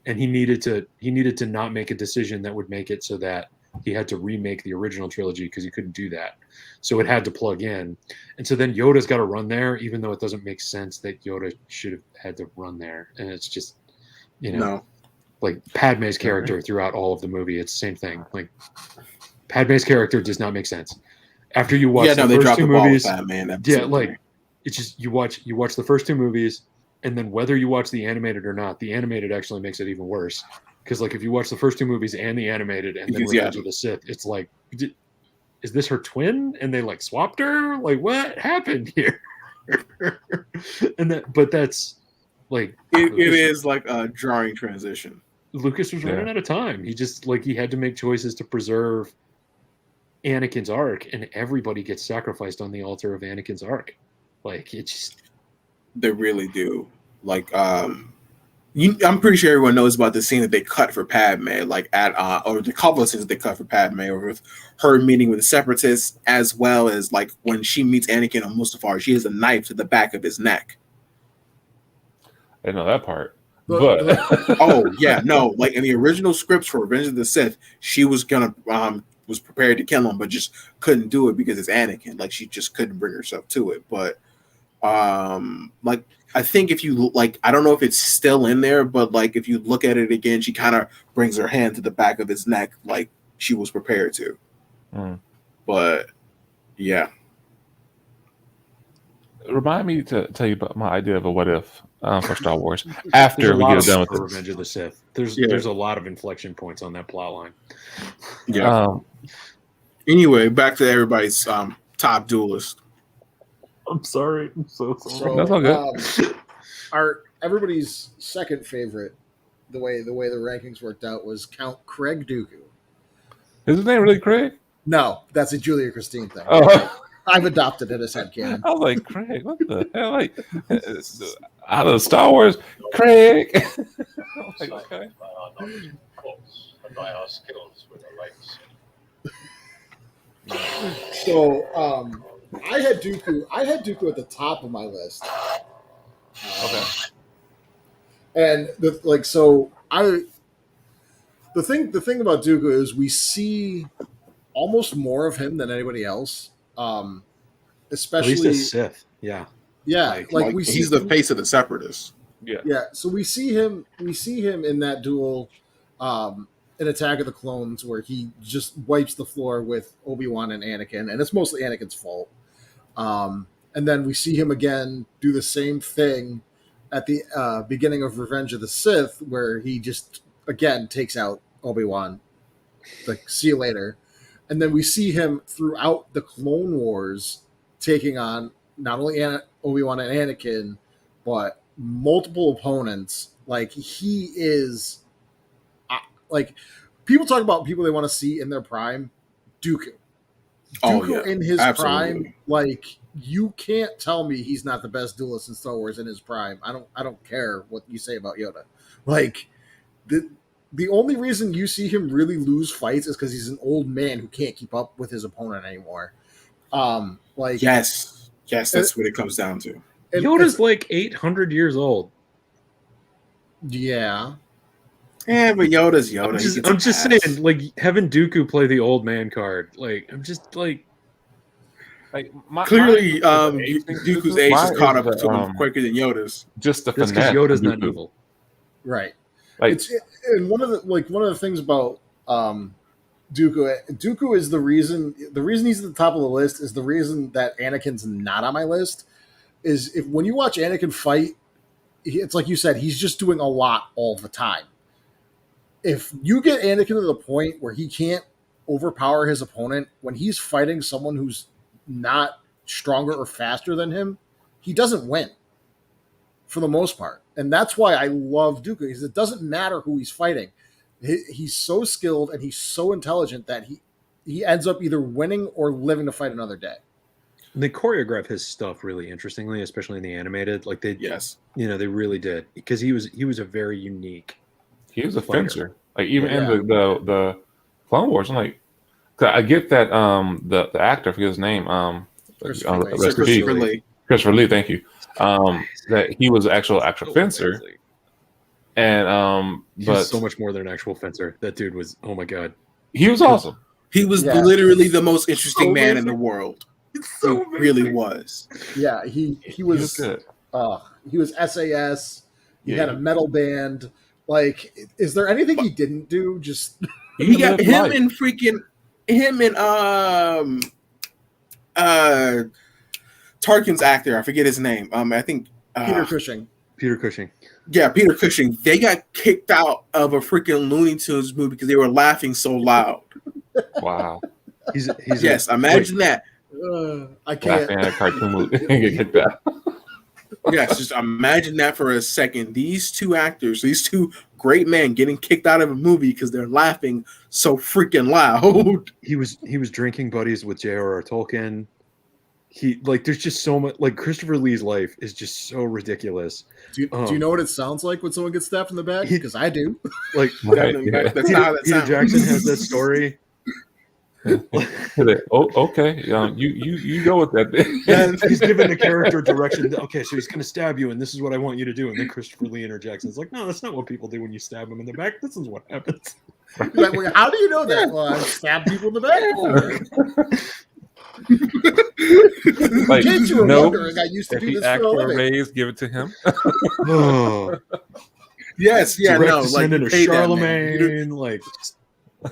and he needed to not make a decision that would make it so that he had to remake the original trilogy because he couldn't do that, so it had to plug in, and so then Yoda's got to run there, even though it doesn't make sense that Yoda should have had to run there, and it's just like Padme's character throughout all of the movie, it's the same thing. Like Padme's character does not make sense. After you watch the first two movies, like it's just you watch the first two movies, and then whether you watch the animated or not, the animated actually makes it even worse. Because like if you watch the first two movies and the animated, and then Revenge of the Sith, it's like, is this her twin? And they like swapped her? Like what happened here? But that's like it is like a drawing transition. Lucas was running out of time. He just like he had to make choices to preserve Anakin's arc, and everybody gets sacrificed on the altar of Anakin's arc. Like it just they really do. Like I'm pretty sure everyone knows about the scene that they cut for Padme, like at or the couple of scenes that they cut for Padme, or with her meeting with the Separatists, as well as like when she meets Anakin on Mustafar, she has a knife to the back of his neck. I didn't know that part. But- Oh yeah, no, like in the original scripts for Revenge of the Sith, she was gonna was prepared to kill him, but just couldn't do it because it's Anakin. Like she just couldn't bring herself to it. But like I think if you like, I don't know if it's still in there, but like if you look at it again, she kind of brings her hand to the back of his neck, like she was prepared to. But yeah, Remind me to tell you about my idea of a what if for Star Wars after we get done with this. Revenge of the Sith. There's a lot of inflection points on that plot line. yeah. Anyway, back to everybody's top duelist. I'm sorry. I'm so sorry. So, That's all good. Our everybody's second favorite, the way the rankings worked out, was Count Craig Dooku. Is his name really Craig? No, that's a Julia Christine thing. Oh. I've adopted it as headcanon. I was like, Craig, what the hell? Like, out of Star Wars, Craig. I was like, okay. By our knowledge of the Force and by our skills with the lightsaber. So I had Dooku at the top of my list. Okay. And the thing about Dooku is we see almost more of him than anybody else. Especially At least a Sith. Yeah. Yeah, like we see he's the face of the Separatists. Yeah, so we see him in that duel in Attack of the Clones where he just wipes the floor with Obi-Wan and Anakin, and it's mostly Anakin's fault. And then we see him again do the same thing at the beginning of Revenge of the Sith, where he just again takes out Obi-Wan. Like, see you later. And then we see him throughout the Clone Wars taking on not only Obi-Wan and Anakin, but multiple opponents. Like, he is like, people talk about people they want to see in their prime. Dooku in his prime, like, you can't tell me he's not the best duelist in Star Wars in his prime. I don't care what you say about Yoda. Like, the only reason you see him really lose fights is because he's an old man who can't keep up with his opponent anymore. Like, yes, that's what it comes down to. Yoda's like 800 years old. Yeah. Yeah, but Yoda's Yoda. I'm just saying, like, having Dooku play the old man card, like, I'm just like clearly, Dooku's age is caught up to him quicker than Yoda's. Just the because finesse. Yoda's not evil, Right. Like, And one of the things about Dooku is the reason he's at the top of the list is the reason that Anakin's not on my list is when you watch Anakin fight, it's like you said, he's just doing a lot all the time. If you get Anakin to the point where he can't overpower his opponent when he's fighting someone who's not stronger or faster than him, he doesn't win for the most part. And that's why I love Dooku, because it doesn't matter who he's fighting. He's so skilled and he's so intelligent that he ends up either winning or living to fight another day. They choreograph his stuff really interestingly, especially in the animated. Like they really did, because he was a very unique. he was a fighter. fencer. Like even in the Clone Wars, I'm like, 'cause I get that the actor, I forget his name, Christopher Lee. Christopher Lee, thank you. That he was an actual fencer. And but so much more than an actual fencer. That dude was, oh my god, he was awesome. He was literally the most interesting man in the world. He really was. Yeah, he was good. He was SAS. He had a metal band. Like, is there anything he didn't do? Just he got him and Tarkin's actor. I forget his name. I think Peter Cushing. Peter Cushing. Yeah, Peter Cushing. They got kicked out of a freaking Looney Tunes movie because they were laughing so loud. Wow. He's yes, imagine that. I can't. Laughing at a cartoon movie and get kicked out. Yes, just imagine that for a second. These two actors, these two great men, getting kicked out of a movie because they're laughing so freaking loud. He was drinking buddies with J.R.R. Tolkien. there's just so much. Like Christopher Lee's life is just so ridiculous. Do you know what it sounds like when someone gets stabbed in the back? Because I do. Like Right, yeah. That's not how that Peter sounds. Jackson has that story. Okay, you go with that. And he's given the character direction. Okay, so he's going to stab you, and this is what I want you to do. And then Christopher Lee interjects, and it's like, no, that's not what people do when you stab them in the back. This is what happens. He's like, well, how do you know that? Well, I stab people in the back. Like, In case you were no, wondering, I used to if do he this asked for a for a living. raise, give it to him. Oh, Yes, yeah, direct no, like descendant you of pay that, man. You Charlemagne, like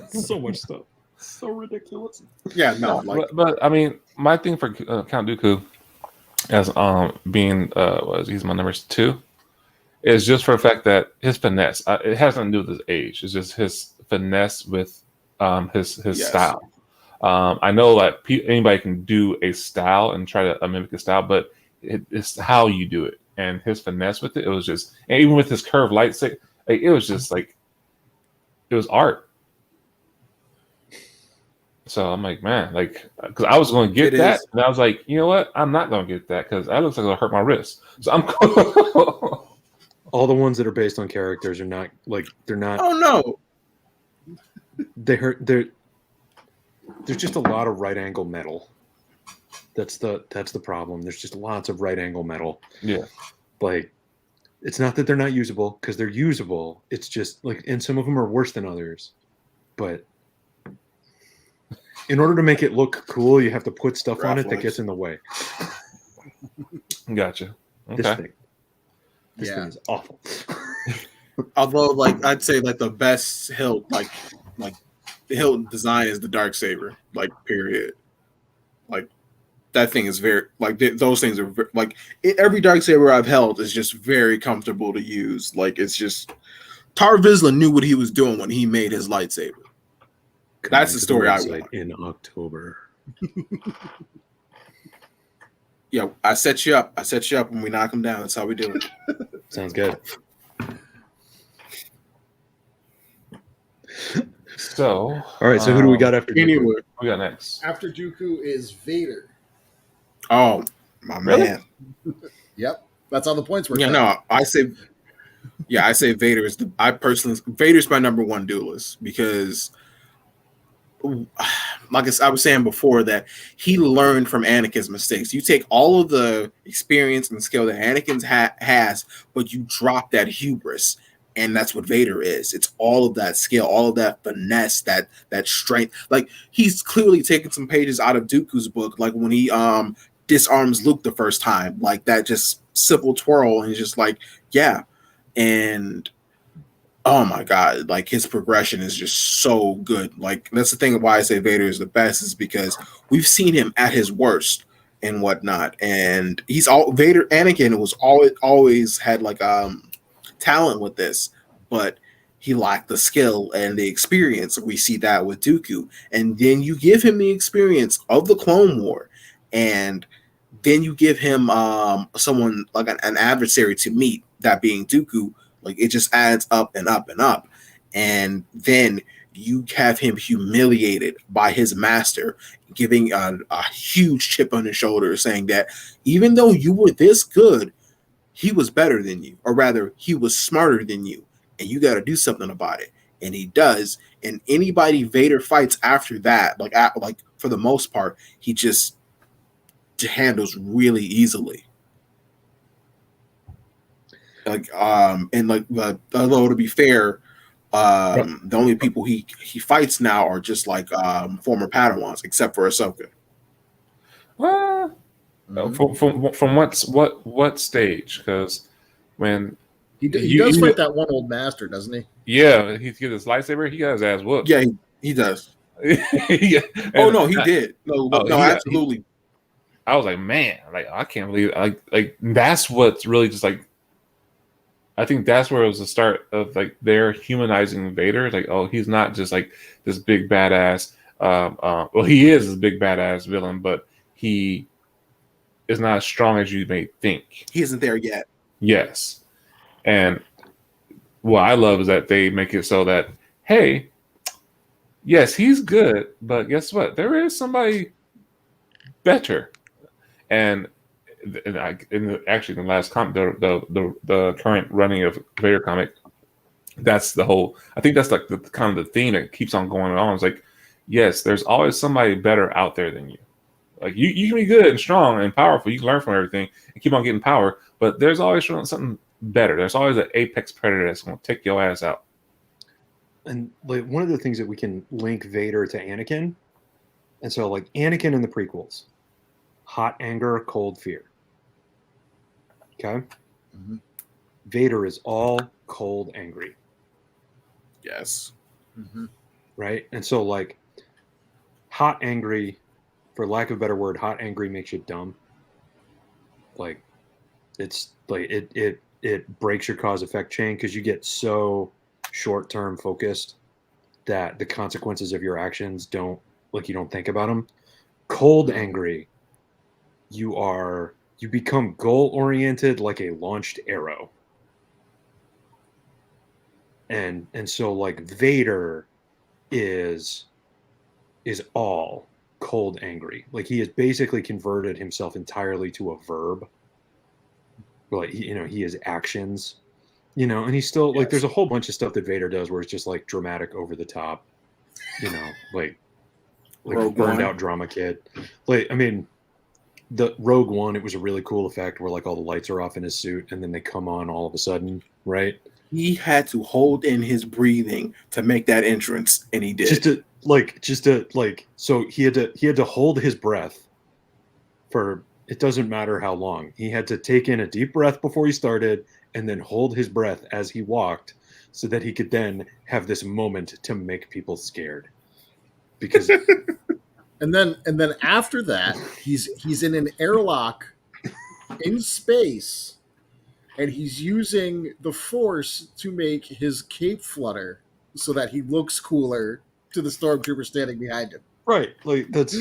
so much stuff. So ridiculous. Yeah, no, like but I mean, my thing for Count Dooku as being he's my number 2 is just for the fact that his finesse. It has nothing to do with his age. It's just his finesse with his Yes. style. I know that anybody can do a style and try to mimic a style, but it's how you do it. And his finesse with it, it was just, and even with his curved lightsaber, like, it was just like, it was art. So I'm like, man, like, because I was going to get It that, is. and I was like, you know what? I'm not going to get that because that looks like it'll hurt my wrist. So I'm All the ones that are based on characters are not like they're not. oh no. There's just a lot of right angle metal. That's the problem. There's just lots of right angle metal. Yeah. Like, it's not that they're not usable, because they're usable. It's just like, and some of them are worse than others. But in order to make it look cool, you have to put stuff on it that Raffles. gets in the way. Gotcha. This Okay. thing Yeah. is awful. Although, like, I'd say like the best hilt, like the hilt design is the Darksaber, like, period. Like, that thing is very, like, those things are like, every Darksaber I've held is just very comfortable to use. Like, it's just, Tar Vizsla knew what he was doing when he made his lightsaber. That's the story I want. In October. Yeah, I set you up. I set you up when we knock him down. That's how we do it. Sounds good. So, All right, so who do we got after Dooku? Anyway, what we got next? After Dooku is Vader. oh my Really? man. Yep, that's how the points were. Yeah, no, I say Vader is Vader's my number 1 duelist because, like I was saying before, that he learned from Anakin's mistakes. You take all of the experience and skill that Anakin has, but you drop that hubris, and that's what Vader is. It's all of that skill, all of that finesse, that strength. Like, he's clearly taken some pages out of Dooku's book, like when he disarms Luke the first time, like that just simple twirl, and he's just like, yeah. And oh my god, like, his progression is just so good. Like, that's the thing of why I say Vader is the best, is because we've seen him at his worst and whatnot. And Anakin was always had like talent with this, but he lacked the skill and the experience. We see that with Dooku. And then you give him the experience of the Clone War, and then you give him someone like an adversary to meet, that being Dooku. Like, it just adds up and up and up. And then you have him humiliated by his master, giving a huge chip on his shoulder, saying that even though you were this good, he was better than you, or rather, he was smarter than you, and you got to do something about it. And he does. And anybody Vader fights after that, like for the most part, he just handles really easily. Like, and like, although to be fair, the only people he fights now are just like former Padawans, except for Ahsoka. Well, from what stage? Because when He does fight that one old master, doesn't he? yeah, he gets his lightsaber, he got his ass whooped. Yeah, he does. Yeah. Oh no, he did. No, Oh, no, absolutely. I was like, man, like, I can't believe it. Like that's what's really just like. I think that's where it was the start of like their humanizing Vader. Like, oh, he's not just like this big badass. Well, he is this big badass villain, but he is not as strong as you may think. He isn't there yet. Yes, and what I love is that they make it so that, hey, yes, he's good, but guess what? There is somebody better. And actually, in the last comic, the current running of Vader comic, that's the whole. I think that's like the kind of the theme that keeps on going on. It's like, yes, there's always somebody better out there than you. Like you can be good and strong and powerful. You can learn from everything and keep on getting power, but there's always something better. There's always an apex predator that's going to take your ass out. And like one of the things that we can link Vader to Anakin, and so like Anakin in the prequels, hot anger, cold fear. Okay, Vader is all cold angry. Yes. Right, and so like hot angry, for lack of a better word, hot angry makes you dumb. Like it's like it breaks your cause effect chain because you get so short term focused that the consequences of your actions you don't think about them. Cold angry, you become goal oriented like a launched arrow. And so like Vader is all cold angry. Like he has basically converted himself entirely to a verb. Like he has actions, and he's still like there's a whole bunch of stuff that Vader does where it's just like dramatic over the top, like burned out drama kid. Like I mean, the Rogue One, it was a really cool effect where like all the lights are off in his suit and then they come on all of a sudden, right? He had to hold in his breathing to make that entrance, and he did. So he had to hold his breath for it doesn't matter how long. He had to take in a deep breath before he started and then hold his breath as he walked so that he could then have this moment to make people scared. Because and then after that, he's in an airlock in space. And he's using the Force to make his cape flutter so that he looks cooler to the stormtrooper standing behind him. Right, like that's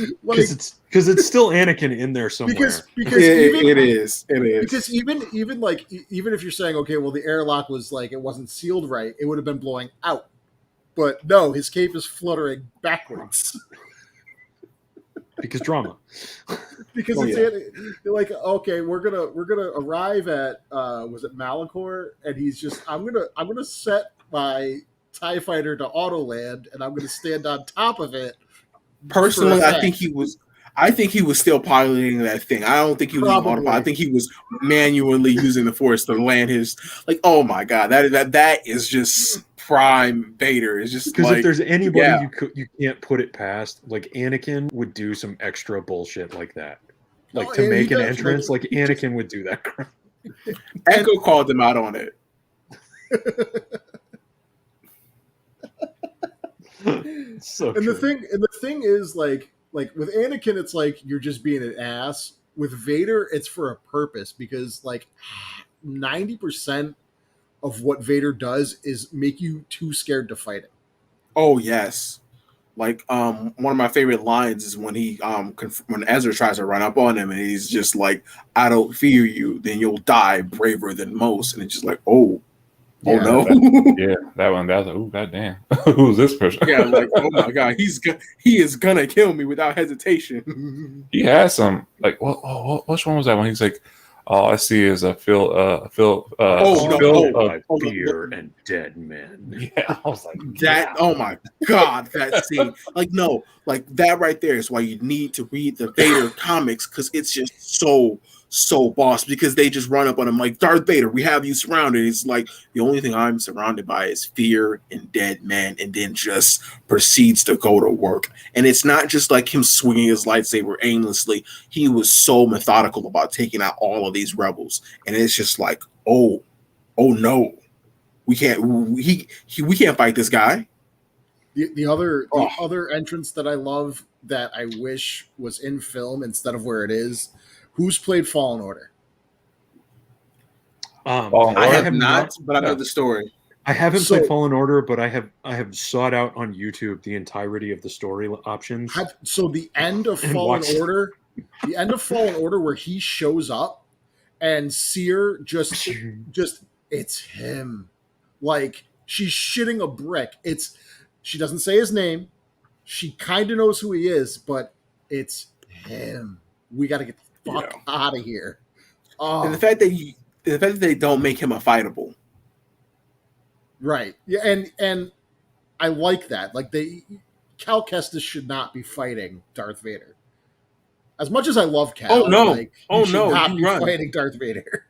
because it's still Anakin in there somewhere. Because it is. Because even if you're saying, okay, well the airlock was like it wasn't sealed right, it would have been blowing out. But no, his cape is fluttering backwards. Because drama. Because like, okay, we're gonna arrive at was it Malachor, and he's just I'm gonna set my TIE fighter to auto land, and I'm gonna stand on top of it. Personally, I think he was still piloting that thing. I don't think he was using autopilot. I think he was manually using the Force to land his like. Oh my god, that is just prime Vader. It's just because if there's anybody you can't put it past, like Anakin would do some extra bullshit like that, like to make an entrance. Like Anakin would do that crap. Echo called him out on it. So and the thing is like with Anakin, it's like you're just being an ass. With Vader, it's for a purpose because like 90% of what Vader does is make you too scared to fight him. Oh yes, like one of my favorite lines is when he when Ezra tries to run up on him and he's just like, "I don't fear you, then you'll die braver than most," and it's just like, oh no, that one. That was like, oh goddamn, who's this person? Yeah, like oh my god, he is gonna kill me without hesitation. He has some like, which one was that one? He's like, all I see is a field of fear and dead men. Yeah, I was like that. Oh my god, that scene. Like no, like that right there is why you need to read the Vader comics because it's just so boss because they just run up on him like Darth Vader. We have you surrounded. It's like the only thing I'm surrounded by is fear and dead men, and then just proceeds to go to work. And it's not just like him swinging his lightsaber aimlessly. He was so methodical about taking out all of these rebels, and it's just like, oh no, we can't fight this guy. The other entrance that I love that I wish was in film instead of where it is. Who's played Fallen Order? I have not, but I know the story. I haven't played Fallen Order, but I have sought out on YouTube the entirety of the story options. So the end of Fallen Order, where he shows up and Seer just it's him. Like she's shitting a brick. She doesn't say his name. She kind of knows who he is, but it's him. We got to get the fuck out of here. And the fact that they don't make him a fightable. Right. Yeah, and I like that. Like Cal Kestis should not be fighting Darth Vader. As much as I love Cal, he should not be fighting Darth Vader.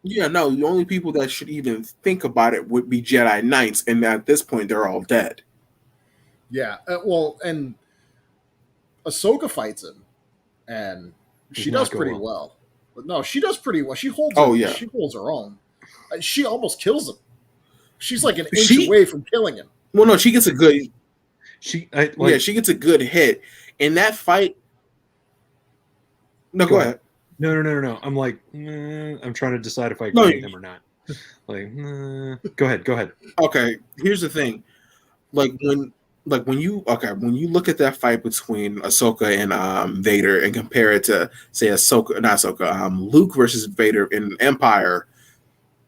Yeah, no, the only people that should even think about it would be Jedi Knights, and at this point, they're all dead. Yeah, and Ahsoka fights him, and she does pretty well. But no, she does pretty well. She holds. She holds her own. She almost kills him. She's like an inch away from killing him. Well, no, she gets a good. She gets a good hit in that fight. No, go ahead. No. I'm like, I'm trying to decide if I agree with him or not. Like, go ahead. Okay, here's the thing. When you look at that fight between Ahsoka and Vader and compare it to say Luke versus Vader in Empire,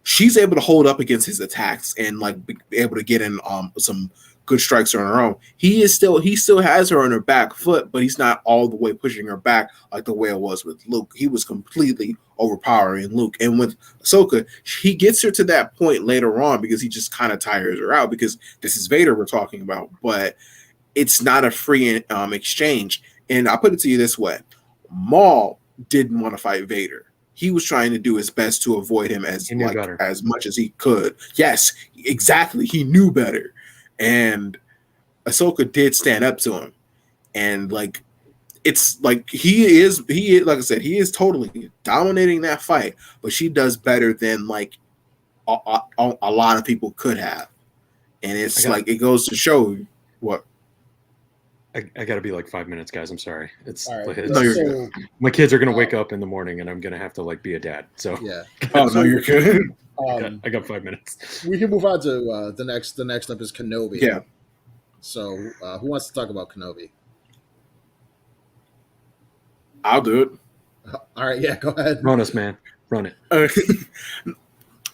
she's able to hold up against his attacks and be able to get in some good strikes on her own. He still has her on her back foot, but he's not all the way pushing her back like the way it was with Luke. He was completely overpowering Luke. And with Ahsoka, he gets her to that point later on because he just kind of tires her out because this is Vader we're talking about, but it's not a free exchange. And I'll put it to you this way. Maul didn't want to fight Vader. He was trying to do his best to avoid him as much as he could. Yes, exactly. He knew better. And Ahsoka did stand up to him. And it's like he is like I said, he is totally dominating that fight, but she does better than a lot of people could have. And it's it goes to show what I got to be 5 minutes, guys. I'm sorry. It's, right. my kids are going to wake up in the morning and I'm going to have to be a dad. So yeah. Oh, no, you're good. I got 5 minutes. We can move on to the next up is Kenobi. Yeah. So who wants to talk about Kenobi? I'll do it. All right. Yeah, go ahead. Run us, man. Run it.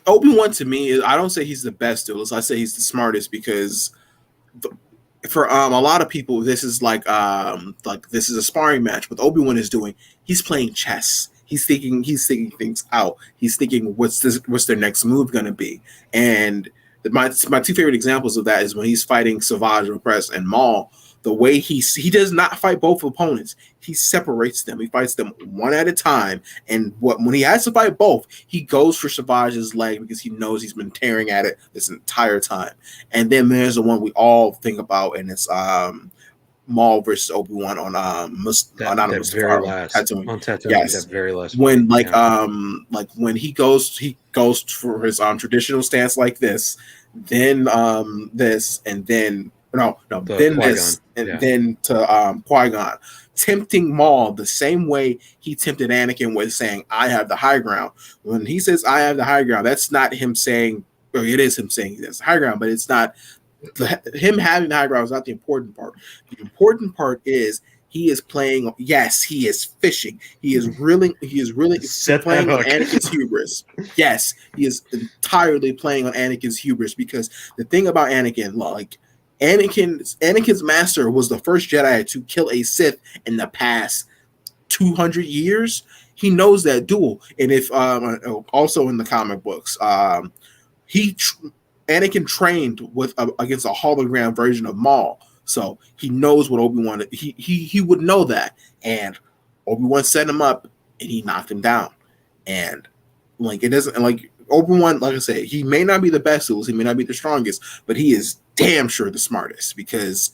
Obi-Wan to me, I don't say he's the best duelist. I say he's the smartest because for a lot of people, this is this is a sparring match. What Obi-Wan is doing, he's playing chess. He's thinking things out. He's thinking what's their next move going to be. And my two favorite examples of that is when he's fighting Savage Opress and Maul. The way he does not fight both opponents. He separates them. He fights them one at a time. And when he has to fight both, he goes for Savage's leg because he knows he's been tearing at it this entire time. And then there's the one we all think about, and it's Maul versus Obi-Wan on Tatooine. On Tatooine, yes, that very last when when he goes for his traditional stance like this, then this, and then this, and then to Qui-Gon, tempting Maul the same way he tempted Anakin with saying, "I have the high ground." When he says, "I have the high ground," that's not him saying, or it is him saying that's the high ground, but it's not. Him having the high ground is not the important part. The important part is he is playing. Yes, he is fishing. He is really playing on Anakin's hubris. Yes, he is entirely playing on Anakin's hubris because the thing about Anakin, Anakin's master was the first Jedi to kill a Sith in the past 200 years. He knows that duel, and if also in the comic books, Anakin trained against a hologram version of Maul, so he knows what Obi-Wan. He would know that, and Obi-Wan set him up, and he knocked him down. And it doesn't Obi-Wan. Like I said, he may not be the best duelist, he may not be the strongest, but he is damn sure the smartest because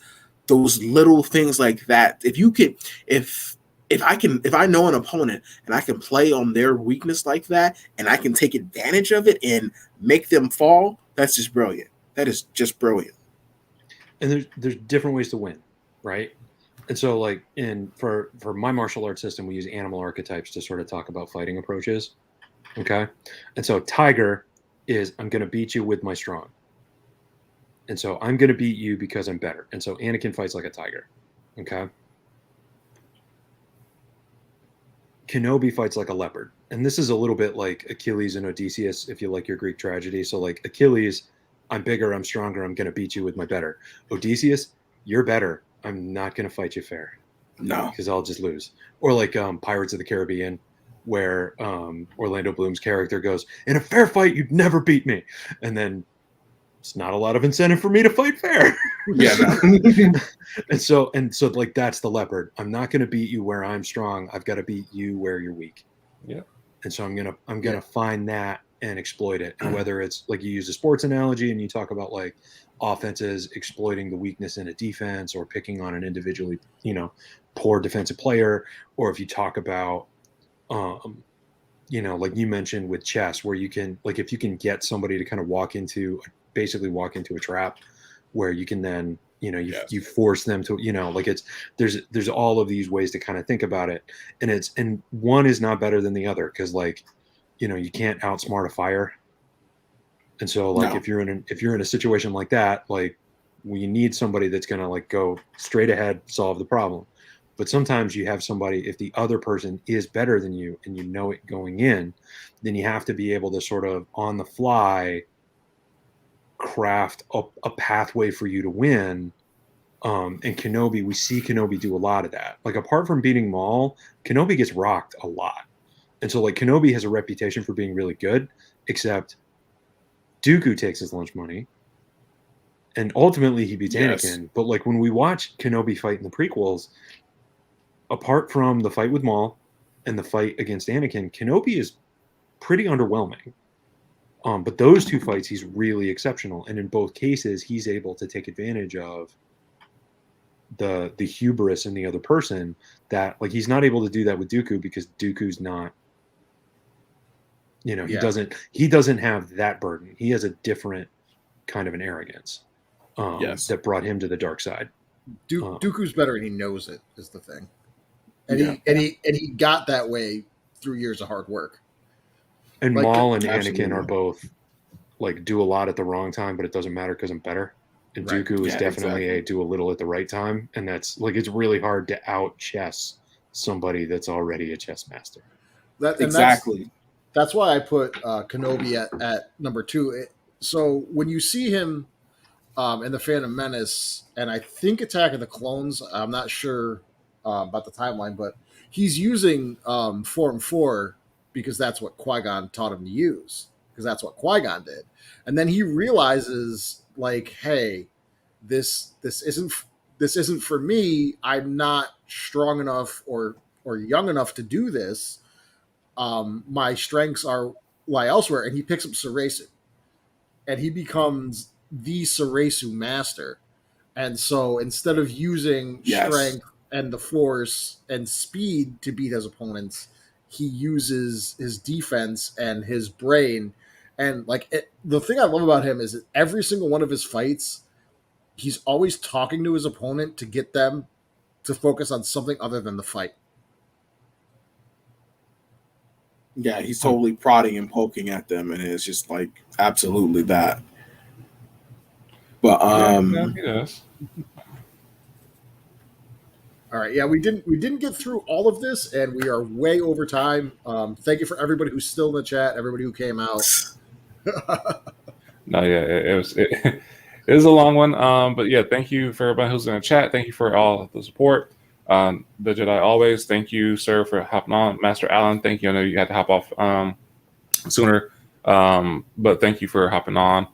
those little things like that. If I know an opponent and I can play on their weakness like that, and I can take advantage of it and make them fall. That's just brilliant. That is just brilliant. And there's different ways to win, right? And so for my martial arts system, we use animal archetypes to sort of talk about fighting approaches. Okay. And so Tiger is I'm going to beat you with my strong. And so I'm going to beat you because I'm better. And so Anakin fights like a tiger. Okay. Kenobi fights like a leopard. And this is a little bit like Achilles and Odysseus, if you like your Greek tragedy. So Achilles, I'm bigger, I'm stronger, I'm going to beat you with my better. Odysseus, you're better. I'm not going to fight you fair. No. because I'll just lose. Or like Pirates of the Caribbean, where Orlando Bloom's character goes, "In a fair fight, you'd never beat me," and then it's not a lot of incentive for me to fight fair. Yeah. No. and so like that's the leopard. I'm not going to beat you where I'm strong. I've got to beat you where you're weak. Yeah. And so I'm gonna find that and exploit it. And whether it's like you use a sports analogy and you talk about like offenses exploiting the weakness in a defense or picking on an individually, poor defensive player, or if you talk about like you mentioned with chess, where you can, like, if you can get somebody to kind of walk into a trap where you can then, you force them to, like there's all of these ways to kind of think about it. And one is not better than the other. Cause like, you can't outsmart a fire. And so like, if you're in a situation like that, like we need somebody that's going to like go straight ahead, solve the problem. But sometimes you have somebody, if the other person is better than you and you know it going in, then you have to be able to sort of on the fly craft a pathway for you to win. And Kenobi, we see Kenobi do a lot of that. Like apart from beating Maul, Kenobi gets rocked a lot. And so like Kenobi has a reputation for being really good, except Dooku takes his lunch money. And ultimately he beats Anakin. But like when we watch Kenobi fight in the prequels, apart from the fight with Maul and the fight against Anakin, Kenobi is pretty underwhelming. But those two fights, he's really exceptional. And in both cases, he's able to take advantage of the hubris in the other person that, like, he's not able to do that with Dooku because Dooku's not, he doesn't have that burden. He has a different kind of an arrogance that brought him to the dark side. Dooku's better and he knows it is the thing. And he got that way through years of hard work. And like, Maul and Anakin are both like do a lot at the wrong time, but it doesn't matter because I'm better. And Dooku is definitely a do a little at the right time. And that's like, it's really hard to out chess somebody that's already a chess master. That's why I put Kenobi at number 2. So when you see him in The Phantom Menace, and I think Attack of the Clones, I'm not sure about the timeline, but he's using Form 4 because that's what Qui-Gon taught him to use, because that's what Qui-Gon did. And then he realizes, like, hey, this isn't for me. I'm not strong enough or young enough to do this. My strengths lie elsewhere. And he picks up Ceresu. And he becomes the Ceresu master. And so instead of using strength and the Force and speed to beat his opponents, he uses his defense and his brain. And like the thing I love about him is that every single one of his fights, he's always talking to his opponent to get them to focus on something other than the fight. Yeah, he's totally prodding and poking at them, and it's just like absolutely that. But yes. All right, yeah, we didn't get through all of this, and we are way over time. Thank you for everybody who's still in the chat, everybody who came out. No, yeah, it is a long one. But yeah, thank you for everybody who's in the chat. Thank you for all the support. The Jedi always. Thank you, sir, for hopping on. Master Allen, thank you. I know you had to hop off sooner, but thank you for hopping on.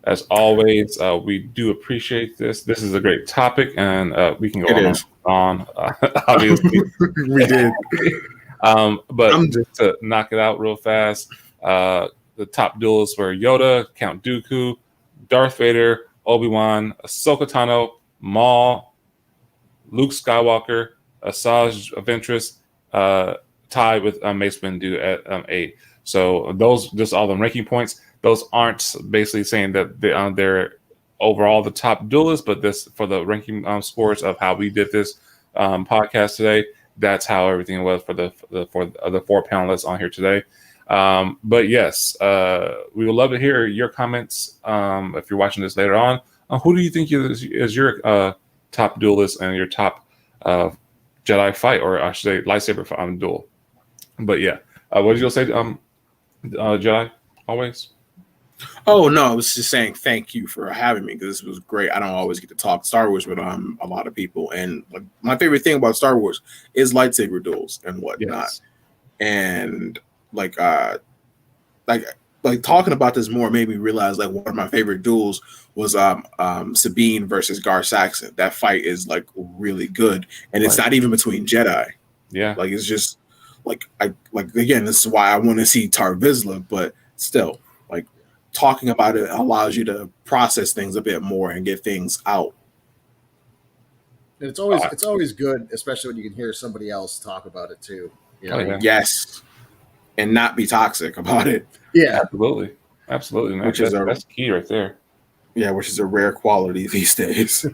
As always, we do appreciate this. This is a great topic, and we can go on. Obviously, we did. But just to knock it out real fast, the top duels were Yoda, Count Dooku, Darth Vader, Obi-Wan, Ahsoka Tano, Maul, Luke Skywalker, Asajj Ventress, tied with Mace Windu at 8. So those just all the ranking points. Those aren't basically saying that they're overall the top duelists, but this for the ranking scores of how we did this podcast today. That's how everything was for the 4 panelists on here today. But yes, we would love to hear your comments. If you're watching this later on, who do you think is your top duelist and your top Jedi fight, or I should say lightsaber duel? But yeah, what did you say, Jedi? Always. Oh no, I was just saying thank you for having me because this was great. I don't always get to talk Star Wars with a lot of people, and like my favorite thing about Star Wars is lightsaber duels and whatnot. Yes. And like like like talking about this more made me realize like one of my favorite duels was Sabine versus Gar Saxon. That fight is like really good, and it's Right. not even between Jedi. Yeah. Like it's just like again, this is why I want to see Tar Vizsla, but still like talking about it allows you to process things a bit more and get things out. And Uh, it's always good, especially when you can hear somebody else talk about it too. You Oh, know, yeah. Yes, and not be toxic about it. yeah. Absolutely. Absolutely, man. Which is That's key right there. which is a rare quality these days.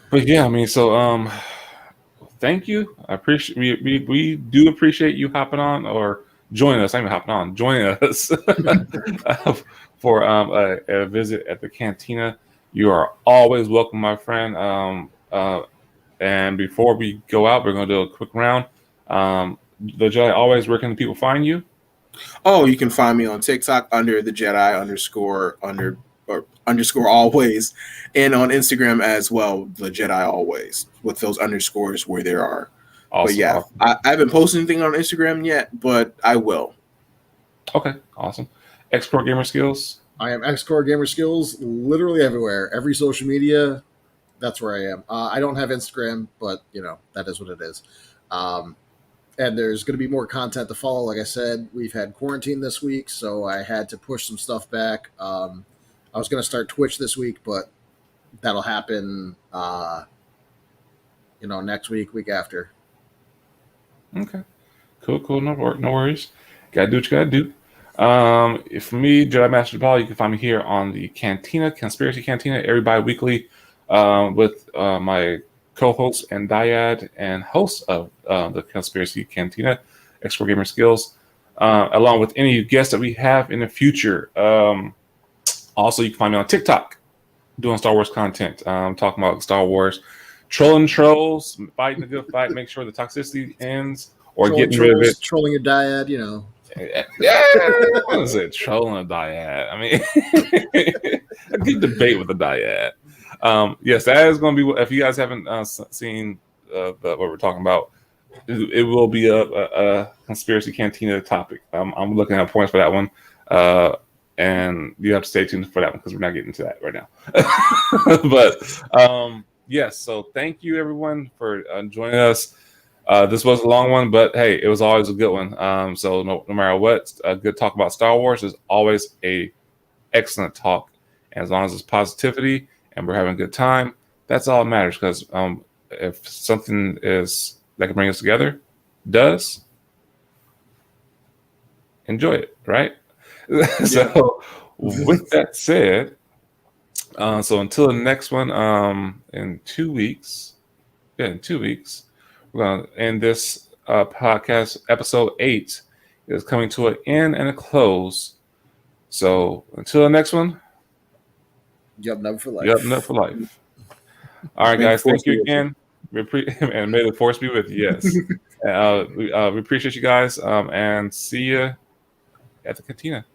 But yeah, I mean, so thank you. I appreciate we do appreciate you hopping on or joining us. I'm even hopping on, joining us for a visit at the Cantina. You are always welcome, my friend. And before we go out, we're going to do a quick round. The Jedi always, where can people find you? Oh, you can find me on TikTok under the Jedi underscore always, and on Instagram as well, the Jedi always, with those underscores where there are. But Awesome. yeah, Awesome. I haven't posted anything on Instagram yet, but I will. Okay, awesome. Export Gamer Skills. I am xcoregamerskillz literally everywhere, every social media. That's where I am. I don't have Instagram, but you know that is what it is. And there's going to be more content to follow. Like I said, we've had quarantine this week, so I had to push some stuff back. I was going to start Twitch this week, but that'll happen, next week after. Okay. Cool. No worries. Gotta do what you gotta do. For me, Jedi Master Depaul, you can find me here on the Cantina, Conspiracy Cantina, every bi-weekly, with my co-host and dyad and host of the Conspiracy Cantina, Export Gamer Skills, along with any guests that we have in the future. Also, you can find me on TikTok doing Star Wars content, talking about Star Wars, trolling trolls, fighting a good fight, make sure the toxicity ends, or getting rid of it. Trolling a dyad, you know. Yeah, what is it? Trolling a dyad. I mean, a good debate with a dyad. Yes, that is going to be. If you guys haven't seen what we're talking about, it will be a conspiracy cantina topic. I'm looking at points for that one, and you have to stay tuned for that one because we're not getting to that right now. But yes, so thank you everyone for joining us. This was a long one, but hey, it was always a good one. So no matter what, a good talk about Star Wars is always a excellent talk. And as long as it's positivity and we're having a good time, that's all that matters. Because if something is that can bring us together, enjoy it, right? So with that said, so until the next one, in 2 weeks, we're going to end this podcast. Episode 8 is coming to an end and a close. So until the next one, Yup, never for life. you're up and up for life. All right, guys. Thank you again. And may the force be with you. Yes. We appreciate you guys, and see you at the Cantina.